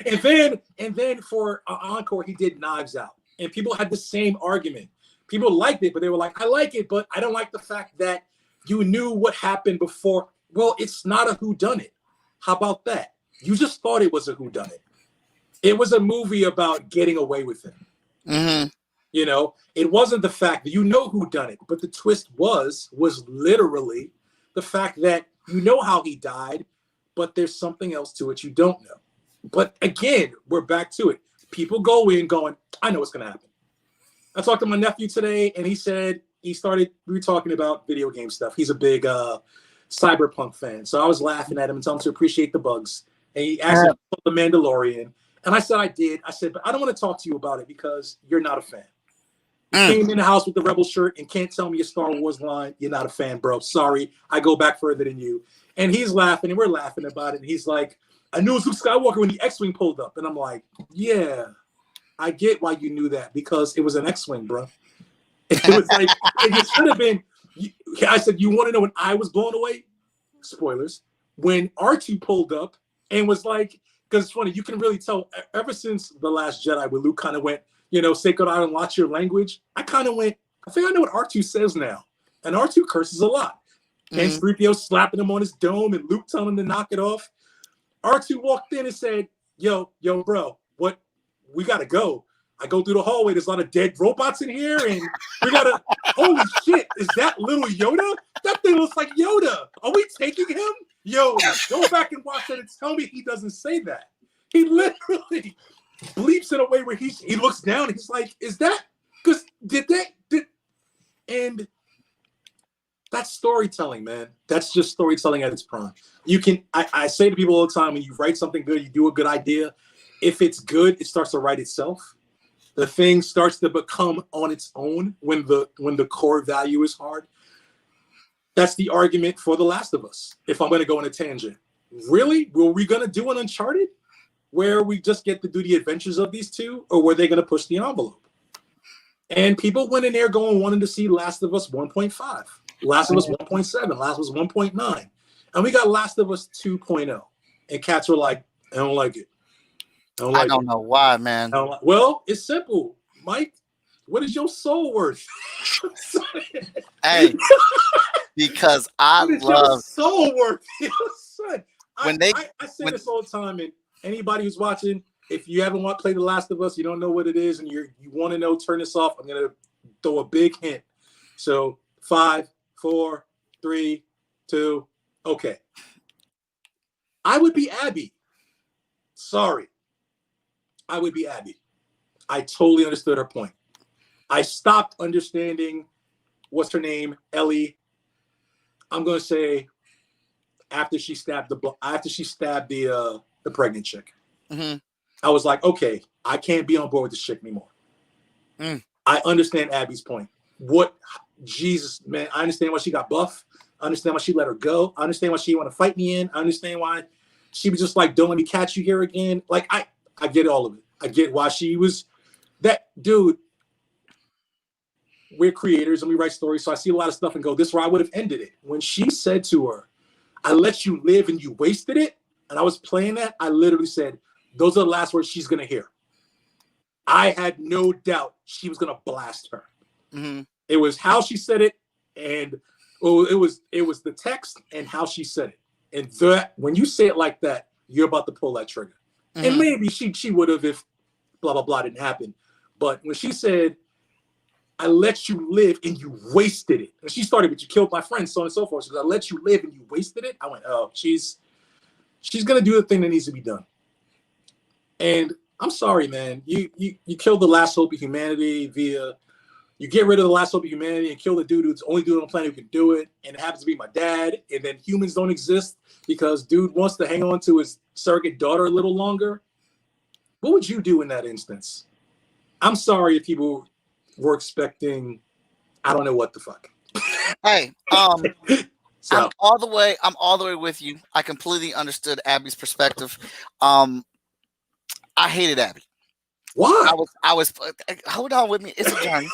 Speaker 2: and then for Encore he did Knives Out, and people had the same argument. People liked it, but they were like, "I like it, but I don't like the fact that you knew what happened before." Well, it's not a whodunit. How about that? You just thought it was a whodunit. It was a movie about getting away with it.
Speaker 1: Mm-hmm.
Speaker 2: You know, it wasn't the fact that you know who done it, but the twist was literally the fact that you know how he died, but there's something else to it you don't know. But again, we're back to it. People go in going, I know what's going to happen. I talked to my nephew today, and he said we were talking about video game stuff. He's a big Cyberpunk fan. So I was laughing at him and telling him to appreciate the bugs. And he asked me about The Mandalorian. And I said I did. I said, but I don't want to talk to you about it because you're not a fan. You came in the house with the Rebel shirt and can't tell me a Star Wars line. You're not a fan, bro. Sorry. I go back further than you. And he's laughing, and we're laughing about it. And he's like, I knew it was Luke Skywalker when the X-Wing pulled up. And I'm like, yeah, I get why you knew that because it was an X-Wing, bro. It was like, it should have been. I said, you want to know when I was blown away? Spoilers. When R2 pulled up and was like, because it's funny, you can really tell ever since The Last Jedi, where Luke kind of went, Sacred Island, watch your language. I kind of went, I think I know what R2 says now. And R2 curses a lot. And 3PO slapping him on his dome and Luke telling him to knock it off. R2 walked in and said, yo, bro, what? We got to go. I go through the hallway. There's a lot of dead robots in here. And we got to, holy shit, is that little Yoda? That thing looks like Yoda. Are we taking him? Yo, go back and watch that and tell me he doesn't say that. He literally bleeps in a way where he looks down and he's like, is that, because and that's storytelling, man. That's just storytelling at its prime. You can, I say to people all the time, when you write something good, you do a good idea. If it's good, it starts to write itself. The thing starts to become on its own when the core value is hard. That's the argument for The Last of Us. If I'm going to go on a tangent, really, were we going to do an Uncharted where we just get to do the adventures of these two, or were they going to push the envelope? And people went in there wanting to see Last of Us 1.5, Last of Us 1.7, Last of Us 1.9, and we got Last of Us 2.0. And cats were like, I don't like it.
Speaker 1: I don't know why, man.
Speaker 2: Well, it's simple, Mike. What is your soul worth?
Speaker 1: Hey, because I love
Speaker 2: soul worth. Son, I say
Speaker 1: when
Speaker 2: this all the time, and anybody who's watching, if you haven't played The Last of Us, you don't know what it is, and you want to know, turn this off. I'm gonna throw a big hint. So 5, 4, 3, 2. Okay. I would be Abby. Sorry. I would be Abby. I totally understood her point. I stopped understanding, what's her name, Ellie. I'm gonna say after she stabbed the pregnant chick.
Speaker 1: Mm-hmm.
Speaker 2: I was like, okay, I can't be on board with this chick anymore. I understand Abby's point. Jesus, man, I understand why she got buff. I understand why she let her go. I understand why she want to fight me in. I understand why she was just like, don't let me catch you here again. Like, I get all of it. I get why she was that dude. We're creators and we write stories. So I see a lot of stuff and go, this is where I would have ended it. When she said to her, I let you live and you wasted it. And I was playing that. I literally said, those are the last words she's going to hear. I had no doubt she was going to blast her.
Speaker 1: Mm-hmm.
Speaker 2: It was how she said it. And it was the text and how she said it. And that when you say it like that, you're about to pull that trigger.
Speaker 1: Mm-hmm.
Speaker 2: And maybe she would have if blah, blah, blah didn't happen. But when she said, I let you live and you wasted it. And she started with, you killed my friend, so on and so forth. She goes, I let you live and you wasted it. I went, oh, she's going to do the thing that needs to be done. And I'm sorry, man. You killed the last hope of humanity you get rid of the last hope of humanity and kill the dude who's the only dude on the planet who can do it. And it happens to be my dad. And then humans don't exist because dude wants to hang on to his surrogate daughter a little longer. What would you do in that instance? I'm sorry if people were expecting, I don't know what the fuck.
Speaker 1: Hey,
Speaker 2: So
Speaker 1: I'm all the way with you. I completely understood Abby's perspective. I hated Abby.
Speaker 2: why?
Speaker 1: I was hold on with me. It's a journey.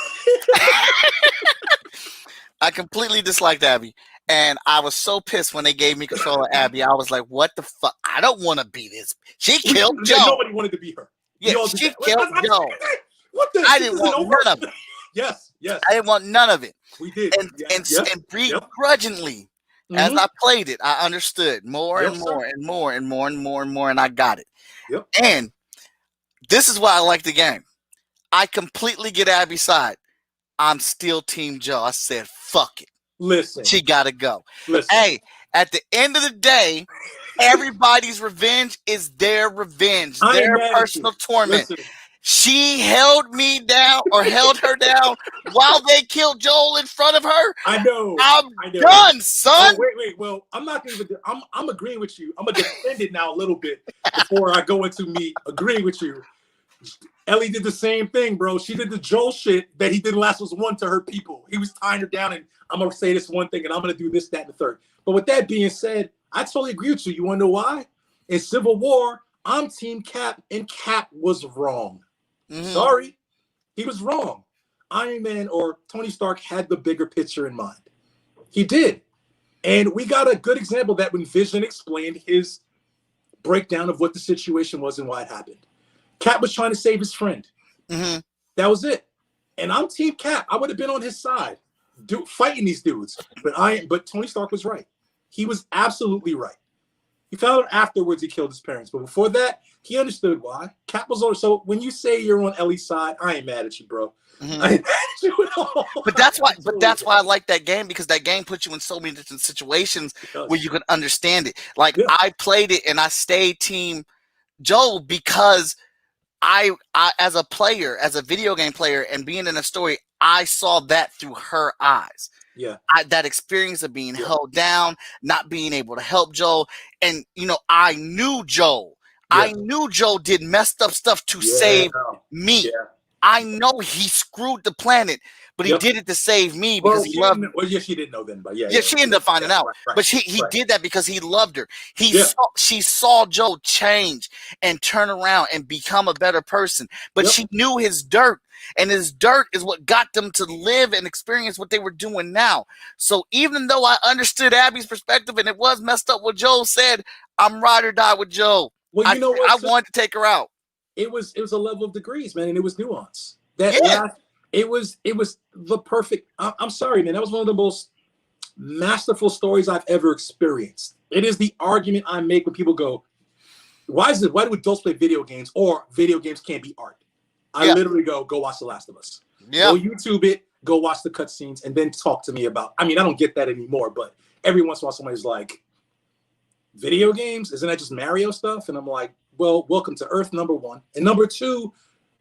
Speaker 1: I completely disliked Abby. And I was so pissed when they gave me control of Abby. I was like, what the fuck? I don't want to be this. She killed Joe.
Speaker 2: Nobody wanted to be her.
Speaker 1: Yeah, she killed Joe.
Speaker 2: What the?
Speaker 1: I didn't want none of it.
Speaker 2: Yes.
Speaker 1: I didn't want none of it.
Speaker 2: We did.
Speaker 1: And begrudgingly, as I played it, I understood more and more and more and more and more and more, and I got it.
Speaker 2: Yep.
Speaker 1: And this is why I like the game. I completely get Abby's side. I'm still Team Joe. I said, fuck it.
Speaker 2: Listen.
Speaker 1: She got to go.
Speaker 2: Listen.
Speaker 1: Hey, at the end of the day, everybody's revenge is their revenge, their personal torment.
Speaker 2: Listen.
Speaker 1: She held me down or held her down while they killed Joel in front of her.
Speaker 2: I know.
Speaker 1: I'm done, son.
Speaker 2: Oh, wait. Well, I'm not going to. I'm agreeing with you. I'm going to defend it now a little bit before I go into me agreeing with you. Ellie did the same thing, bro. She did the Joel shit that he did Last Was One to her people. He was tying her down, and I'm going to say this one thing, and I'm going to do this, that, and the third. But with that being said, I totally agree with you. You want to know why? In Civil War, I'm Team Cap, and Cap was wrong. Mm-hmm. Sorry. He was wrong. Iron Man or Tony Stark had the bigger picture in mind. He did. And we got a good example of that when Vision explained his breakdown of what the situation was and why it happened. Cap was trying to save his friend.
Speaker 1: Mm-hmm.
Speaker 2: That was it. And I'm Team Cap. I would have been on his side, fighting these dudes. But Tony Stark was right. He was absolutely right. He found out afterwards he killed his parents. But before that, he understood why. Cap was on. So when you say you're on Ellie's side, I ain't mad at you, bro.
Speaker 1: Mm-hmm.
Speaker 2: I ain't mad at you at all.
Speaker 1: But that's why I like that game, because that game puts you in so many different situations where you can understand it. Like I played it and I stayed Team Joel because I as a player, as a video game player, and being in a story, I saw that through her eyes.
Speaker 2: Yeah,
Speaker 1: that experience of being held down, not being able to help Joel, and I knew Joel. Yeah. I knew Joel did messed up stuff to save me. Yeah. I know he screwed the planet, but he did it to save me because he loved me.
Speaker 2: Well, she didn't know then, but
Speaker 1: she ended up finding out. Right, but he did that because he loved her. She saw Joel change and turn around and become a better person, but she knew his dirt. And his dirt is what got them to live and experience what they were doing now. So even though I understood Abby's perspective and it was messed up what Joel said, I'm ride or die with Joel. Well, you know what? I wanted to take her out.
Speaker 2: It was a level of degrees, man, and it was nuance. It was the perfect. I'm sorry, man. That was one of the most masterful stories I've ever experienced. It is the argument I make when people go, why do adults play video games, or video games can't be art? I literally go watch The Last of Us. Yeah. Go YouTube it, go watch the cutscenes, and then talk to me about. I mean, I don't get that anymore, but every once in a while somebody's like, video games? Isn't that just Mario stuff? And I'm like, well, welcome to Earth, number one. And number two,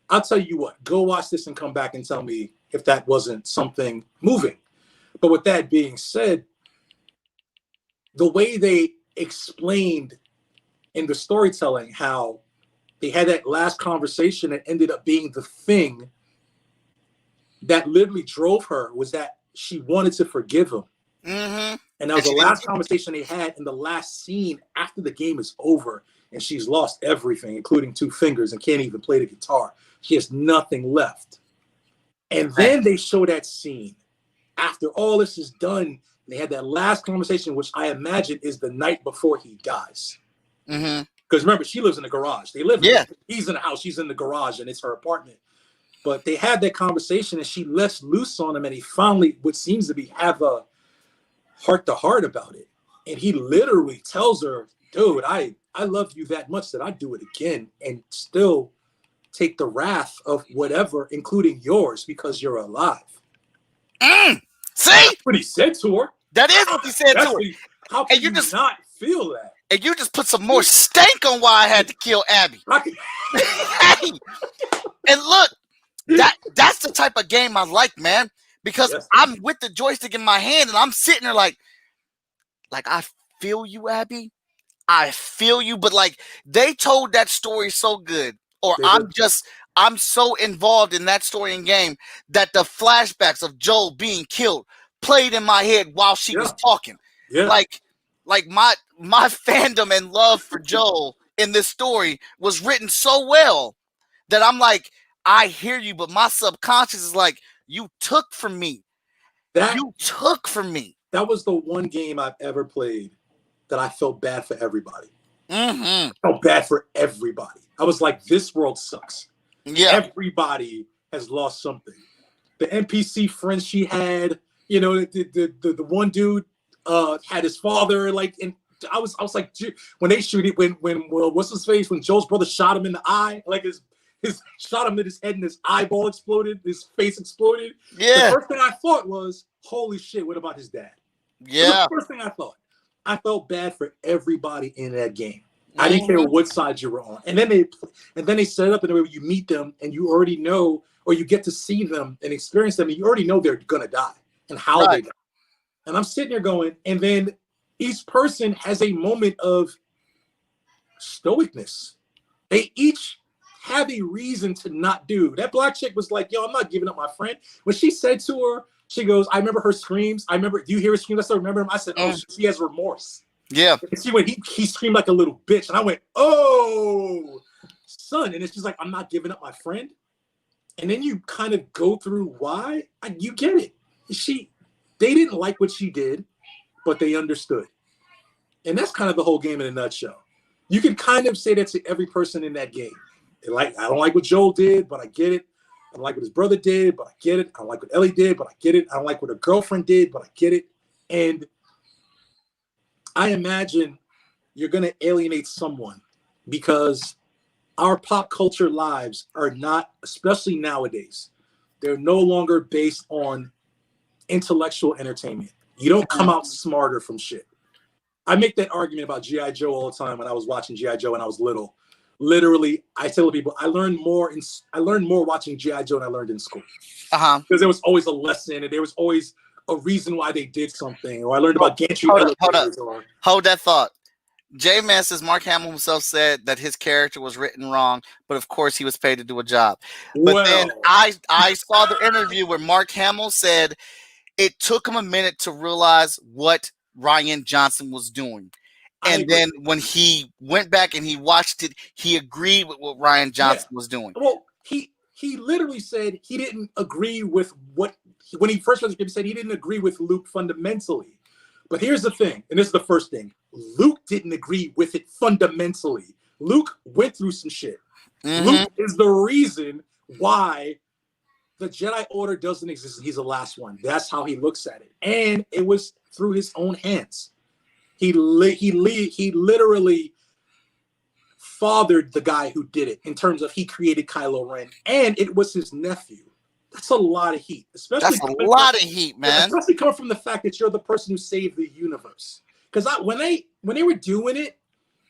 Speaker 2: I'll tell you what, go watch this and come back and tell me if that wasn't something moving. But with that being said, the way they explained in the storytelling how they had that last conversation that ended up being the thing that literally drove her was that she wanted to forgive him.
Speaker 1: Mm-hmm.
Speaker 2: And that was the last conversation they had in the last scene after the game is over. And she's lost everything, including 2 fingers, and can't even play the guitar. She has nothing left. And then they show that scene after all this is done. They had that last conversation, which I imagine is the night before he dies.
Speaker 1: Mm-hmm.
Speaker 2: Because remember, she lives in the garage. They live. He's in the house. She's in the garage, and it's her apartment. But they had that conversation, and she lets loose on him, and he finally, what seems to be, have a heart-to-heart about it. And he literally tells her, dude, I love you that much that I'd do it again and still take the wrath of whatever, including yours, because you're alive.
Speaker 1: See?
Speaker 2: That's what he said to her.
Speaker 1: That is what he said to her.
Speaker 2: How can
Speaker 1: And you
Speaker 2: you
Speaker 1: just-
Speaker 2: not feel that?
Speaker 1: And you just put some more stank on why I had to kill Abby. Hey! And look, that's the type of game I like, man. Because
Speaker 2: Yes.
Speaker 1: I'm with the joystick in my hand and I'm sitting there like I feel you, Abby. I feel you, but like they told that story so good, or I'm so involved in that story and game that the flashbacks of Joel being killed played in my head while she was talking.
Speaker 2: Yeah.
Speaker 1: Like my fandom and love for Joel in this story was written so well that I'm like, I hear you, but my subconscious is like, you took from me. You took from me.
Speaker 2: That was the one game I've ever played that I felt bad for everybody.
Speaker 1: Mm-hmm.
Speaker 2: I felt bad for everybody. I was like, this world sucks.
Speaker 1: Yeah.
Speaker 2: Everybody has lost something. The NPC friends she had, you know, the one dude had his father, like, and I was like, when they shoot it, when what's his face, when Joel's brother shot him in the eye, like his shot him in his head and his eyeball exploded, his face exploded.
Speaker 1: Yeah.
Speaker 2: The first thing I thought was, holy shit, what about his dad?
Speaker 1: Yeah.
Speaker 2: The first thing I thought. I felt bad for everybody in that game. I didn't care what side you were on. And then they set it up in a way where you meet them and you already know, or you get to see them and experience them, and you already know they're gonna die and how they die. And I'm sitting there going, and then each person has a moment of stoicness. They each have a reason to not do. That black chick was like, yo, I'm not giving up my friend. When she said to her, she goes, I remember her screams. Do you hear her scream? I still remember him. I said, oh, she has remorse.
Speaker 1: Yeah.
Speaker 2: And see, when he screamed like a little bitch, and I went, oh, son. And it's just like, I'm not giving up my friend. And then you kind of go through why. You get it. They didn't like what she did, but they understood. And that's kind of the whole game in a nutshell. You can kind of say that to every person in that game. I don't like what Joel did, but I get it. I don't like what his brother did, but I get it. I don't like what Ellie did, but I get it. I don't like what her girlfriend did, but I get it. And I imagine you're going to alienate someone because our pop culture lives are not, especially nowadays, they're no longer based on intellectual entertainment. You don't come out smarter from shit. I make that argument about G.I. Joe all the time when I was watching G.I. Joe when I was little. Literally, I tell people I learned more watching G.I. Joe than I learned in school. Because there was always a lesson and there was always a reason why they did something. Or I learned about gantry elevators.
Speaker 1: Hold that thought. J-Man says Mark Hamill himself said that his character was written wrong, but of course he was paid to do a job. But then I saw the interview where Mark Hamill said it took him a minute to realize what Rian Johnson was doing. And then when he went back and he watched it, he agreed with what Rian Johnson was doing.
Speaker 2: Well, he literally said he didn't agree with when he first read the script, he said he didn't agree with Luke fundamentally. But here's the thing, and this is the first thing. Luke didn't agree with it fundamentally. Luke went through some shit. Mm-hmm. Luke is the reason why the Jedi Order doesn't exist. He's the last one. That's how he looks at it. And it was through his own hands. He literally fathered the guy who did it in terms of he created Kylo Ren, and it was his nephew. That's a lot of heat. Especially
Speaker 1: that's a lot of heat, man.
Speaker 2: Especially coming from the fact that you're the person who saved the universe. Because when they were doing it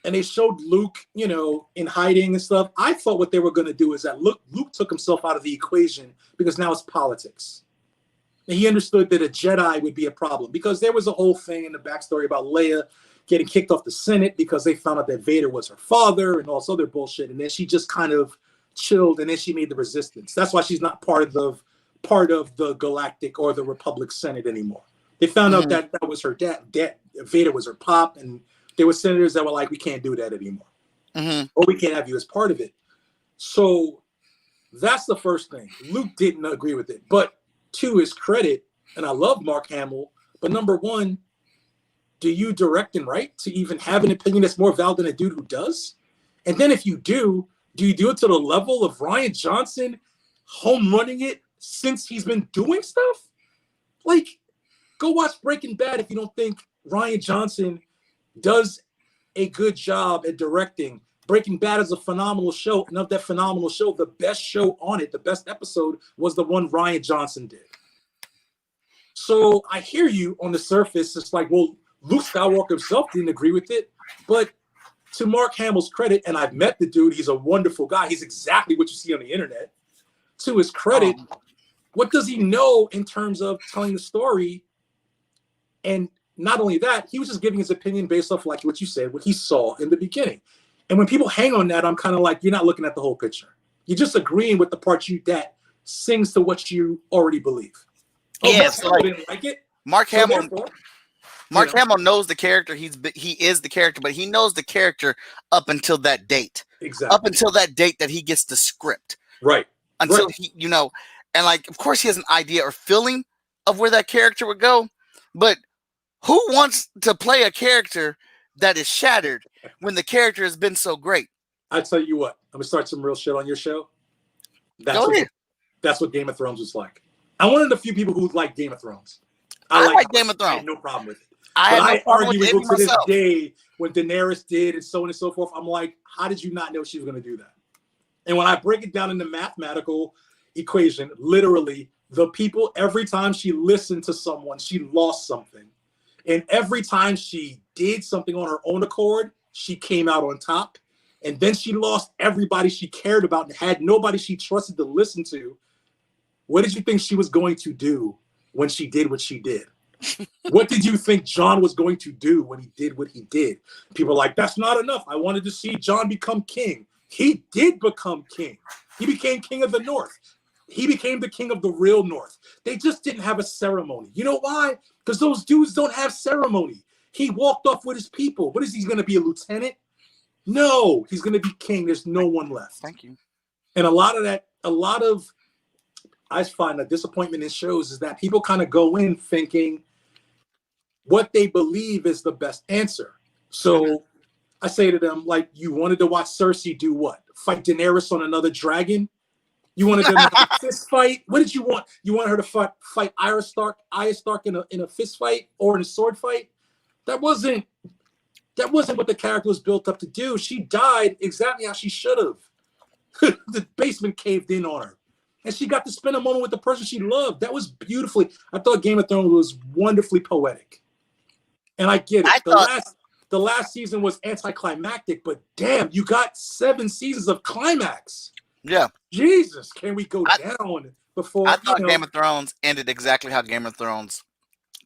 Speaker 2: and they showed Luke, you know, in hiding and stuff, I thought what they were going to do is that Luke took himself out of the equation because now it's politics. And he understood that a Jedi would be a problem because there was a whole thing in the backstory about Leia getting kicked off the Senate because they found out that Vader was her father and all this other bullshit. And then she just kind of chilled and then she made the resistance. That's why she's not part of the Galactic or the Republic Senate anymore. They found out that was her dad. Vader was her pop, and there were senators that were like, we can't do that anymore. Or we can't have you as part of it. So that's the first thing. Luke didn't agree with it. But to his credit, and I love Mark Hamill, but number one, do you direct and write to even have an opinion that's more valid than a dude who does? And then if you do you do it to the level of Rian Johnson home running it since he's been doing stuff? Like, go watch Breaking Bad if you don't think Rian Johnson does a good job at directing. Breaking Bad is a phenomenal show, and of that phenomenal show, the best show on it, the best episode, was the one Rian Johnson did. So I hear you on the surface. It's like, well, Luke Skywalker himself didn't agree with it, but to Mark Hamill's credit, and I've met the dude, he's a wonderful guy. He's exactly what you see on the internet. To his credit, what does he know in terms of telling the story? And not only that, he was just giving his opinion based off like what you said, what he saw in the beginning. And when people hang on that, I'm kind of like, you're not looking at the whole picture. You're just agreeing with the part that sings to what you already believe.
Speaker 1: Yeah, so like,
Speaker 2: didn't like it.
Speaker 1: Mark Hamill.
Speaker 2: Therefore,
Speaker 1: Mark Hamill knows the character. He is the character, but he knows the character up until that date.
Speaker 2: Exactly.
Speaker 1: Up until that date that he gets the script.
Speaker 2: Right.
Speaker 1: Until he, and like, of course, he has an idea or feeling of where that character would go. But who wants to play a character that is shattered when the character has been so great?
Speaker 2: I tell you what, I'm gonna start some real shit on your show.
Speaker 1: Go ahead.
Speaker 2: That's what Game of Thrones was like. I'm one of the few people who like Game of Thrones.
Speaker 1: I like Game of Thrones.
Speaker 2: I had no problem with it.
Speaker 1: I
Speaker 2: argue with you to this day when Daenerys did and so on and so forth. I'm like, how did you not know she was going to do that? And when I break it down in the mathematical equation, literally, the people, every time she listened to someone, she lost something. And every time she did something on her own accord, she came out on top. And then she lost everybody she cared about and had nobody she trusted to listen to. What did you think she was going to do when she did what she did? What did you think Jon was going to do when he did what he did? People are like, that's not enough. I wanted to see Jon become king. He did become king. He became king of the North. He became the king of the real North. They just didn't have a ceremony. You know why? Because those dudes don't have ceremony. He walked off with his people. What is he going to be, a lieutenant? No, he's going to be king. There's no one left.
Speaker 1: Thank you.
Speaker 2: And I find the disappointment in shows is that people kind of go in thinking what they believe is the best answer. So I say to them, like, you wanted to watch Cersei do what? Fight Daenerys on another dragon? You wanted them to have a fist fight? What did you want? You wanted her to fight Arya Stark in a fist fight or in a sword fight? That wasn't what the character was built up to do. She died exactly how she should have. The basement caved in on her. And she got to spend a moment with the person she loved. That was beautifully. I thought Game of Thrones was wonderfully poetic. And I get it. The last season was anticlimactic, but damn, you got 7 seasons of climax.
Speaker 1: Yeah.
Speaker 2: Jesus, can we go down before?
Speaker 1: I thought Game of Thrones ended exactly how Game of Thrones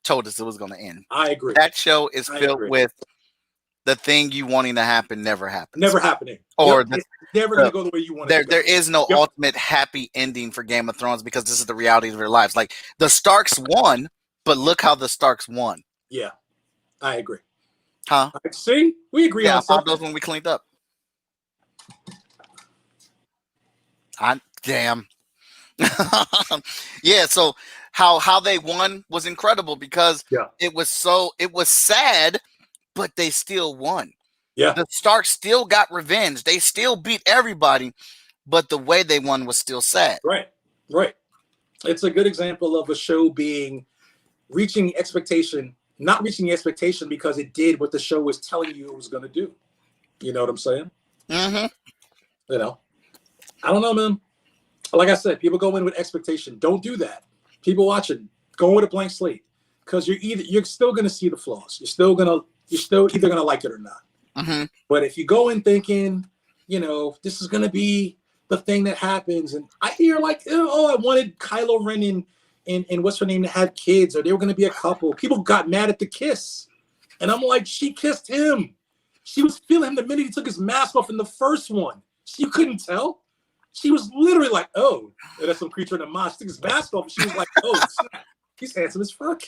Speaker 1: told us it was going to end.
Speaker 2: I agree.
Speaker 1: That show is filled with the thing you wanting to happen never happens.
Speaker 2: Never happening.
Speaker 1: Or
Speaker 2: it's never going to go the way you want it.
Speaker 1: There is no ultimate happy ending for Game of Thrones because this is the reality of their lives. Like, the Starks won, but look how the Starks won.
Speaker 2: Yeah, I agree.
Speaker 1: Huh?
Speaker 2: See? We agree on
Speaker 1: something.
Speaker 2: something.
Speaker 1: Those when we cleaned up. Damn. Yeah, so how they won was incredible because it was sad, but they still won.
Speaker 2: Yeah.
Speaker 1: The Starks still got revenge. They still beat everybody, but the way they won was still sad.
Speaker 2: Right. It's a good example of a show reaching expectation, not reaching the expectation because it did what the show was telling you it was going to do. You know what I'm saying?
Speaker 1: Mm-hmm.
Speaker 2: You know, I don't know, man. Like I said, people go in with expectation. Don't do that. People watching, go in with a blank slate because you're still going to see the flaws. You're still either going to like it or not.
Speaker 1: Mm-hmm.
Speaker 2: But if you go in thinking, this is going to be the thing that happens, and I hear like, oh, I wanted Kylo Ren and what's her name to have kids, or they were going to be a couple. People got mad at the kiss, and I'm like, she kissed him. She was feeling him the minute he took his mask off in the first one. You couldn't tell. She was literally like, oh, that's some creature in the mask. Took his mask off, and she was like, oh, snap. He's handsome as fuck.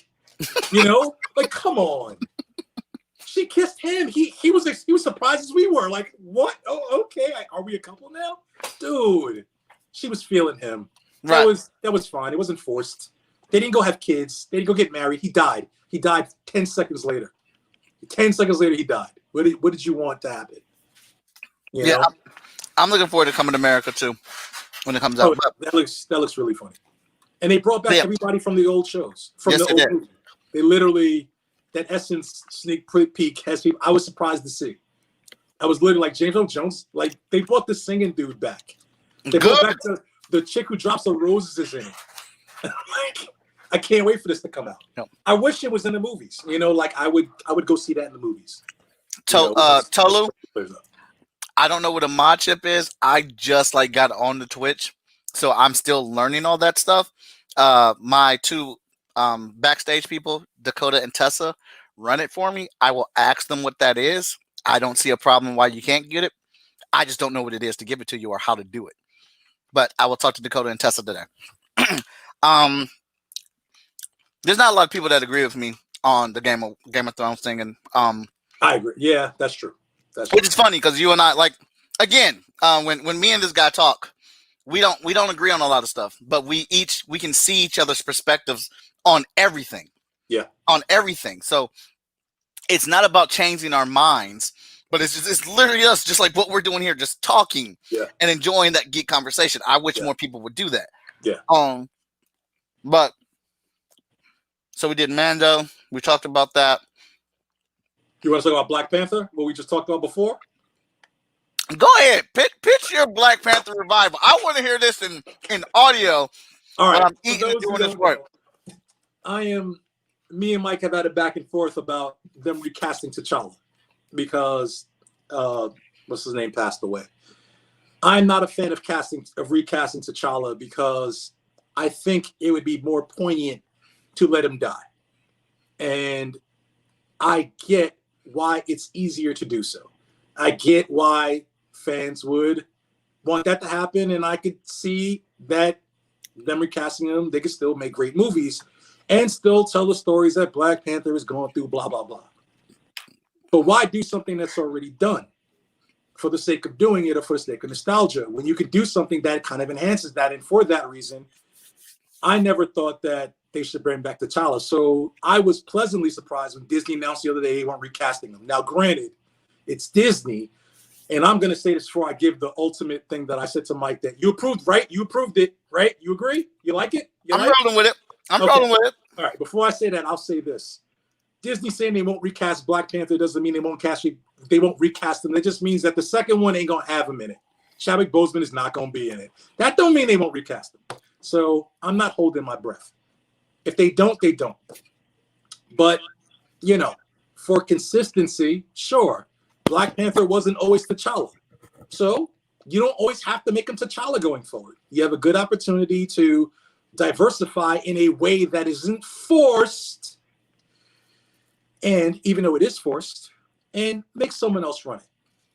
Speaker 2: Like, come on. She kissed him. He was surprised as we were. Like, what? Oh, okay. Are we a couple now, dude? She was feeling him.
Speaker 1: Right.
Speaker 2: That was fine. It wasn't forced. They didn't go have kids. They didn't go get married. He died. He died 10 seconds later. 10 seconds later, he died. What did you want to happen? You know?
Speaker 1: I'm looking forward to coming to America too when it comes out.
Speaker 2: That looks really funny. And they brought back everybody from the old shows, from the old movie. that Essence sneak peek has people. I was surprised to see. I was literally like, James Earl Jones, like they brought the singing dude back. They brought back the chick who drops the roses is in it. Like, I can't wait for this to come out.
Speaker 1: No.
Speaker 2: I wish it was in the movies. You know, like I would go see that in the movies.
Speaker 1: Tolu, I don't know what a mod chip is. I just like got on the Twitch, so I'm still learning all that stuff. My two backstage people, Dakota and Tessa, run it for me. I will ask them what that is. I don't see a problem why you can't get it. I just don't know what it is to give it to you or how to do it. But I will talk to Dakota and Tessa today. There's not a lot of people that agree with me on the Game of Thrones thing, and
Speaker 2: I agree. Yeah, that's true.
Speaker 1: Which is funny because you and I, like, again, when me and this guy talk, we don't agree on a lot of stuff, but we can see each other's perspectives on everything.
Speaker 2: Yeah,
Speaker 1: on everything. So it's not about changing our minds, but it's literally us, just like what we're doing here, just talking and enjoying that geek conversation. I wish more people would do that.
Speaker 2: Yeah.
Speaker 1: But so we did Mando. We talked about that.
Speaker 2: You want to talk about Black Panther? What we just talked about before?
Speaker 1: Go ahead. Pitch your Black Panther revival. I want to hear this in audio.
Speaker 2: All right.
Speaker 1: I'm eating and doing this work.
Speaker 2: Me and Mike have had a back and forth about them recasting T'Challa because what's his name passed away. I'm not a fan of recasting T'Challa because I think it would be more poignant to let him die. And I get why it's easier to do so. I get why fans would want that to happen, and I could see that them recasting him, they could still make great movies and still tell the stories that Black Panther is going through, blah, blah, blah. But why do something that's already done for the sake of doing it or for the sake of nostalgia when you could do something that kind of enhances that? And for that reason, I never thought that they should bring back T'Challa. So I was pleasantly surprised when Disney announced the other day they weren't recasting him. Now, granted, it's Disney, and I'm going to say this before I give the ultimate thing that I said to Mike that you approved, right? You approved it, right? You agree? You like it?
Speaker 1: I'm rolling with it. I'm rolling with it.
Speaker 2: All right, before I say that, I'll say this. Disney saying they won't recast Black Panther doesn't mean they won't recast him. It just means that the second one ain't going to have him in it. Chadwick Boseman is not going to be in it. That don't mean they won't recast him. So I'm not holding my breath. If they don't, they don't. But, you know, for consistency, sure, Black Panther wasn't always T'Challa. So you don't always have to make him T'Challa going forward. You have a good opportunity to diversify in a way that isn't forced, and even though it is forced, and make someone else run it.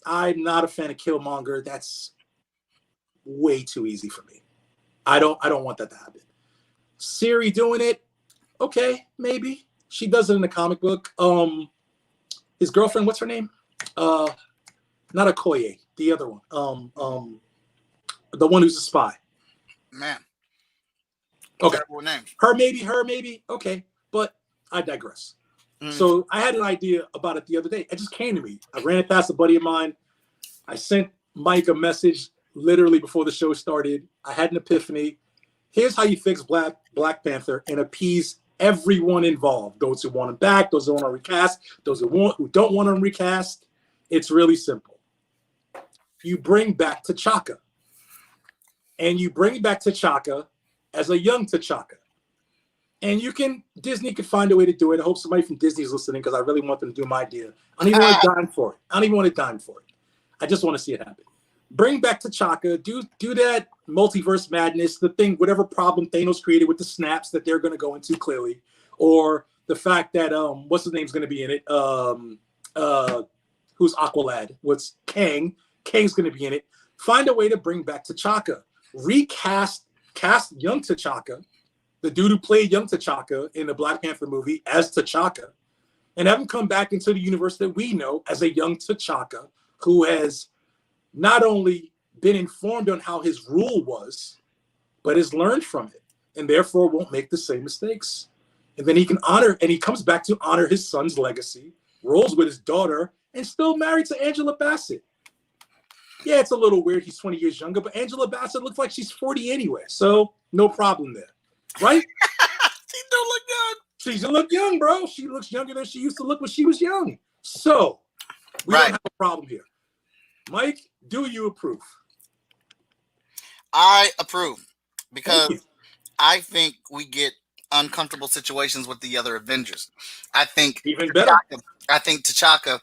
Speaker 2: I'm not a fan of Killmonger. That's way too easy for me. I don't want that to happen. Siri doing it, okay, maybe. She does it in the comic book. His girlfriend, what's her name? Not Okoye, the other one. The one who's a spy.
Speaker 1: Man.
Speaker 2: Okay.
Speaker 1: Terrible names.
Speaker 2: Her maybe. Okay, but I digress. So I had an idea about it the other day. It just came to me. I ran it past a buddy of mine. I sent Mike a message literally before the show started. I had an epiphany. Here's how you fix Black Panther and appease everyone involved. Those who want him back, those who want to recast, those who don't want him recast. It's really simple. You bring back T'Chaka. And you bring back T'Chaka as a young T'Chaka. And Disney could find a way to do it. I hope somebody from Disney is listening because I really want them to do my idea. I don't even want to dime for it. I just want to see it happen. Bring back T'Chaka. Do that multiverse madness, the thing, whatever problem Thanos created with the snaps that they're going to go into clearly. Or the fact that, what's his name's going to be in it? Who's Aqualad? What's Kang? Kang's going to be in it. Find a way to bring back T'Chaka. Cast young T'Chaka, the dude who played young T'Chaka in the Black Panther movie as T'Chaka, and have him come back into the universe that we know as a young T'Chaka who has not only been informed on how his rule was, but has learned from it and therefore won't make the same mistakes. And then he comes back to honor his son's legacy, rolls with his daughter, and still married to Angela Bassett. Yeah, it's a little weird. He's 20 years younger, but Angela Bassett looks like she's 40 anyway. So no problem there. Right?
Speaker 1: She don't look young.
Speaker 2: She's look young, bro. She looks younger than she used to look when she was young. So we don't have a problem here. Mike, do you approve?
Speaker 1: I approve because I think we get uncomfortable situations with the other Avengers. I think
Speaker 2: even better.
Speaker 1: I think T'Chaka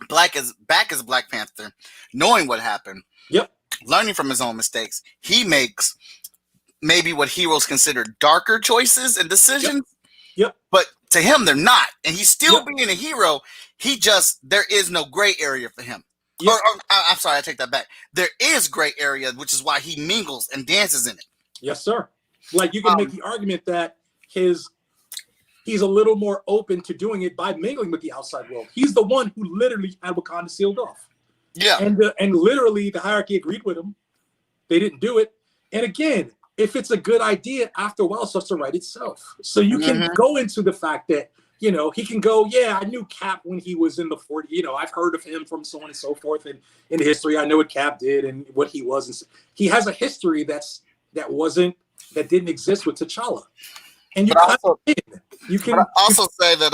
Speaker 1: back as Black Panther, knowing what happened, learning from his own mistakes, he makes maybe what heroes consider darker choices and decisions. But to him, they're not, and he's still being a hero. There is no gray area for him. Or I'm sorry, I take that back. There is gray area, which is why he mingles and dances in it.
Speaker 2: Yes, sir. Like you can make the argument that he's a little more open to doing it by mingling with the outside world. He's the one who literally had Wakanda sealed off. Yeah. And literally the hierarchy agreed with him. They didn't do it. And again, if it's a good idea, after a while, it starts to write itself. So you can go into the fact that, you know, he can go, yeah, I knew Cap when he was in the 40s. You know, I've heard of him from so on and so forth. And in history, I know what Cap did and what he was. And he has a history that didn't exist with T'Challa. And you can
Speaker 1: also say that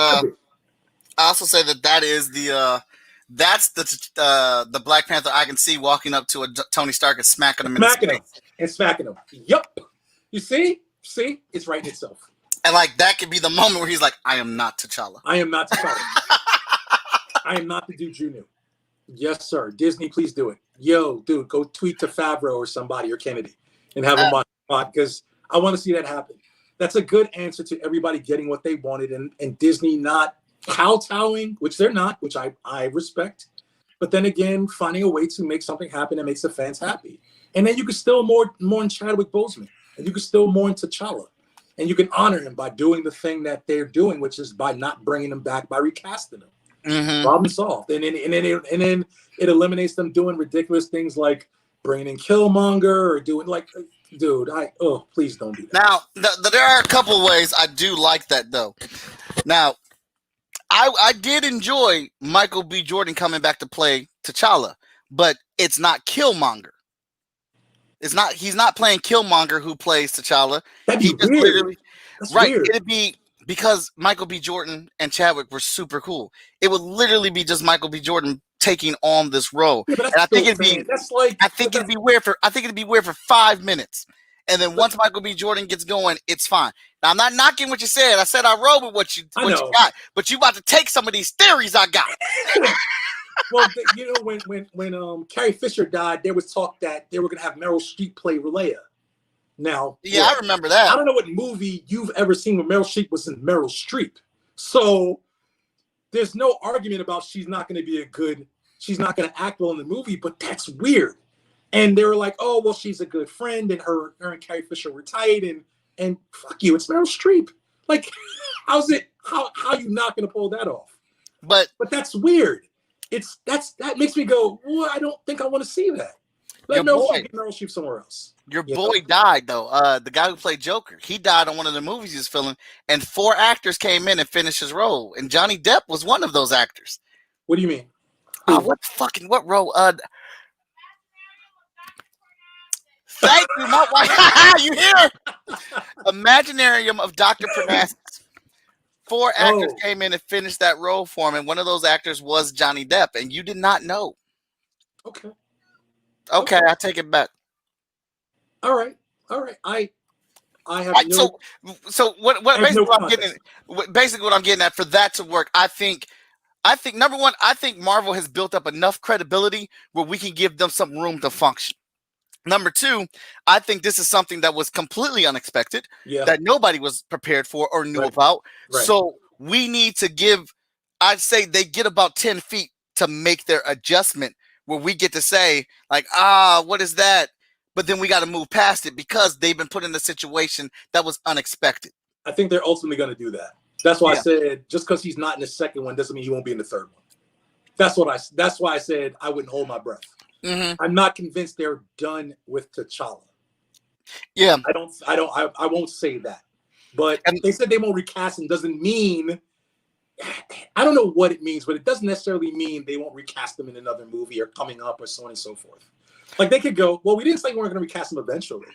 Speaker 1: that is that's the Black Panther I can see walking up to a Tony Stark and smacking him in the face.
Speaker 2: And smacking him. Yep. You see, it's writing itself.
Speaker 1: And like that could be the moment where he's like, I am not T'Challa.
Speaker 2: I am not T'Challa. I am not the dude you knew. Yes, sir. Disney, please do it. Yo, dude, go tweet to Favreau or somebody or Kennedy and have him on because I want to see that happen. That's a good answer to everybody getting what they wanted and Disney not kowtowing, which they're not, which I respect. But then again, finding a way to make something happen that makes the fans happy. And then you can still mourn Chadwick Boseman. And you can still mourn T'Challa. And you can honor him by doing the thing that they're doing, which is by not bringing him back, by recasting him. Problem solved. And then it eliminates them doing ridiculous things like bringing in Killmonger or doing like, dude, please don't do that.
Speaker 1: Now, there are a couple ways I do like that, though. Now, I did enjoy Michael B. Jordan coming back to play T'Challa, but it's not Killmonger. He's not playing Killmonger who plays T'Challa.
Speaker 2: That'd be weird. That's weird.
Speaker 1: It'd be because Michael B. Jordan and Chadwick were super cool. It would literally be just Michael B. Jordan taking on this role.
Speaker 2: Yeah, and I think it'd be
Speaker 1: weird for 5 minutes. And then once Michael B. Jordan gets going, it's fine. Now I'm not knocking what you said. I said I rode with what you got, but you about to take some of these theories I got.
Speaker 2: Well, you know, when Carrie Fisher died, there was talk that they were going to have Meryl Streep play Leia. Now,
Speaker 1: I remember that.
Speaker 2: I don't know what movie you've ever seen where Meryl Streep was in Meryl Streep. So there's no argument about she's not going to act well in the movie, but that's weird. And they were like, oh, well, she's a good friend, and her and Carrie Fisher were tight, and fuck you, it's Meryl Streep. Like, how you not going to pull that off? But that's weird. That makes me go, well, I don't think I want to see that. Let Meryl Streep somewhere else.
Speaker 1: Your boy died, though. The guy who played Joker, he died on one of the movies he was filming, and 4 actors came in and finished his role, and Johnny Depp was one of those actors.
Speaker 2: What do you mean?
Speaker 1: What role? Thank you, my wife. You hear? Imaginarium of Dr. Parnassus. 4 actors came in and finished that role for him, and one of those actors was Johnny Depp, and you did not know.
Speaker 2: Okay,
Speaker 1: I take it back.
Speaker 2: All right. I have
Speaker 1: so what basically what I'm getting at for that to work, I think number one, I think Marvel has built up enough credibility where we can give them some room to function. Number 2, I think this is something that was completely unexpected, that nobody was prepared for or knew about. Right. So we need to I'd say they get about 10 feet to make their adjustment where we get to say like, what is that? But then we got to move past it because they've been put in a situation that was unexpected.
Speaker 2: I think they're ultimately going to do that. That's why I said just because he's not in the second one doesn't mean he won't be in the third one. That's why I said I wouldn't hold my breath. Mm-hmm. I'm not convinced they're done with T'Challa.
Speaker 1: Yeah,
Speaker 2: I won't say that. But they said they won't recast him doesn't mean. I don't know what it means, but it doesn't necessarily mean they won't recast him in another movie or coming up or so on and so forth. Like they could go, well, we didn't say we weren't going to recast him eventually.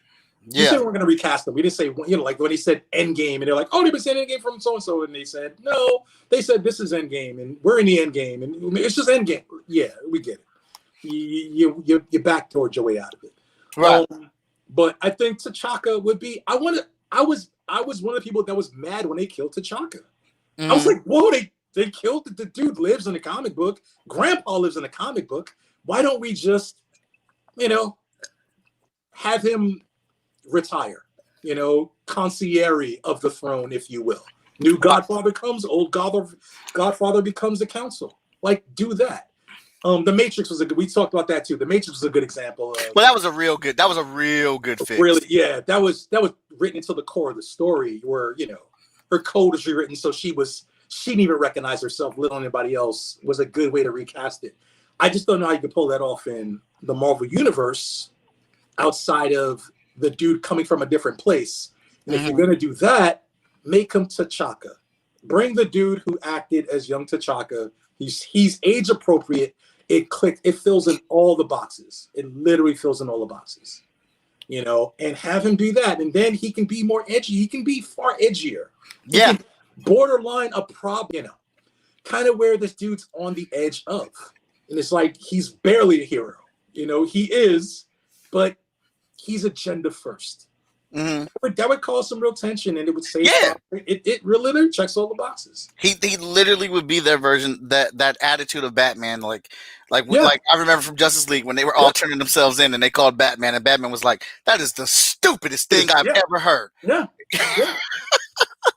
Speaker 2: We
Speaker 1: Yeah.
Speaker 2: said we're going to recast them. We didn't say, you know, like when he said Endgame, and they're like, oh, they've been saying Endgame from so and so, and they said no. They said this is Endgame, and we're in the Endgame, and it's just Endgame. Yeah, we get it. You backdoored your way out of it.
Speaker 1: Right.
Speaker 2: But I think T'Chaka would be. I was one of the people that was mad when they killed T'Chaka. I was like, whoa, they killed the dude. Lives in a comic book. Grandpa lives in a comic book. Why don't we just, you know, have him retire? You know, concierge of the throne, if you will. New Godfather comes, old Godfather becomes the council. Like, do that. The Matrix was we talked about that too. The Matrix was a good example of.
Speaker 1: Well, that was a real good fix.
Speaker 2: Really, yeah, that was written into the core of the story, where, you know, her code was rewritten so she didn't even recognize herself, let alone anybody else. Was a good way to recast it. I just don't know how you could pull that off in the Marvel universe outside of the dude coming from a different place. And if you're gonna do that, make him T'Chaka. Bring the dude who acted as young T'Chaka. He's age appropriate. It clicked. It fills in all the boxes. It literally fills in all the boxes. You know, and have him do that, and then he can be more edgy. He can be far edgier.
Speaker 1: Yeah.
Speaker 2: Borderline a problem. You know, kind of where this dude's on the edge of, and it's like he's barely a hero. You know, he is, but he's agenda first. That would cause some real tension, and it would say, it really checks all the boxes.
Speaker 1: He literally would be their version, that attitude of Batman, like I remember from Justice League when they were all turning themselves in and they called Batman, and Batman was like, "That is the stupidest thing I've ever heard."
Speaker 2: Yeah,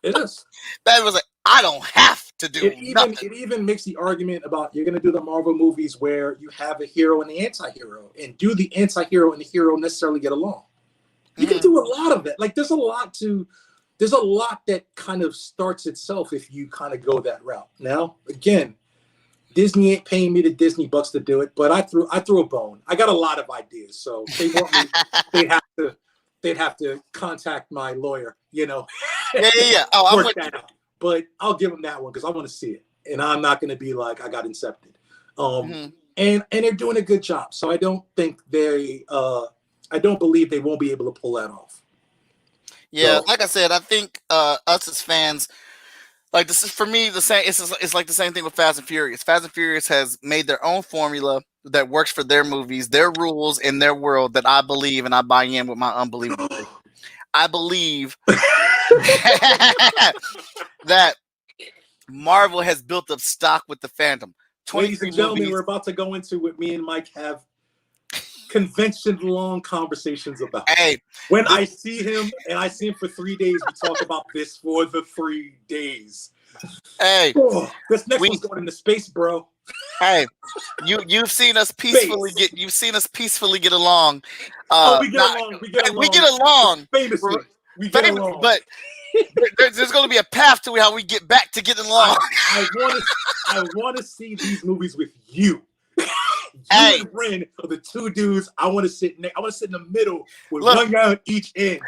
Speaker 2: it is.
Speaker 1: Batman was like, "I don't have to do nothing."
Speaker 2: It even makes the argument about you're going to do the Marvel movies where you have a hero and the anti-hero, and do the anti-hero and the hero necessarily get along? You can do a lot of that. Like there's a lot that kind of starts itself if you kind of go that route. Now, again, Disney ain't paying me the Disney bucks to do it, but I threw a bone. I got a lot of ideas, so they want me. they'd have to contact my lawyer, you know.
Speaker 1: Yeah. Oh, I'm
Speaker 2: work that out. But I'll give them that one because I want to see it, and I'm not going to be like I got incepted. And they're doing a good job, so I don't think I don't believe they won't be able to pull that off.
Speaker 1: Yeah, like I said, I think us as fans, like this is for me the same. It's like the same thing with Fast and Furious. Fast and Furious has made their own formula that works for their movies, their rules, in their world that I believe and I buy in with my unbelievable faith. I believe that Marvel has built up stock with the fandom.
Speaker 2: Ladies and gentlemen, we're about to go into what me and Mike have convention-long conversations about.
Speaker 1: Hey,
Speaker 2: when I see him and I see him for 3 days, we talk about this for the 3 days.
Speaker 1: Hey,
Speaker 2: this next one's going into space, bro.
Speaker 1: Hey, you've seen us peacefully get along.
Speaker 2: We get along. Famously, we get along.
Speaker 1: But there's going to be a path to how we get back to getting along.
Speaker 2: I want to see these movies with you.
Speaker 1: Hey,
Speaker 2: and Ren are the two dudes. I want to sit in the middle with one guy on each end.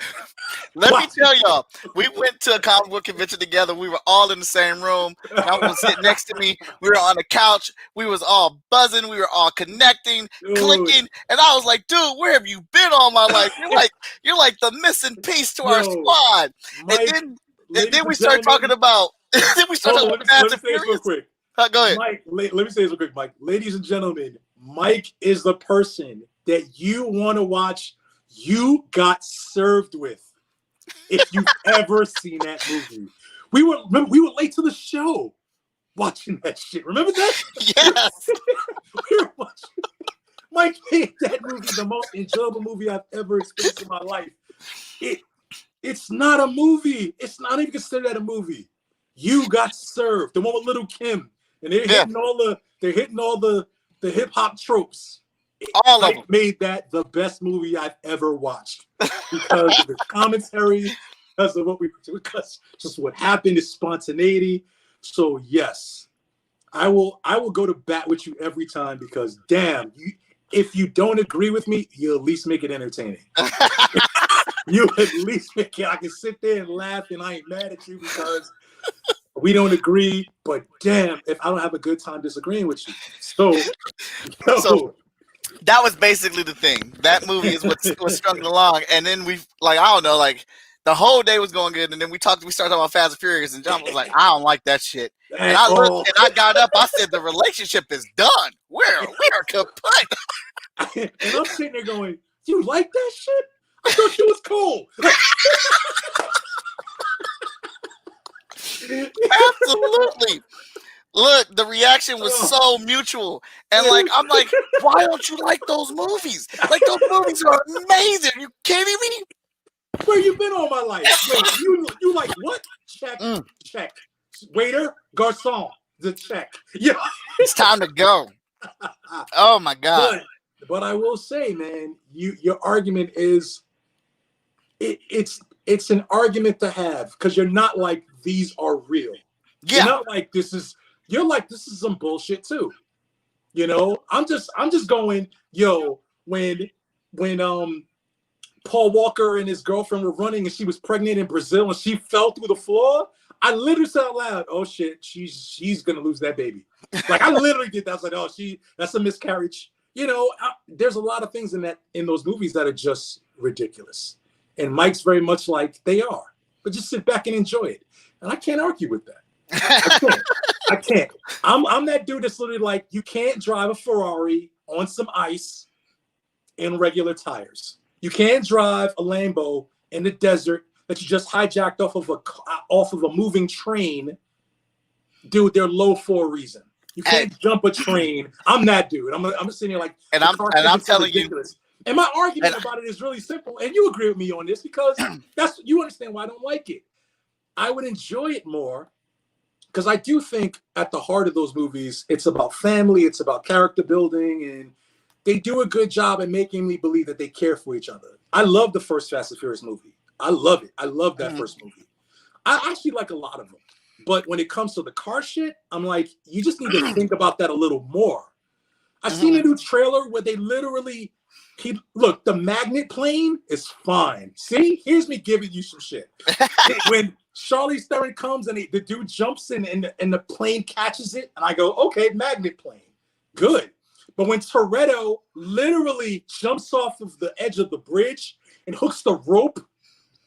Speaker 1: Let me tell y'all, we went to a comic book convention together. We were all in the same room. I was sitting next to me. We were on the couch. We was all buzzing. We were all connecting, clicking. And I was like, dude, where have you been all my life? You're like the missing piece to our squad.
Speaker 2: Mike,
Speaker 1: and then we start talking about Fast and Furious.
Speaker 2: Real quick.
Speaker 1: Go ahead.
Speaker 2: Mike, let me say this real quick, Mike. Ladies and gentlemen, Mike is the person that you want to watch You Got Served With. If you've ever seen that movie. We were late to the show watching that shit. Remember that?
Speaker 1: Yes.
Speaker 2: We were watching. Mike made that movie the most enjoyable movie I've ever experienced in my life. It's not a movie. It's not even considered a movie. You Got Served. The one with Little Kim. And they're hitting all the hip hop tropes.
Speaker 1: All of them.
Speaker 2: Made that the best movie I've ever watched because of the commentary, because just what happened is spontaneity. So yes, I will go to bat with you every time because damn, if you don't agree with me, you at least make it entertaining. You at least make it. I can sit there and laugh, and I ain't mad at you because we don't agree, but damn, if I don't have a good time disagreeing with you. So
Speaker 1: That was basically the thing. That movie is what was strung along, and then we like I don't know, like the whole day was going good, and then we started talking about Fast and Furious, and John was like, I don't like that shit, and I looked and I got up, I said the relationship is done. We're kaput.
Speaker 2: And I'm sitting there going, you like that shit? I thought she was cool.
Speaker 1: Absolutely. Look, the reaction was so mutual. And like, I'm like, why don't you like those movies? Like, those movies are amazing. Are you kidding me?
Speaker 2: Where you been all my life? Wait, you like what? Check, check. Waiter, garçon, the check. Yeah.
Speaker 1: It's time to go. Oh my God.
Speaker 2: But I will say, man, your argument is it's an argument to have because you're not like these are real.
Speaker 1: Yeah.
Speaker 2: You're not like you're like this is some bullshit too. You know, I'm just going, yo, when Paul Walker and his girlfriend were running and she was pregnant in Brazil and she fell through the floor, I literally said out loud, oh shit, she's gonna lose that baby. Like I literally did that. I was like, oh, that's a miscarriage. You know, there's a lot of things in those movies that are just ridiculous. And Mike's very much like they are. But just sit back and enjoy it. And I can't argue with that. I can't. I'm that dude that's literally like, you can't drive a Ferrari on some ice in regular tires. You can't drive a Lambo in the desert that you just hijacked off of a moving train. Dude, they're low for a reason. You can't jump a train. I'm that dude. I'm sitting here like,
Speaker 1: and I'm telling ridiculous.
Speaker 2: And my argument about it is really simple. And you agree with me on this because you understand why I don't like it. I would enjoy it more because I do think at the heart of those movies, it's about family, it's about character building, and they do a good job at making me believe that they care for each other. I love the first Fast and Furious movie. I love it. I love that first movie. I actually like a lot of them. But when it comes to the car shit, I'm like, you just need to think about that a little more. I've seen a new trailer where they literally look, the magnet plane is fine. See, here's me giving you some shit. When Charlize Theron comes and the dude jumps in and the plane catches it, and I go, okay, magnet plane, good. But when Toretto literally jumps off of the edge of the bridge and hooks the rope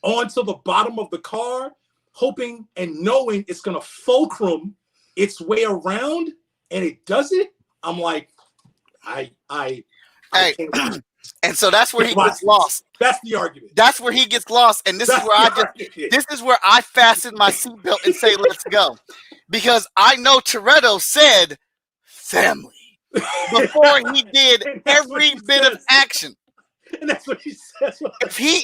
Speaker 2: onto the bottom of the car, hoping and knowing it's gonna fulcrum its way around, and it does it, I'm like, I can't.
Speaker 1: And so that's where he gets lost.
Speaker 2: That's the argument.
Speaker 1: That's where he gets lost. And this is where I fasten my seatbelt and say, let's go. Because I know Toretto said family before he did every bit of action.
Speaker 2: And that's what he says.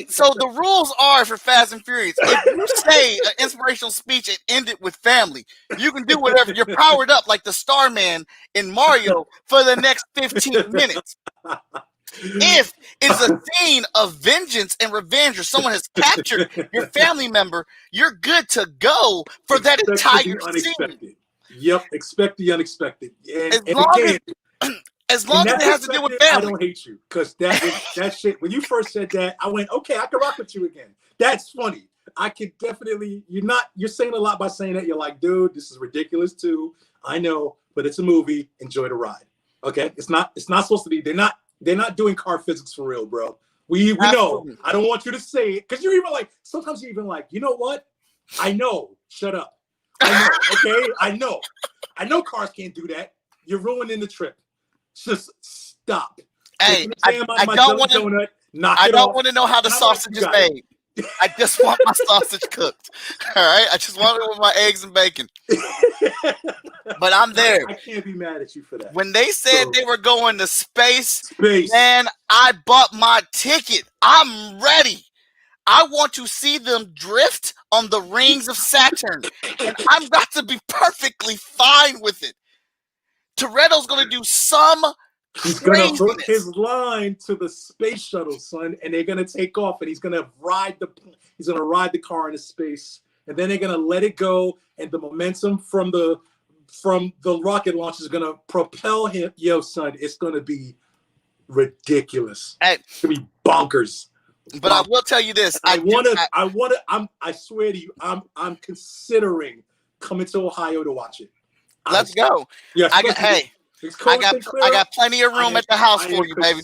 Speaker 1: So the rules are for Fast and Furious. If you say an inspirational speech and end it with family, you can do whatever. You're powered up like the Starman in Mario for the next 15 minutes. If it's a scene of vengeance and revenge or someone has captured your family member, you're good to go for that entire scene.
Speaker 2: Yep, expect the unexpected.
Speaker 1: As long as it has to do with family.
Speaker 2: I don't hate you because that shit. When you first said that, I went, okay, I can rock with you again. That's funny. I could definitely. You're saying a lot by saying that. You're like, dude, this is ridiculous too. I know, but it's a movie. Enjoy the ride. Okay, it's not supposed to be. They're not doing car physics for real, bro. We know. I don't want you to say it because you're even like. Sometimes you're even like, you know what? I know. Shut up. I know. Okay, I know. I know cars can't do that. You're ruining the trip. Just stop.
Speaker 1: Hey, I don't want to know how the sausage is made. I just want my sausage cooked. All right, I just want it with my eggs and bacon. But I'm there.
Speaker 2: I can't be mad at you for that.
Speaker 1: When they said they were going to space, man, I bought my ticket. I'm ready. I want to see them drift on the rings of Saturn, and I'm got to be perfectly fine with it. Toretto's going to do some
Speaker 2: He's going to hook his line to the space shuttle, son, and they're going to take off, and he's going to ride the car into space, and then they're going to let it go, and the momentum from the rocket launch is going to propel him. Yo, son, it's going to be ridiculous. It's going to be bonkers.
Speaker 1: But I will tell you this: I
Speaker 2: swear to you, I'm considering coming to Ohio to watch it.
Speaker 1: Let's go.
Speaker 2: Yeah,
Speaker 1: I got plenty of room at the house for you, baby.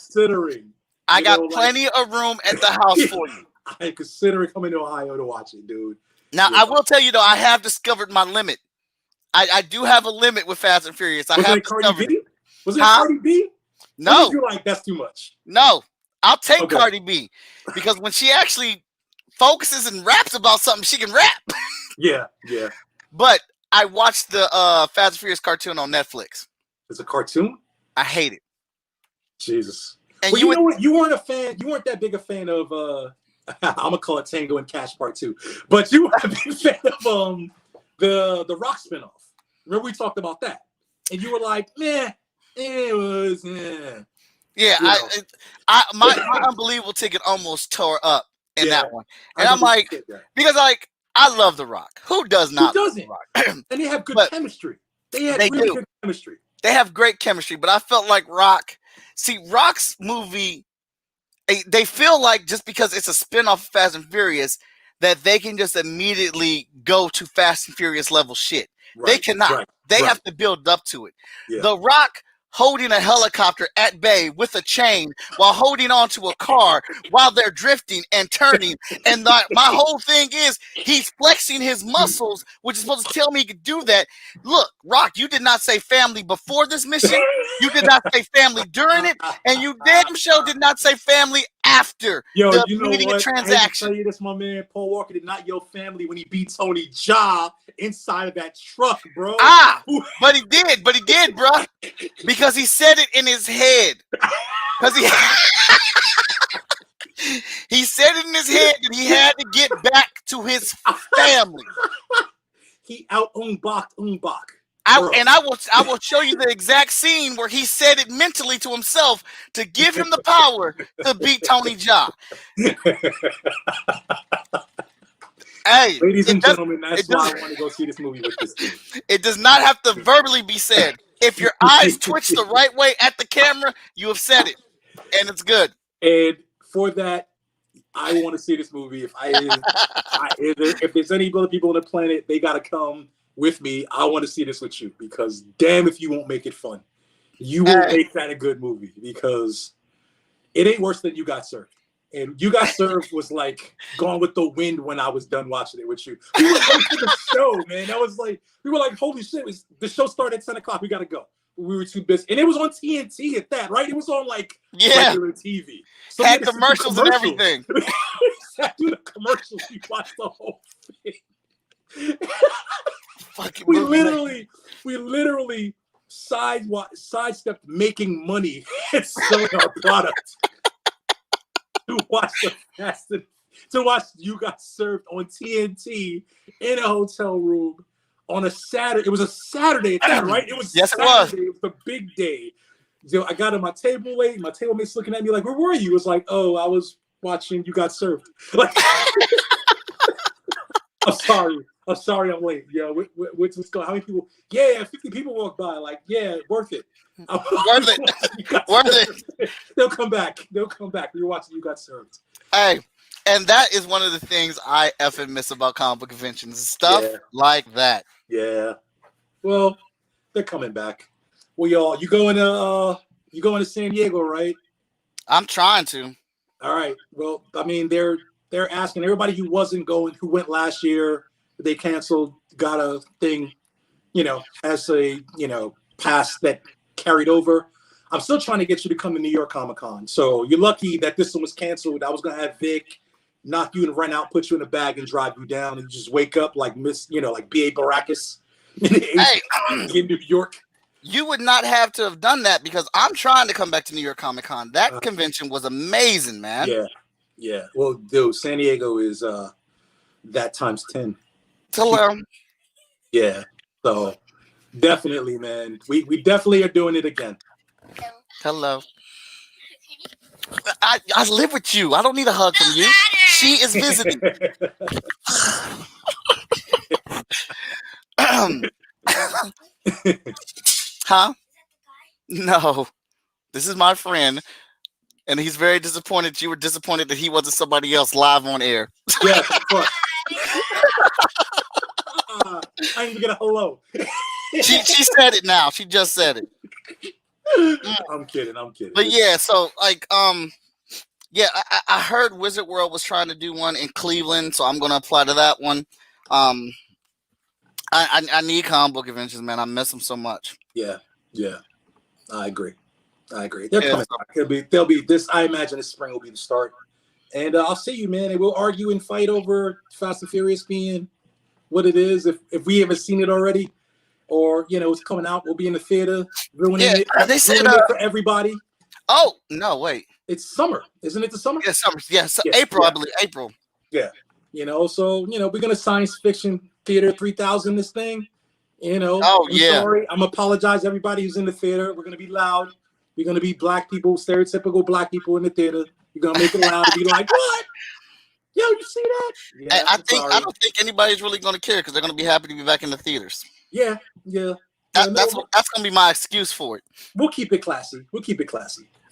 Speaker 1: I got plenty of room at the house for you.
Speaker 2: I am considering coming to Ohio to watch it, dude.
Speaker 1: Now, I will tell you, though, I have discovered my limit. I do have a limit with Fast and Furious.
Speaker 2: Was it Cardi B? Was it Cardi B?
Speaker 1: No.
Speaker 2: You're like, that's too much.
Speaker 1: No. I'll take Cardi B. Because when she actually focuses and raps about something, she can rap.
Speaker 2: Yeah.
Speaker 1: But I watched the Fast and Furious cartoon on Netflix.
Speaker 2: It's a cartoon?
Speaker 1: I hate it.
Speaker 2: Jesus.
Speaker 1: And
Speaker 2: well, you know what? You weren't a fan. You weren't that big a fan of I'm gonna call it Tango and Cash Part 2. But you were a big fan of the Rock spinoff. Remember we talked about that? And you were like, meh, it was
Speaker 1: Yeah, my unbelievable ticket almost tore up in that one. And I'm like, because like I love The Rock. Who does not love The Rock?
Speaker 2: And they have good chemistry. They had really good chemistry.
Speaker 1: They have great chemistry, but I felt like Rock's movie, they feel like just because it's a spinoff of Fast and Furious that they can just immediately go to Fast and Furious level shit. Right, they cannot. They have to build up to it. Yeah. The Rock holding a helicopter at bay with a chain while holding on to a car while they're drifting and turning. And my whole thing is he's flexing his muscles, which is supposed to tell me he could do that. Look, Rock, you did not say family before this mission. You did not say family during it. And you damn sure did not say family after the immediate transaction.
Speaker 2: I tell you this, my man, Paul Walker did not yell family when he beat Tony Jaa inside of that truck, bro.
Speaker 1: But he did, bro. Because he said it in his head. Because he said it in his head that he had to get back to his family.
Speaker 2: He out-unbach.
Speaker 1: I will show you the exact scene where he said it mentally to himself to give him the power to beat Tony Jaa. Hey,
Speaker 2: ladies and gentlemen, that's why I want to go see this movie with this team.
Speaker 1: It does not have to verbally be said. If your eyes twitch the right way at the camera, you have said it, and it's good.
Speaker 2: And for that, I want to see this movie. If there's any other people on the planet, they gotta come with me. I want to see this with you because damn if you won't make it fun. You will make that a good movie because it ain't worse than You Got Served. And You Got Served was like Gone with the Wind when I was done watching it with you. We were late to the show, man. That was like, we were like, holy shit, the show started at 10 o'clock. We got to go. We were too busy. And it was on TNT at that, right? It was on like regular TV. So
Speaker 1: had commercials and everything.
Speaker 2: We sat through the commercials. We watched the whole thing. We literally sidestepped making money and selling our product to watch You Got Served on TNT in a hotel room on a Saturday. It was a Saturday at that, right? It was
Speaker 1: yes,
Speaker 2: Saturday. It was the big day. So I got to my table late. My table mate's looking at me like, "Where were you?" It was like, "Oh, I was watching You Got Served." Like, I'm sorry, I'm late. Yeah, what's going? How many people? Yeah, 50 people walked by. Like, yeah, worth it.
Speaker 1: Worth it.
Speaker 2: They'll come back. We're watching You Got Served.
Speaker 1: Hey, and that is one of the things I effing miss about comic book conventions. Stuff like that.
Speaker 2: Yeah. Well, they're coming back. Well, y'all, you going to San Diego, right?
Speaker 1: I'm trying to.
Speaker 2: All right. Well, I mean, they're asking everybody who went last year. They canceled, got a thing, as a, pass that carried over. I'm still trying to get you to come to New York Comic Con. So you're lucky that this one was canceled. I was going to have Vic knock you in the rent out, put you in a bag and drive you down and just wake up like like B.A. Baracus in New York.
Speaker 1: You would not have to have done that because I'm trying to come back to New York Comic Con. That convention was amazing, man.
Speaker 2: Yeah. Well, dude, San Diego is that times 10.
Speaker 1: Hello.
Speaker 2: Yeah. So definitely, man. We definitely are doing it again.
Speaker 1: Hello. I live with you. I don't need a hug from you. She is visiting. Huh? No. This is my friend. And he's very disappointed. You were disappointed that he wasn't somebody else live on air.
Speaker 2: Yeah, of course. I didn't even get a hello.
Speaker 1: She said it now. She just said it.
Speaker 2: I'm kidding.
Speaker 1: But yeah, so like yeah, I heard Wizard World was trying to do one in Cleveland, so I'm gonna apply to that one. I need comic book adventures, man. I miss them so much.
Speaker 2: Yeah. I agree. They're
Speaker 1: Yeah,
Speaker 2: coming back. They'll be this. I imagine this spring will be the start. And I'll see you, man. And we'll argue and fight over Fast and Furious being what it is. If we haven't seen it already, or it's coming out, we'll be in the theater ruining it.
Speaker 1: They said
Speaker 2: ruining it for everybody.
Speaker 1: Oh no, wait.
Speaker 2: It's summer, isn't it? The summer?
Speaker 1: Yeah, summer. Yeah, April, I believe. April.
Speaker 2: Yeah. So we're gonna science fiction theater 3000 this thing.
Speaker 1: Oh,
Speaker 2: I'm
Speaker 1: yeah.
Speaker 2: sorry. I'm apologize everybody who's in the theater. We're gonna be loud. We're gonna be black people, stereotypical black people in the theater. You're gonna make it loud and be like, what? Yo, you see that? Yeah,
Speaker 1: I don't think anybody's really gonna care because they're gonna be happy to be back in the theaters.
Speaker 2: Yeah.
Speaker 1: That's gonna be my excuse for it.
Speaker 2: We'll keep it classy.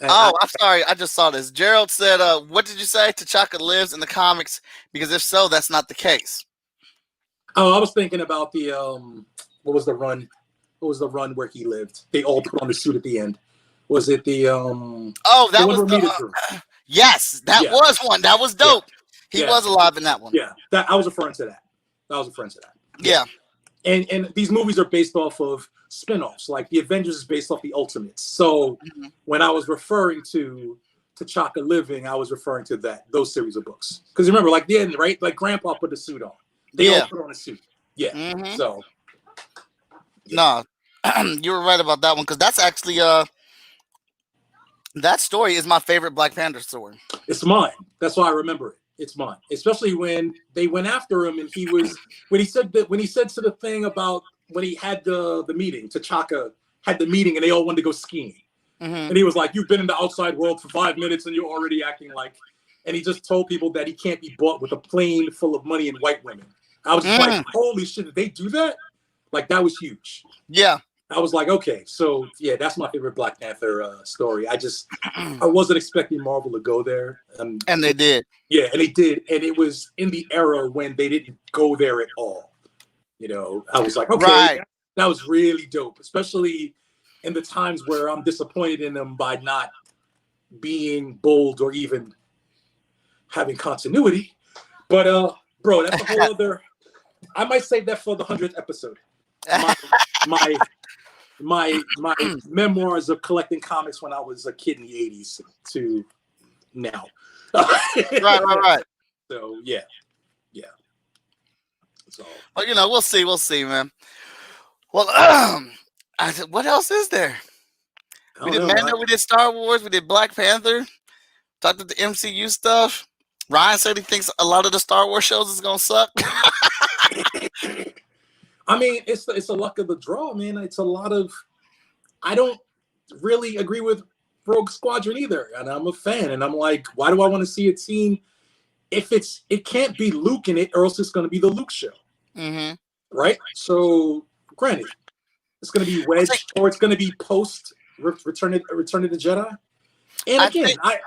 Speaker 2: And
Speaker 1: I'm sorry. I just saw this. Gerald said, "What did you say? T'Chaka lives in the comics? Because if so, that's not the case."
Speaker 2: Oh, I was thinking about the what was the run? What was the run where he lived? They all put on the suit at the end. Was it the
Speaker 1: Oh, that was yes, that was one. That was dope. He was alive in that one.
Speaker 2: Yeah, I was referring to that.
Speaker 1: Yeah.
Speaker 2: And these movies are based off of spin-offs. Like the Avengers is based off the Ultimates. So when I was referring to T'Chaka living, I was referring to those series of books. Because remember, like the end, right? Like Grandpa put the suit on. They all put on a suit. Yeah. So
Speaker 1: no, you were right about that one because that's actually that story is my favorite Black Panther story.
Speaker 2: It's mine. That's why I remember it. It's mine, especially when they went after him and when he said to the thing about when he had the meeting. T'Chaka had the meeting and they all wanted to go skiing, and he was like, "You've been in the outside world for 5 minutes and you're already acting like," and he just told people that he can't be bought with a plane full of money and white women. I was just like, "Holy shit! Did they do that?" Like that was huge.
Speaker 1: Yeah.
Speaker 2: I was like, okay, so yeah, that's my favorite Black Panther story. I wasn't expecting Marvel to go there.
Speaker 1: And they did.
Speaker 2: Yeah, and they did. And it was in the era when they didn't go there at all. I was like, okay, that was really dope, especially in the times where I'm disappointed in them by not being bold or even having continuity. But, bro, that's a whole other, I might save that for the 100th episode. My memoirs of collecting comics when I was a kid in the 80s to now.
Speaker 1: Right.
Speaker 2: So yeah. So
Speaker 1: well, we'll see, man. Well, what else is there? We did Mando, we did Star Wars, we did Black Panther, talked about the MCU stuff. Ryan said he thinks a lot of the Star Wars shows is gonna suck.
Speaker 2: I mean, it's a luck of the draw, man. It's a lot of. I don't really agree with Rogue Squadron either, and I'm a fan. And I'm like, why do I want to see a team if it can't be Luke in it, or else it's going to be the Luke show, right? So, granted, it's going to be Wedge, or it's going to be post Return of the Jedi. And again, I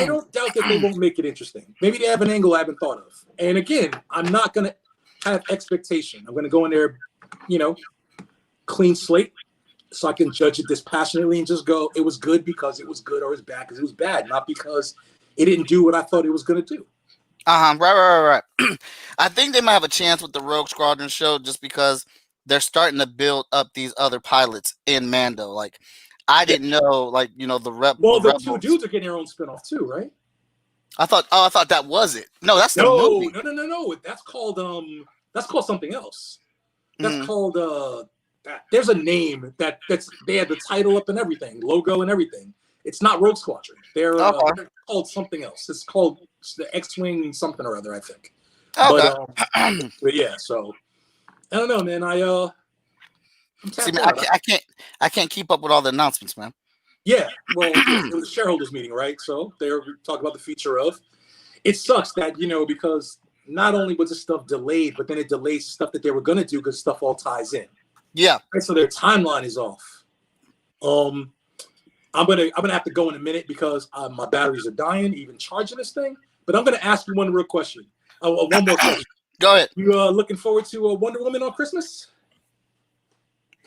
Speaker 2: don't doubt that they won't make it interesting. Maybe they have an angle I haven't thought of. And again, I'm not going to have expectation. I'm going to go in there, clean slate, so I can judge it dispassionately and just go, it was good because it was good, or it was bad because it was bad, not because it didn't do what I thought it was going to do.
Speaker 1: Right. I think they might have a chance with the Rogue Squadron show just because they're starting to build up these other pilots in Mando. Like, I didn't know, like, the Rebels.
Speaker 2: Well, the two dudes are getting their own spinoff too, right?
Speaker 1: I thought that was it. No, that's the movie.
Speaker 2: No. That's called something else. That's called there's a name they had the title up and everything, logo and everything. It's not Rogue Squadron. They're called something else. It's called the X-Wing something or other, I think.
Speaker 1: Okay.
Speaker 2: But yeah, so I don't know, man.
Speaker 1: See, man, I can't keep up with all the announcements, man.
Speaker 2: Yeah, well, it was a shareholders meeting, right? So they were talking about the future of. It sucks that because not only was this stuff delayed, but then it delays stuff that they were gonna do because stuff all ties in.
Speaker 1: Yeah.
Speaker 2: Right, so their timeline is off. I'm gonna have to go in a minute because my batteries are dying, even charging this thing. But I'm gonna ask you one real question. One more question.
Speaker 1: Go ahead.
Speaker 2: You looking forward to Wonder Woman on Christmas?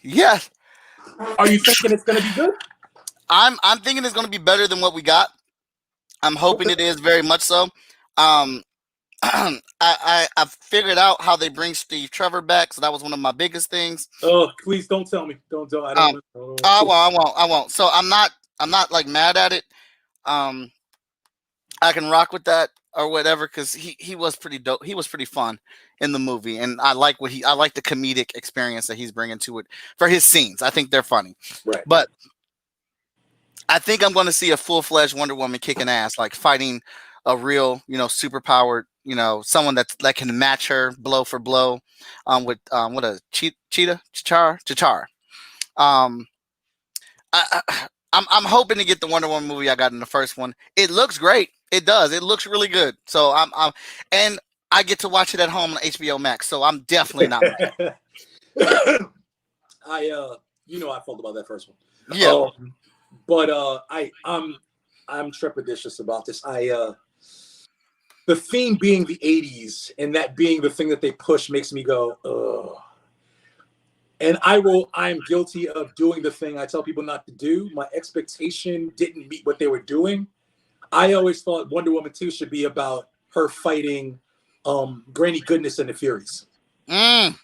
Speaker 1: Yeah.
Speaker 2: Are you thinking it's gonna be good?
Speaker 1: I'm thinking it's going to be better than what we got. I'm hoping it is very much so. Um, I figured out how they bring Steve Trevor back, so that was one of my biggest things.
Speaker 2: Oh, please don't tell me. Don't. I don't.
Speaker 1: I won't. So I'm not like mad at it. Um, I can rock with that or whatever because he was pretty dope. He was pretty fun in the movie, and I like the comedic experience that he's bringing to it for his scenes. I think they're funny,
Speaker 2: Right.
Speaker 1: but I think I'm going to see a full-fledged Wonder Woman kicking ass, like fighting a real, super powered, someone that can match her blow for blow, with what a Chachar. Um, I'm hoping to get the Wonder Woman movie I got in the first one. It looks great. It does. It looks really good. So and I get to watch it at home on HBO Max. So I'm definitely not mad.
Speaker 2: I felt about that first one.
Speaker 1: Yeah.
Speaker 2: But I'm trepidatious about this. The theme being the 80s and that being the thing that they push makes me go, ugh. And I'm guilty of doing the thing I tell people not to do. My expectation didn't meet what they were doing. I always thought Wonder Woman 2 should be about her fighting Granny Goodness and the Furies. I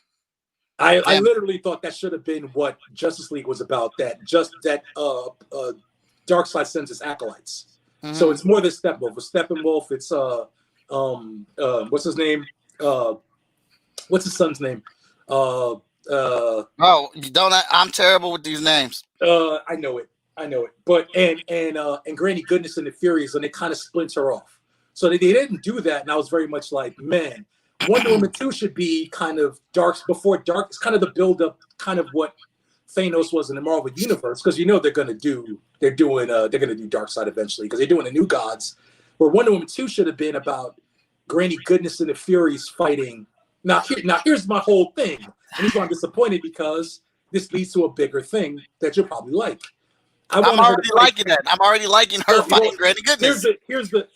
Speaker 2: literally thought that should have been what Justice League was about. That Darkseid sends his acolytes. Mm-hmm. So it's more than Steppenwolf. With Steppenwolf, it's what's his name? What's his son's name?
Speaker 1: You don't. I'm terrible with these names.
Speaker 2: I know it. But and Granny Goodness and the Furies, and they kind of splinter off. So they didn't do that, and I was very much like, man, Wonder Woman 2 should be kind of before dark. It's kind of the build up, kind of what Thanos was in the Marvel universe, because they're gonna do Darkseid eventually, because they're doing the New Gods, where Wonder Woman 2 should have been about Granny Goodness and the Furies fighting. Now here's my whole thing, and here's why I'm disappointed, because this leads to a bigger thing that you'll probably like.
Speaker 1: I'm already liking that. I'm already liking her fighting Granny Goodness.
Speaker 2: Here's the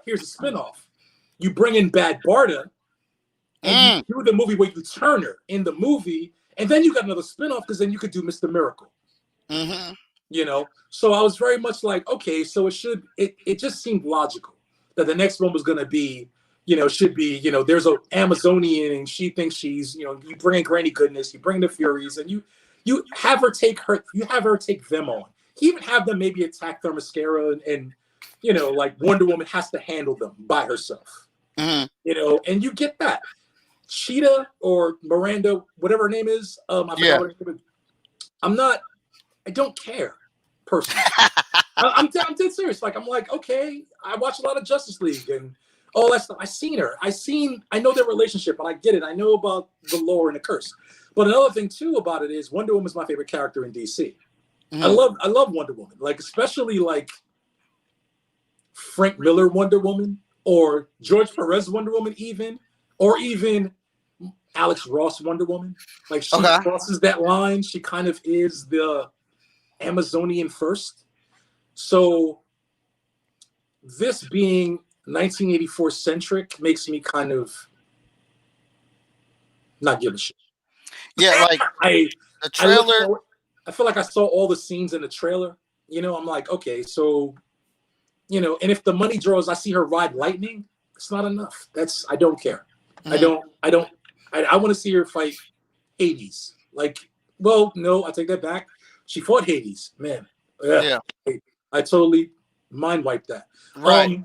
Speaker 2: spinoff. You bring in Bad Barda, and you do the movie where you turn her in the movie, and then you got another spinoff, because then you could do Mr. Miracle.
Speaker 1: Mm-hmm.
Speaker 2: So I was very much like, okay, so it just seemed logical that the next one was going to be, should be, there's an Amazonian and she thinks she's, you bring in Granny Goodness, you bring the Furies, and you have her take them on. You even have them maybe attack Themyscira and like Wonder Woman has to handle them by herself.
Speaker 1: Mm-hmm.
Speaker 2: And you get that. Cheetah or Miranda, whatever her name is, I don't care personally. I'm dead serious. Like, I'm like, okay, I watch a lot of Justice League and all that stuff. I know their relationship, and I get it. I know about the lore and the curse. But another thing too about it is Wonder Woman is my favorite character in DC. Mm-hmm. I love Wonder Woman, like especially like Frank Miller Wonder Woman or George Perez Wonder Woman, or even Alex Ross Wonder Woman. Like she crosses that line. She kind of is the Amazonian first. So this being 1984 centric makes me kind of not give a shit.
Speaker 1: Yeah, like the trailer.
Speaker 2: I feel like I saw all the scenes in the trailer. I'm like, okay, so, and if the money draws, I see her ride lightning, it's not enough. I don't care. Mm-hmm. I want to see her fight Hades. Like, well, no, I take that back. She fought Hades, man. Yeah. I totally mind wiped that.
Speaker 1: Right.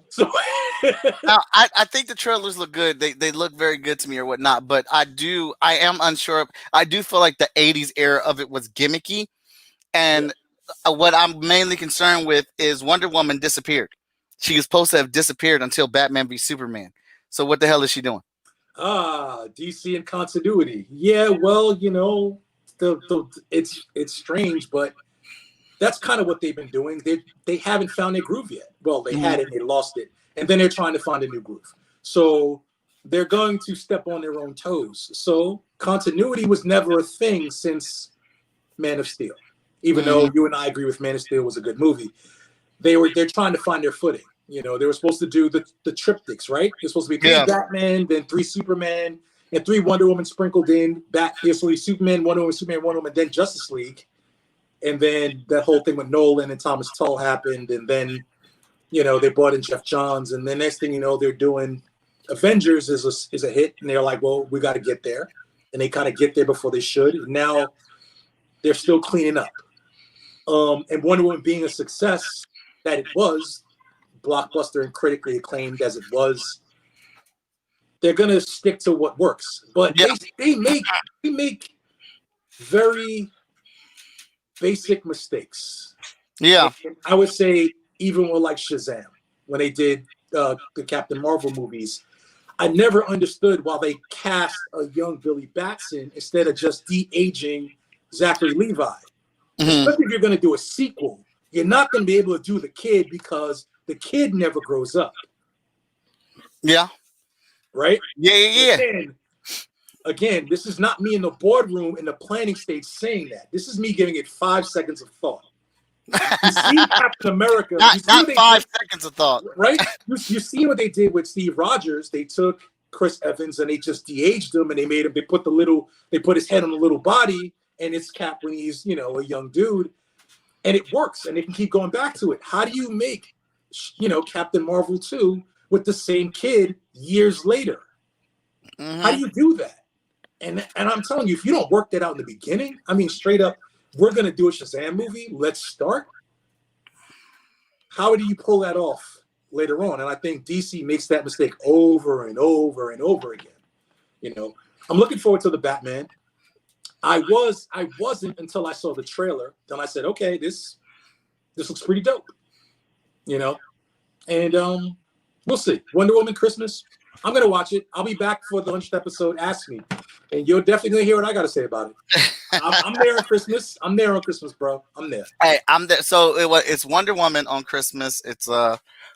Speaker 1: Now, I think the trailers look good. They look very good to me or whatnot, but I am unsure. I do feel like the 80s era of it was gimmicky. And what I'm mainly concerned with is Wonder Woman disappeared. She was supposed to have disappeared until Batman v Superman. So what the hell is she doing?
Speaker 2: DC and continuity. Yeah, well, it's strange, but that's kind of what they've been doing. They haven't found their groove yet. Well, they had it, they lost it, and then they're trying to find a new groove. So they're going to step on their own toes. So continuity was never a thing since Man of Steel. Even though you and I agree with Man of Steel was a good movie, they're trying to find their footing. They were supposed to do the triptychs, right? There's supposed to be 3 Batman, then 3 Superman, and 3 Wonder Woman sprinkled in. So Superman, Wonder Woman, then Justice League. And then that whole thing with Nolan and Thomas Tull happened, and then they brought in Jeff Johns, and the next thing you know, they're doing Avengers is a hit, and they're like, well, we got to get there, and they kind of get there before they should. And now they're still cleaning up. And Wonder Woman being a success that it was, blockbuster and critically acclaimed as it was, they're gonna stick to what works. But they make very basic mistakes.
Speaker 1: Yeah,
Speaker 2: and I would say even with like Shazam, when they did the Captain Marvel movies, I never understood why they cast a young Billy Batson instead of just de-aging Zachary Levi. Especially if you're going to do a sequel, you're not going to be able to do the kid because the kid never grows up.
Speaker 1: Yeah.
Speaker 2: Right?
Speaker 1: Yeah.
Speaker 2: Again, this is not me in the boardroom in the planning stage saying that. This is me giving it 5 seconds of thought. You see Captain America.
Speaker 1: Not 5 seconds of thought.
Speaker 2: Right? You see what they did with Steve Rogers. They took Chris Evans and they just de-aged him, and they put his head on a little body, and it's Cap when he's, a young dude, and it works, and they can keep going back to it. How do you make, Captain Marvel 2 with the same kid years later? How do you do that? And I'm telling you, if you don't work that out in the beginning, I mean, straight up, we're going to do a Shazam movie. Let's start. How do you pull that off later on? And I think DC makes that mistake over and over and over again. I'm looking forward to the Batman. I wasn't until I saw the trailer. Then I said, okay, this looks pretty dope. And we'll see. Wonder Woman Christmas. I'm going to watch it. I'll be back for the 100th episode. Ask me. And you're definitely going to hear what I got to say about it. I'm there on Christmas. I'm there on Christmas, bro. I'm there.
Speaker 1: Hey, I'm there. So it's Wonder Woman on Christmas. It's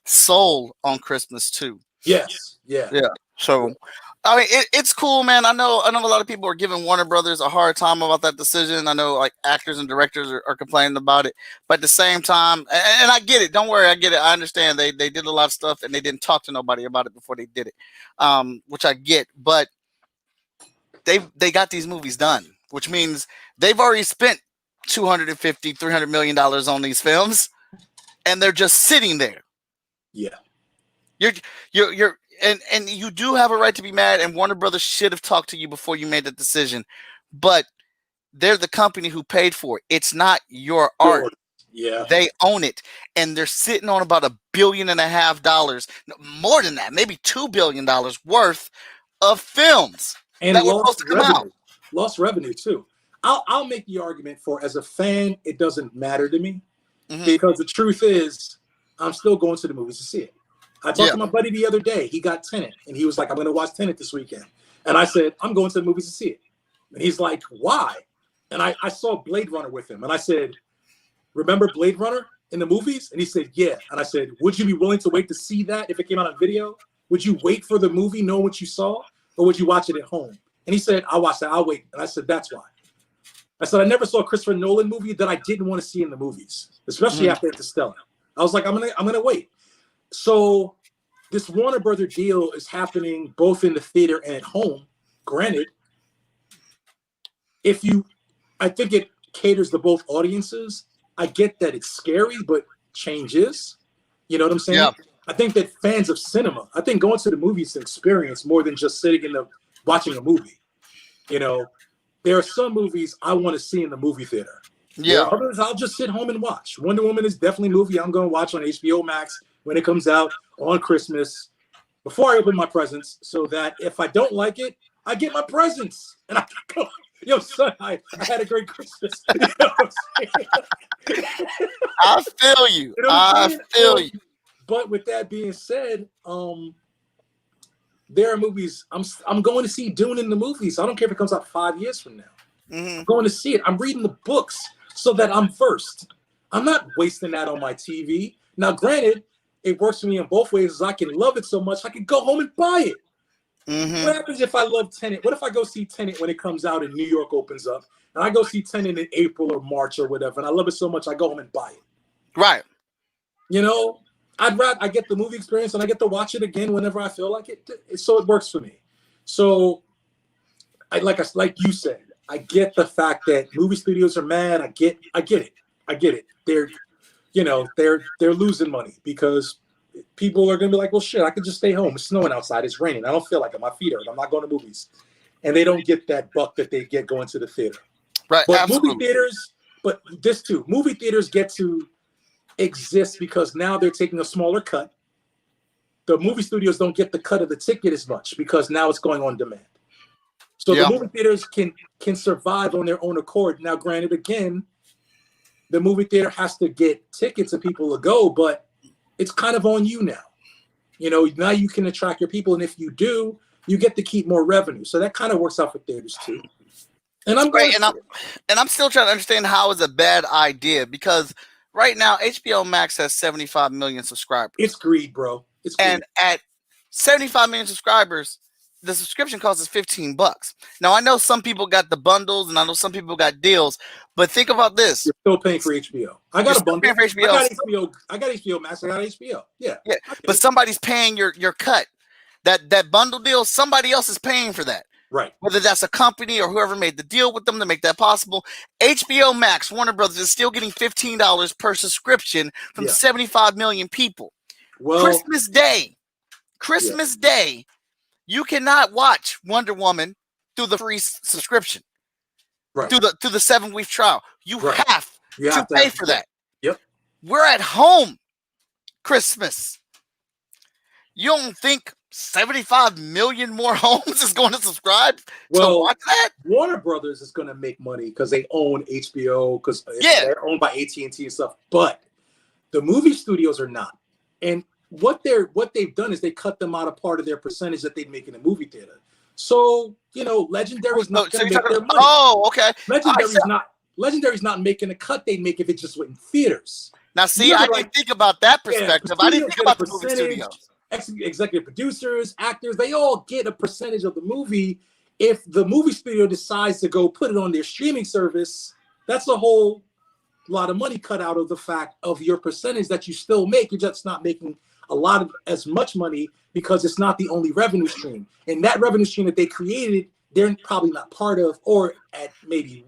Speaker 1: Soul on Christmas too.
Speaker 2: Yes. Yeah.
Speaker 1: So, I mean, it's cool, man. I know a lot of people are giving Warner Brothers a hard time about that decision. I know like actors and directors are complaining about it, but at the same time, and I get it. Don't worry, I get it. I understand they did a lot of stuff and they didn't talk to nobody about it before they did it, which I get. But they got these movies done, which means they've already spent $250-300 million on these films, and they're just sitting there.
Speaker 2: Yeah,
Speaker 1: you're. And you do have a right to be mad, and Warner Brothers should have talked to you before you made the decision. But they're the company who paid for it. It's not your art.
Speaker 2: Yeah.
Speaker 1: They own it. And they're sitting on about $1.5 billion, more than that, maybe $2 billion worth of films
Speaker 2: and
Speaker 1: that were supposed to come out.
Speaker 2: Lost revenue, too. I'll make the argument for, as a fan, it doesn't matter to me. Because the truth is, I'm still going to the movies to see it. I talked to my buddy the other day. He got Tenet, and he was like, I'm going to watch Tenet this weekend. And I said, I'm going to the movies to see it. And he's like, why? And I saw Blade Runner with him. And I said, remember Blade Runner in the movies? And he said, yeah. And I said, would you be willing to wait to see that if it came out on video? Would you wait for the movie, know what you saw? Or would you watch it at home? And he said, I'll watch that. I'll wait. And I said, that's why. I said, I never saw a Christopher Nolan movie that I didn't want to see in the movies, especially after Interstellar. I was like, I'm gonna wait. So this Warner Brother deal is happening both in the theater and at home. Granted, I think it caters to both audiences. I get that it's scary, but change is. You know what I'm saying?
Speaker 1: Yeah.
Speaker 2: I think that fans of cinema, I think going to the movies is an experience more than just sitting watching a movie. There are some movies I want to see in the movie theater.
Speaker 1: Yeah.
Speaker 2: Others I'll just sit home and watch. Wonder Woman is definitely a movie I'm going to watch on HBO Max when it comes out on Christmas before I open my presents, so that if I don't like it, I get my presents. And I go, yo, son, I had a great Christmas. You know what I'm saying?
Speaker 1: I feel you. I feel you.
Speaker 2: But with that being said, there are movies I'm going to see Dune in the movies. I don't care if it comes out 5 years from now. I'm going to see it. I'm reading the books so that I'm first. I'm not wasting that on my TV. Now, granted, it works for me in both ways. Is I can love it so much I can go home and buy it. What happens if I love Tenet? What if I go see Tenet when it comes out and New York opens up, and I go see Tenet in April or March or whatever, and I love it so much I go home and buy it? Right. I get the movie experience and I get to watch it again whenever I feel like it. So it works for me. So like you said, I get the fact that movie studios are mad. I get it. They're losing money because people are gonna be like, well, shit, I could just stay home. It's snowing outside. It's raining. I don't feel like it. My feet hurt. I'm not going to movies, and they don't get that buck that they get going to the theater.
Speaker 1: Right.
Speaker 2: But
Speaker 1: Absolutely.
Speaker 2: movie theaters get to exist because now they're taking a smaller cut. The movie studios don't get the cut of the ticket as much because now it's going on demand. So
Speaker 1: Yeah.
Speaker 2: the movie theaters can survive on their own accord. Now, granted, again, the movie theater has to get tickets and people to go, but it's kind of on you now. Now you can attract your people, and if you do, you get to keep more revenue. So that kind of works out for theaters too. And I'm
Speaker 1: Right, and I'm still trying to understand how it's a bad idea because right now HBO Max has 75 million subscribers.
Speaker 2: It's greed, bro. It's greed.
Speaker 1: And at 75 million subscribers, the subscription cost is $15. Now I know some people got the bundles, and I know some people got deals, but think about this:
Speaker 2: you're still paying for HBO. I got a bundle.
Speaker 1: For HBO.
Speaker 2: I got HBO Max. I got HBO. Yeah.
Speaker 1: But somebody's paying your cut. That bundle deal, somebody else is paying for that.
Speaker 2: Right.
Speaker 1: Whether that's a company or whoever made the deal with them to make that possible. HBO Max, Warner Brothers, is still getting $15 per subscription from 75 million people.
Speaker 2: Well,
Speaker 1: Christmas Day, you cannot watch Wonder Woman through the free subscription.
Speaker 2: Right.
Speaker 1: Through the 7-week trial. You have to pay for that.
Speaker 2: Yep.
Speaker 1: We're at home Christmas. You don't think 75 million more homes is going to subscribe to watch that?
Speaker 2: Warner Brothers is going to make money because they own HBO, because they're owned by AT&T and stuff. But the movie studios are not. And what they've done is they cut them out of part of their percentage that they'd make in a movie theater. So Legendary's not going to make their money.
Speaker 1: Oh, okay.
Speaker 2: Legendary's not making a cut they'd make if it just went in theaters.
Speaker 1: Now, see, I didn't think about that perspective. I didn't think about the movie studios.
Speaker 2: Executive producers, actors, they all get a percentage of the movie. If the movie studio decides to go put it on their streaming service, that's a whole lot of money cut out of the fact of your percentage that you still make. You're just not making as much money because it's not the only revenue stream. And that revenue stream that they created, they're probably not part of, or at maybe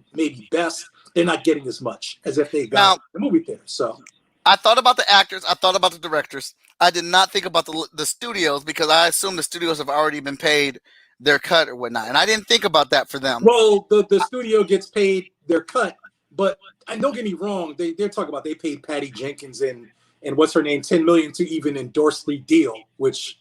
Speaker 2: best, they're not getting as much as if they got the movie theater. So
Speaker 1: I thought about the actors. I thought about the directors. I did not think about the studios because I assume the studios have already been paid their cut or whatnot. And I didn't think about that for them.
Speaker 2: Well, the studio gets paid their cut, but don't get me wrong. They're talking about they paid Patty Jenkins and what's her name, $10 million to even endorse the deal, which,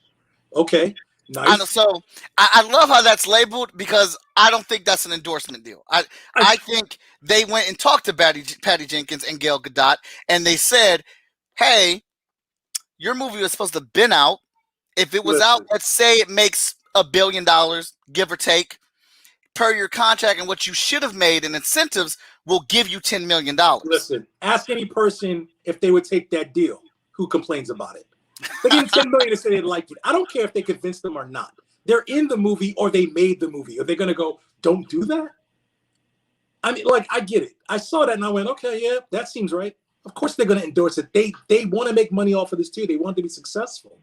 Speaker 2: okay. Nice.
Speaker 1: So I love how that's labeled because I don't think that's an endorsement deal. I think they went and talked to Patty Jenkins and Gail Gadot, and they said, hey, your movie was supposed to have been out. If it was out, let's say it makes $1 billion, give or take, per your contract, and what you should have made in incentives will give you $10 million.
Speaker 2: Listen, ask any person if they would take that deal who complains about it. They give them $10 million to say they like it. I don't care if they convince them or not. They're in the movie or they made the movie. Are they going to go, don't do that? I mean, I get it. I saw that and I went, okay, yeah, that seems right. Of course they're going to endorse it. They want to make money off of this too. They want to be successful.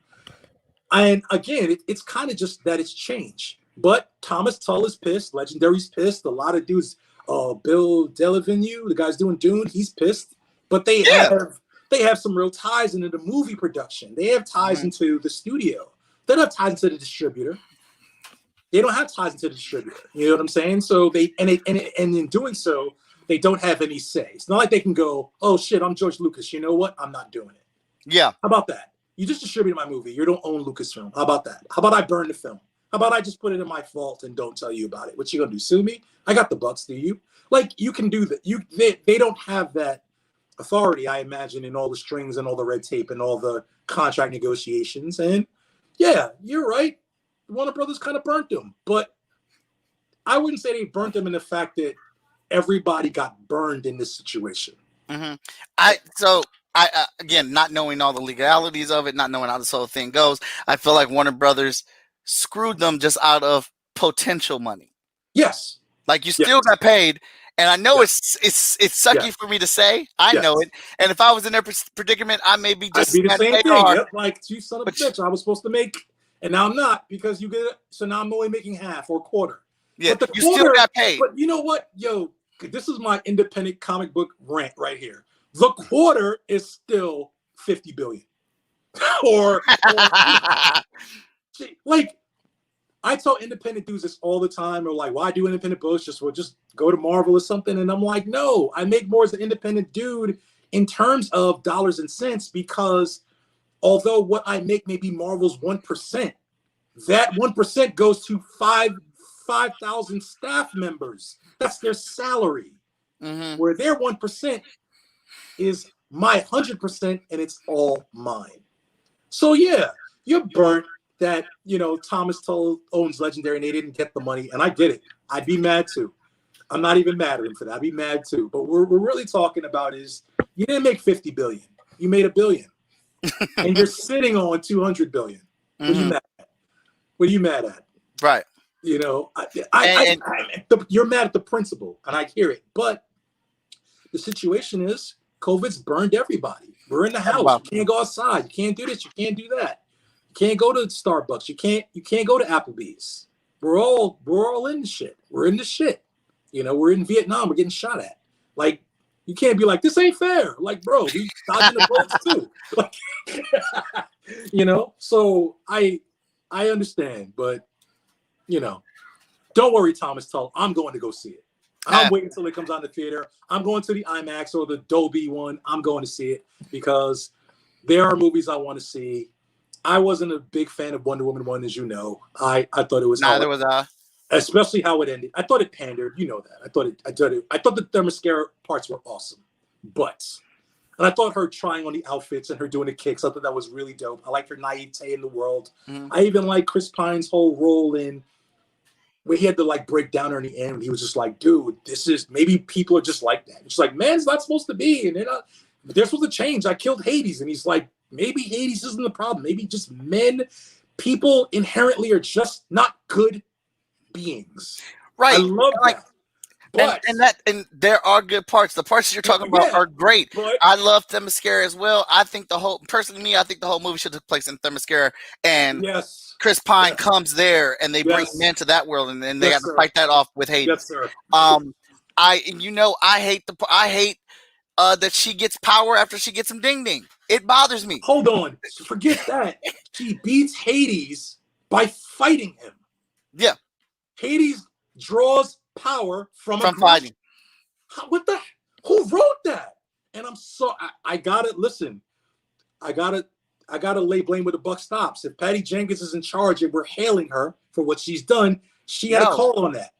Speaker 2: And again, it's kind of just that it's changed. But Thomas Tull is pissed. Legendary's pissed. A lot of dudes, Bill Delavenue, the guy's doing Dune, he's pissed. But they have some real ties into the movie production. They have ties into the studio. They don't have ties into the distributor. They don't have ties into the distributor. You know what I'm saying? So and in doing so, they don't have any say. It's not like they can go, oh shit, I'm George Lucas. You know what? I'm not doing it.
Speaker 1: Yeah.
Speaker 2: How about that? You just distributed my movie. You don't own Lucasfilm. How about that? How about I burn the film? How about I just put it in my vault and don't tell you about it? What you gonna do? Sue me? I got the bucks. Do you? You can do that. They don't have that authority, I imagine, in all the strings and all the red tape and all the contract negotiations. And yeah, you're right. Warner Brothers kind of burnt them, but I wouldn't say they burnt them in the fact that everybody got burned in this situation.
Speaker 1: Mm-hmm. Again, not knowing all the legalities of it, not knowing how this whole thing goes, I feel like Warner Brothers screwed them just out of potential money.
Speaker 2: Yes.
Speaker 1: You still got paid. And I know it's sucky for me to say. I know it. And if I was in their predicament, I may be just
Speaker 2: I'd be the same thing.
Speaker 1: hard.
Speaker 2: Yep, you son of a bitch. I was supposed to make, and now I'm not because you get it. So now I'm only making half or quarter.
Speaker 1: Yeah,
Speaker 2: But the
Speaker 1: you
Speaker 2: quarter,
Speaker 1: still got paid.
Speaker 2: but you know what? Yo, this is my independent comic book rant right here. The quarter is still 50 billion. or like I tell independent dudes this all the time. They're like, why do independent books? Just go to Marvel or something. And I'm like, no, I make more as an independent dude in terms of dollars and cents, because although what I make may be Marvel's 1%, that 1% goes to 5,000 staff members. That's their salary.
Speaker 1: Mm-hmm.
Speaker 2: Where their 1% is my 100%, and it's all mine. So yeah, you're burnt that, Thomas Tull owns Legendary and they didn't get the money, and I get it. I'd be mad too. I'm not even mad at him for that. I'd be mad too. But what we're really talking about is you didn't make 50 billion. You made $1 billion. And you're sitting on 200 billion. What are you mad at? What are you mad at?
Speaker 1: Right.
Speaker 2: You're mad at the principle, and I hear it. But the situation is COVID's burned everybody. We're in the house.
Speaker 1: Wow.
Speaker 2: You can't go outside. You can't do this. You can't do that. You can't go to Starbucks. You can't go to Applebee's. We're all in the shit. We're in the shit. We're in Vietnam. We're getting shot at. Like, you can't be like, this ain't fair. Like, bro, we dodging the bullets too. Like, So I understand, but don't worry, Thomas Tull. I'm going to go see it. I'm waiting until it comes out in the theater. I'm going to the IMAX or the Dolby one. I'm going to see it because there are movies I want to see. I wasn't a big fan of Wonder Woman 1, as you know. I thought it was
Speaker 1: neither was I.
Speaker 2: Especially how it ended. I thought it pandered. You know that. I thought the Themyscira parts were awesome, and I thought her trying on the outfits and her doing the kicks, I thought that was really dope. I liked her naivete in the world. Mm-hmm. I even like Chris Pine's whole role in where he had to like break down her in the end. He was just like, dude, this is, maybe people are just like that. It's like, man's not supposed to be, and they're supposed to change. I killed Hades. And he's like, maybe Hades isn't the problem. Maybe just people inherently are just not good beings.
Speaker 1: Right.
Speaker 2: I love that. But,
Speaker 1: and there are good parts. The parts that you're talking about are great. I love Themyscira as well. I think the whole movie should take place in Themyscira, and Chris Pine comes there, and they bring men to that world, and then they got to fight that off with Hades.
Speaker 2: Yes, sir.
Speaker 1: I hate that she gets power after she gets him ding ding. It bothers me.
Speaker 2: Hold on, forget that. She beats Hades by fighting him. Yeah, Hades draws power from
Speaker 1: fighting.
Speaker 2: Who wrote that? And I gotta listen. I gotta lay blame where the buck stops. If Patty Jenkins is in charge and we're hailing her for what she's done, she had a call on that.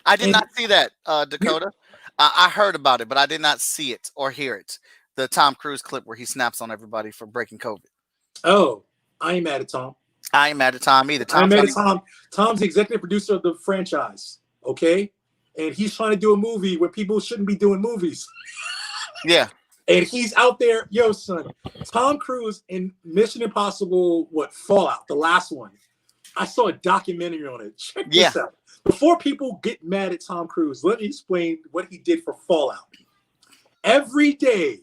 Speaker 1: I did not see that, Dakota. I heard about it, but I did not see it or hear it. The Tom Cruise clip where he snaps on everybody for breaking COVID.
Speaker 2: Oh, I ain't mad at Tom.
Speaker 1: I ain't mad at Tom either.
Speaker 2: I'm mad at Tom. Tom's the executive producer of the franchise. Okay. And he's trying to do a movie where people shouldn't be doing movies.
Speaker 1: Yeah.
Speaker 2: And he's out there, yo, son. Tom Cruise in Mission Impossible, Fallout, the last one. I saw a documentary on it. Check this out. Before people get mad at Tom Cruise, let me explain what he did for Fallout. Every day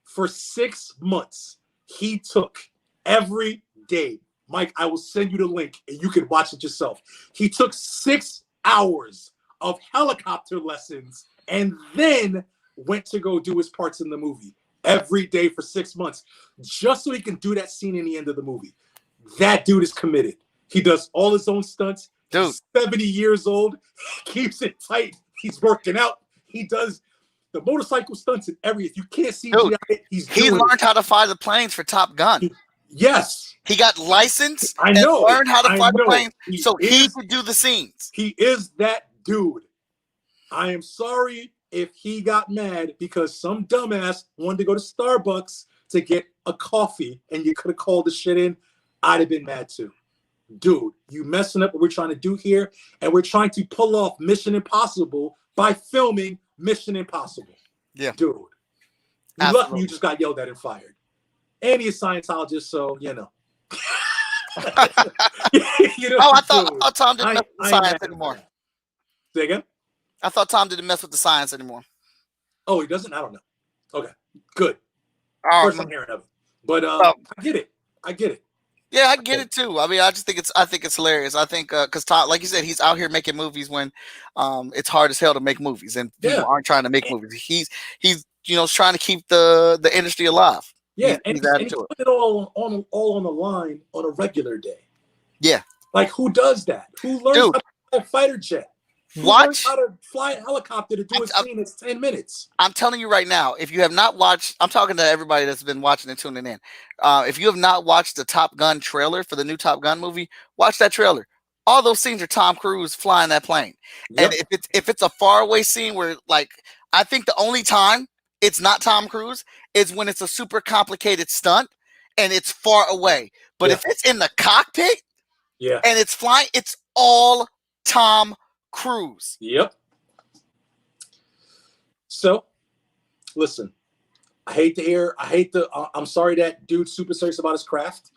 Speaker 2: for 6 months, he took every day. Mike, I will send you the link and you can watch it yourself. He took 6 hours of helicopter lessons and then went to go do his parts in the movie every day for 6 months just so he can do that scene in the end of the movie. That dude is committed. He does all his own stunts.
Speaker 1: Dude.
Speaker 2: He's 70 years old. Keeps it tight. He's working out. He does the motorcycle stunts and everything. If you can't see it,
Speaker 1: he learned how to fly the planes for Top Gun. He got licensed and learned how to fly the planes so he could do the scenes.
Speaker 2: He is that dude. I am sorry if he got mad because some dumbass wanted to go to Starbucks to get a coffee and you could have called the shit in. I'd have been mad too. Dude, you messing up what we're trying to do here, and we're trying to pull off Mission Impossible by filming Mission Impossible.
Speaker 1: Yeah.
Speaker 2: Dude. You're lucky you just got yelled at and fired. And he's a Scientologist, so you know.
Speaker 1: I thought Tom didn't mess with the science anymore.
Speaker 2: Say again?
Speaker 1: I thought Tom didn't mess with the science anymore.
Speaker 2: Oh, he doesn't? I don't know. Okay, good. First I'm hearing of it. But I get it.
Speaker 1: Yeah, I get it too. I mean, I think it's hilarious. I think because Tom, like you said, he's out here making movies when it's hard as hell to make movies, and people
Speaker 2: Yeah.
Speaker 1: aren't trying to make movies. He's trying to keep the industry alive.
Speaker 2: Yeah, and
Speaker 1: He's added
Speaker 2: he's
Speaker 1: to it.
Speaker 2: putting it all on the line on a regular day.
Speaker 1: Yeah,
Speaker 2: Like, who does that? Who learns
Speaker 1: dude,
Speaker 2: how to fly a fighter jet? Who learns
Speaker 1: watch.
Speaker 2: how to fly a helicopter to do a scene that's 10 minutes?
Speaker 1: I'm telling you right now, if you have not watched, I'm talking to everybody that's been watching and tuning in. If you have not watched the Top Gun trailer for the new Top Gun movie, watch that trailer. All those scenes are Tom Cruise flying that plane.
Speaker 2: Yep.
Speaker 1: And if it's a faraway scene where, like, I think the only time it's not Tom Cruise is when it's a super complicated stunt and it's far away. But
Speaker 2: Yeah.
Speaker 1: if it's in the cockpit
Speaker 2: Yeah.
Speaker 1: and it's flying, it's all Tom Cruise.
Speaker 2: Yep. So, listen, I'm sorry that dude's super serious about his craft,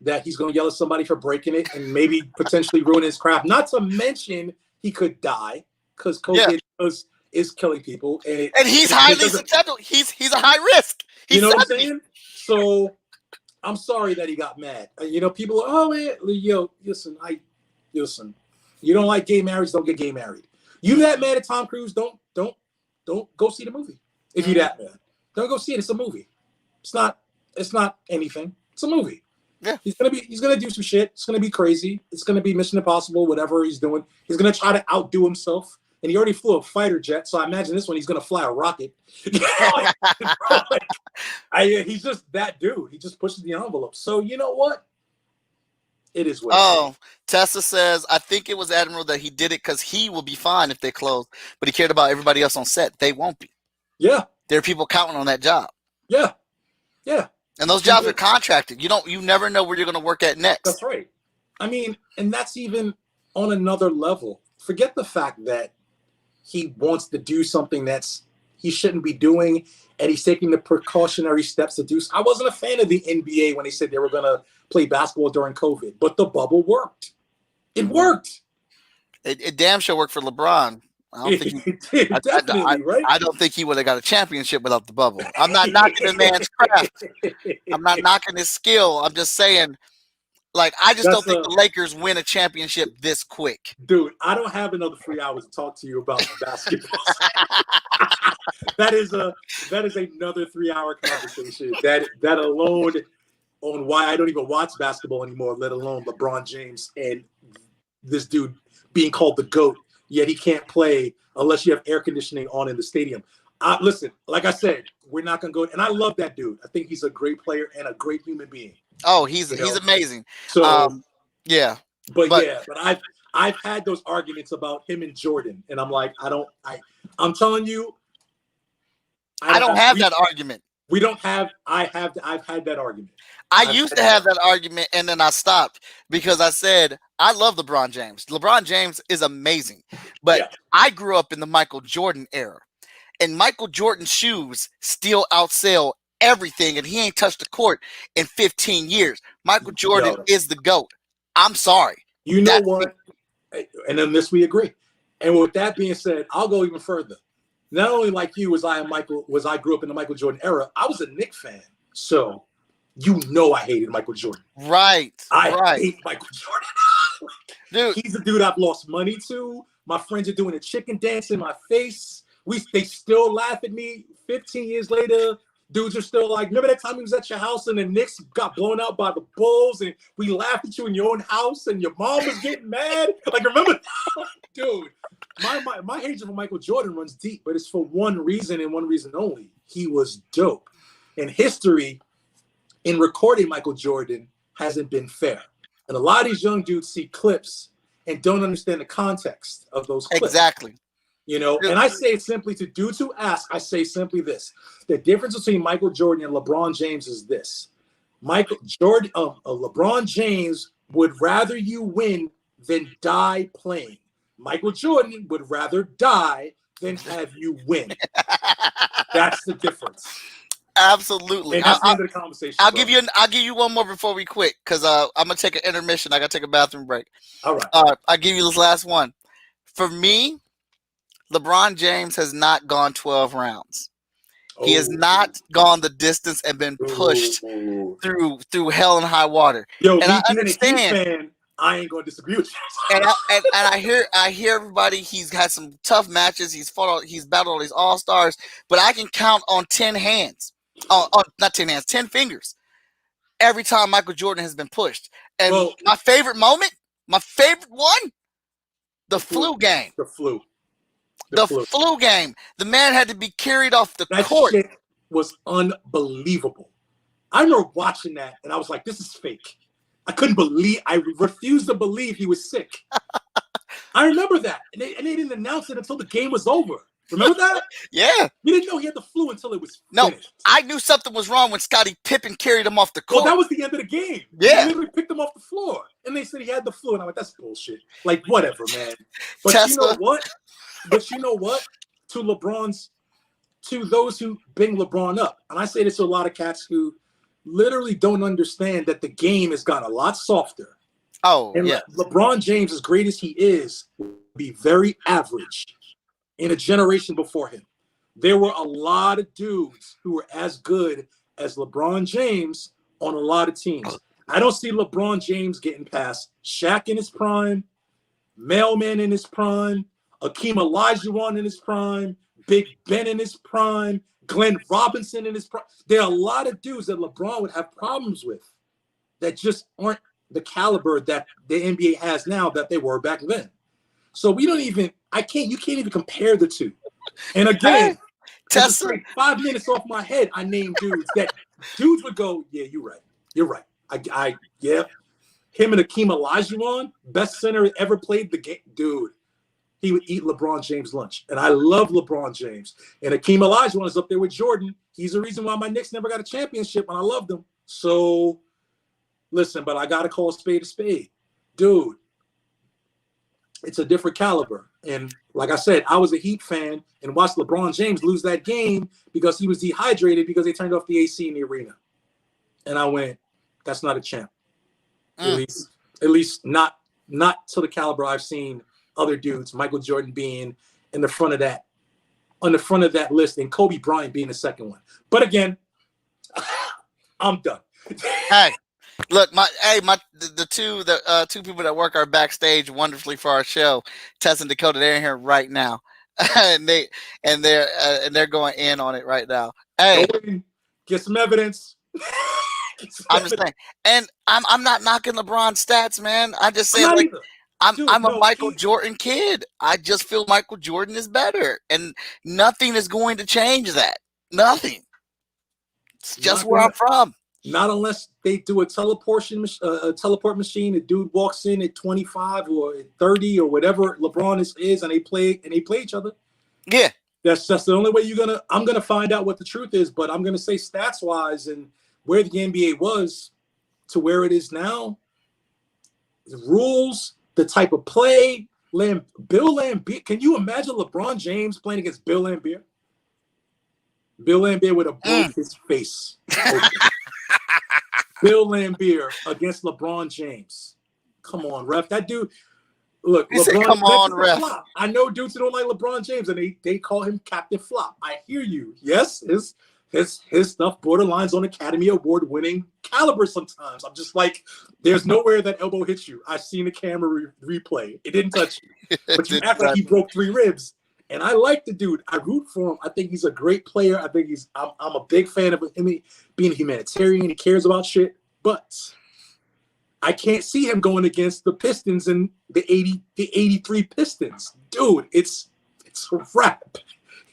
Speaker 2: that he's going to yell at somebody for breaking it and maybe potentially ruin his craft. Not to mention he could die because COVID is killing people. And
Speaker 1: he's highly susceptible. He's a high risk.
Speaker 2: You know what I'm saying? So, I'm sorry that he got mad. People are, oh, man, listen, you don't like gay marriage, don't get gay married. You that mad at Tom Cruise, don't go see the movie. If you that mad, don't go see it. It's a movie. It's not anything. It's a movie.
Speaker 1: Yeah.
Speaker 2: He's gonna do some shit. It's gonna be crazy. It's gonna be Mission Impossible, whatever he's doing. He's gonna try to outdo himself. And he already flew a fighter jet, so I imagine this one he's gonna fly a rocket. He's just that dude. He just pushes the envelope. So you know what? It is what.
Speaker 1: Oh, Tessa says, I think it was Admiral that he did it because he will be fine if they close, but he cared about everybody else on set. They won't be.
Speaker 2: Yeah.
Speaker 1: There are people counting on that job.
Speaker 2: Yeah. Yeah.
Speaker 1: And those jobs are contracted. You never know where you're going to work at next.
Speaker 2: That's right. I mean, and that's even on another level. Forget the fact that he wants to do something he shouldn't be doing, and he's taking the precautionary steps to do so. I wasn't a fan of the NBA when they said they were going to play basketball during COVID, but the bubble worked. It worked.
Speaker 1: It damn sure worked for LeBron. I don't think
Speaker 2: he did, definitely, right?
Speaker 1: I don't think he would have got a championship without the bubble. I'm not knocking the man's craft. I'm not knocking his skill. I'm just saying, like, I just don't think the Lakers win a championship this quick.
Speaker 2: Dude, I don't have another 3 hours to talk to you about basketball. That is another 3-hour conversation. That alone on why I don't even watch basketball anymore, let alone LeBron James and this dude being called the GOAT, yet he can't play unless you have air conditioning on in the stadium. Listen, like I said, we're not going to go. And I love that dude. I think he's a great player and a great human being.
Speaker 1: Oh, he's amazing.
Speaker 2: So,
Speaker 1: yeah.
Speaker 2: But I've had those arguments about him and Jordan. And I'm like, I'm telling you.
Speaker 1: I don't have that argument.
Speaker 2: I've had that argument.
Speaker 1: I used to have that argument, and then I stopped because I said, I love LeBron James. LeBron James is amazing. But I grew up in the Michael Jordan era. And Michael Jordan's shoes still outsell everything, and he ain't touched the court in 15 years. Michael Jordan is the GOAT. I'm sorry.
Speaker 2: You know what? And on this we agree. And with that being said, I'll go even further. Not only like you I grew up in the Michael Jordan era, I was a Knicks fan. So I hated Michael Jordan.
Speaker 1: Right.
Speaker 2: I hate Michael Jordan.
Speaker 1: Dude.
Speaker 2: He's the dude I've lost money to. My friends are doing a chicken dance in my face. They still laugh at me 15 years later. Dudes are still like, remember that time we was at your house and the Knicks got blown out by the Bulls and we laughed at you in your own house and your mom was getting mad? Like, remember? Dude, my hatred for Michael Jordan runs deep, but it's for one reason and one reason only. He was dope. And history in recording Michael Jordan hasn't been fair. And a lot of these young dudes see clips and don't understand the context of those clips.
Speaker 1: Exactly.
Speaker 2: And I say it simply to dudes who ask, I say simply this. The difference between Michael Jordan and LeBron James is this. LeBron James would rather you win than die playing. Michael Jordan would rather die than have you win. That's the difference.
Speaker 1: Absolutely.
Speaker 2: And that's the end of the conversation.
Speaker 1: I'll give you one more before we quit, because I'm gonna take an intermission. I gotta take a bathroom break.
Speaker 2: All right.
Speaker 1: I'll give you this last one. For me, LeBron James has not gone 12 rounds. He has not gone the distance and been pushed through hell and high water.
Speaker 2: Yo,
Speaker 1: and
Speaker 2: me
Speaker 1: I
Speaker 2: being a Heat
Speaker 1: understand.
Speaker 2: fan, I ain't gonna disagree with you.
Speaker 1: And I hear everybody. He's had some tough matches. He's battled all these all-stars, but I can count on 10 hands, on not 10 hands, 10 fingers, every time Michael Jordan has been pushed. And
Speaker 2: Well,
Speaker 1: my favorite moment, my favorite one, the flu game.
Speaker 2: The flu.
Speaker 1: The flu game. The man had to be carried off the
Speaker 2: That
Speaker 1: court.
Speaker 2: shit was unbelievable. I remember watching that, and I was like, this is fake. I refused to believe he was sick. I remember that. And they didn't announce it until the game was over. Remember that?
Speaker 1: Yeah.
Speaker 2: You didn't know he had the flu until it was
Speaker 1: No,
Speaker 2: finished.
Speaker 1: I knew something was wrong when Scottie Pippen carried him off the court.
Speaker 2: Well, that was the end of the game.
Speaker 1: Yeah.
Speaker 2: They literally picked him off the floor. And they said he had the flu. And I'm like, that's bullshit. Like, whatever, man. But
Speaker 1: Tesla.
Speaker 2: you know what? To those who bring LeBron up, and I say this to a lot of cats who literally don't understand that the game has gotten a lot softer.
Speaker 1: Oh,
Speaker 2: and
Speaker 1: yeah.
Speaker 2: LeBron James, as great as he is, will be very average in a generation before him. There were a lot of dudes who were as good as LeBron James on a lot of teams. I don't see LeBron James getting past Shaq in his prime, Mailman in his prime, Akeem Olajuwon in his prime, Big Ben in his prime, Glenn Robinson in his prime. There are a lot of dudes that LeBron would have problems with that just aren't the caliber that the NBA has now that they were back then. So you can't even compare the two. And again, just like 5 minutes off my head, I named dudes that dudes would go, yeah, you're right. You're right. Yeah. Him and Akeem Olajuwon, best center ever played the game. Dude, he would eat LeBron James lunch. And I love LeBron James. And Akeem Olajuwon is up there with Jordan. He's the reason why my Knicks never got a championship, and I love them. So, listen, but I got to call a spade a spade. Dude, it's a different caliber. And like I said, I was a Heat fan and watched LeBron James lose that game because he was dehydrated because they turned off the AC in the arena. And I went, that's not a champ. At least not to the caliber I've seen other dudes, Michael Jordan being on the front of that list, and Kobe Bryant being the second one. But again, I'm done.
Speaker 1: Hey, look, the two people that work our backstage wonderfully for our show, Tess and Dakota, they're in here right now, and they're going in on it right now. Hey,
Speaker 2: get some evidence.
Speaker 1: I'm just saying, and I'm not knocking LeBron's stats, man. I just say like I'm a Michael Jordan kid. I just feel Michael Jordan is better, and nothing is going to change that. Nothing. It's just where I'm from.
Speaker 2: Not unless they do a teleport machine. A dude walks in at 25 or at 30 or whatever LeBron is, and they play each other.
Speaker 1: Yeah,
Speaker 2: that's the only way I'm gonna find out what the truth is. But I'm gonna say stats wise and where the NBA was to where it is now, the rules, the type of play, Bill Laimbeer. Can you imagine LeBron James playing against Bill Laimbeer? Bill Laimbeer would have broke his face. Bill Laimbeer against LeBron James. Come on, ref. That dude. Look,
Speaker 1: LeBron. Said, come on, ref.
Speaker 2: Flop. I know dudes who don't like LeBron James, and they call him Captain Flop. I hear you. Yes, his stuff borderlines on Academy Award winning caliber sometimes. I'm just like, there's nowhere that elbow hits you. I've seen the camera replay. It didn't touch you. But you act like he broke 3 ribs. And I like the dude. I root for him. I think he's a great player. I think I'm a big fan of him being a humanitarian. He cares about shit. But I can't see him going against the Pistons and the 83 Pistons. Dude, it's a wrap.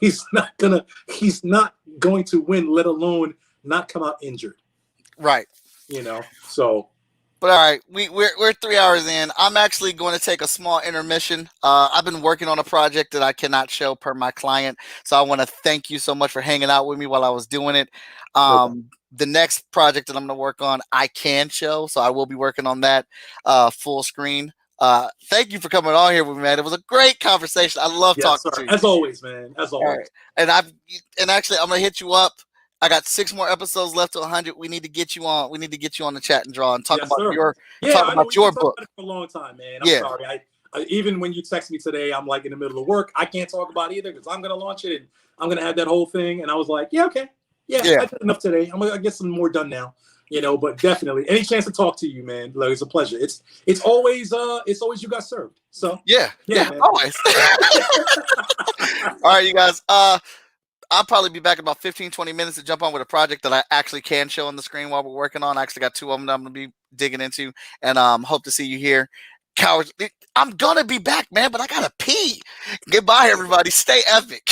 Speaker 2: He's not going to win, let alone not come out injured.
Speaker 1: Right.
Speaker 2: So.
Speaker 1: But all right, we're 3 hours in. I'm actually going to take a small intermission. I've been working on a project that I cannot show per my client, so I want to thank you so much for hanging out with me while I was doing it. The next project that I'm going to work on, I can show, so I will be working on that full screen. Thank you for coming on here with me, man. It was a great conversation. I love talking to you.
Speaker 2: As always, man. As always.
Speaker 1: Right. And actually, I'm gonna hit you up. I got 6 more episodes left to 100. We need to get you on. The chat and draw and talk about your book.
Speaker 2: For a long time, man. I'm sorry. Even when you text me today, I'm like in the middle of work. I can't talk about it either because I'm gonna launch it and I'm gonna have that whole thing. And I was like, yeah, okay, yeah. I did enough today. I'm gonna get some more done now. But definitely, any chance to talk to you, man, like, it's a pleasure. It's always you got served. So
Speaker 1: yeah,
Speaker 2: man.
Speaker 1: always. All right, you guys. I'll probably be back in about 15, 20 minutes to jump on with a project that I actually can show on the screen while we're working on. I actually got 2 of them that I'm going to be digging into, and hope to see you here. Cowards, I'm going to be back, man, but I got to pee. Goodbye, everybody. Stay epic.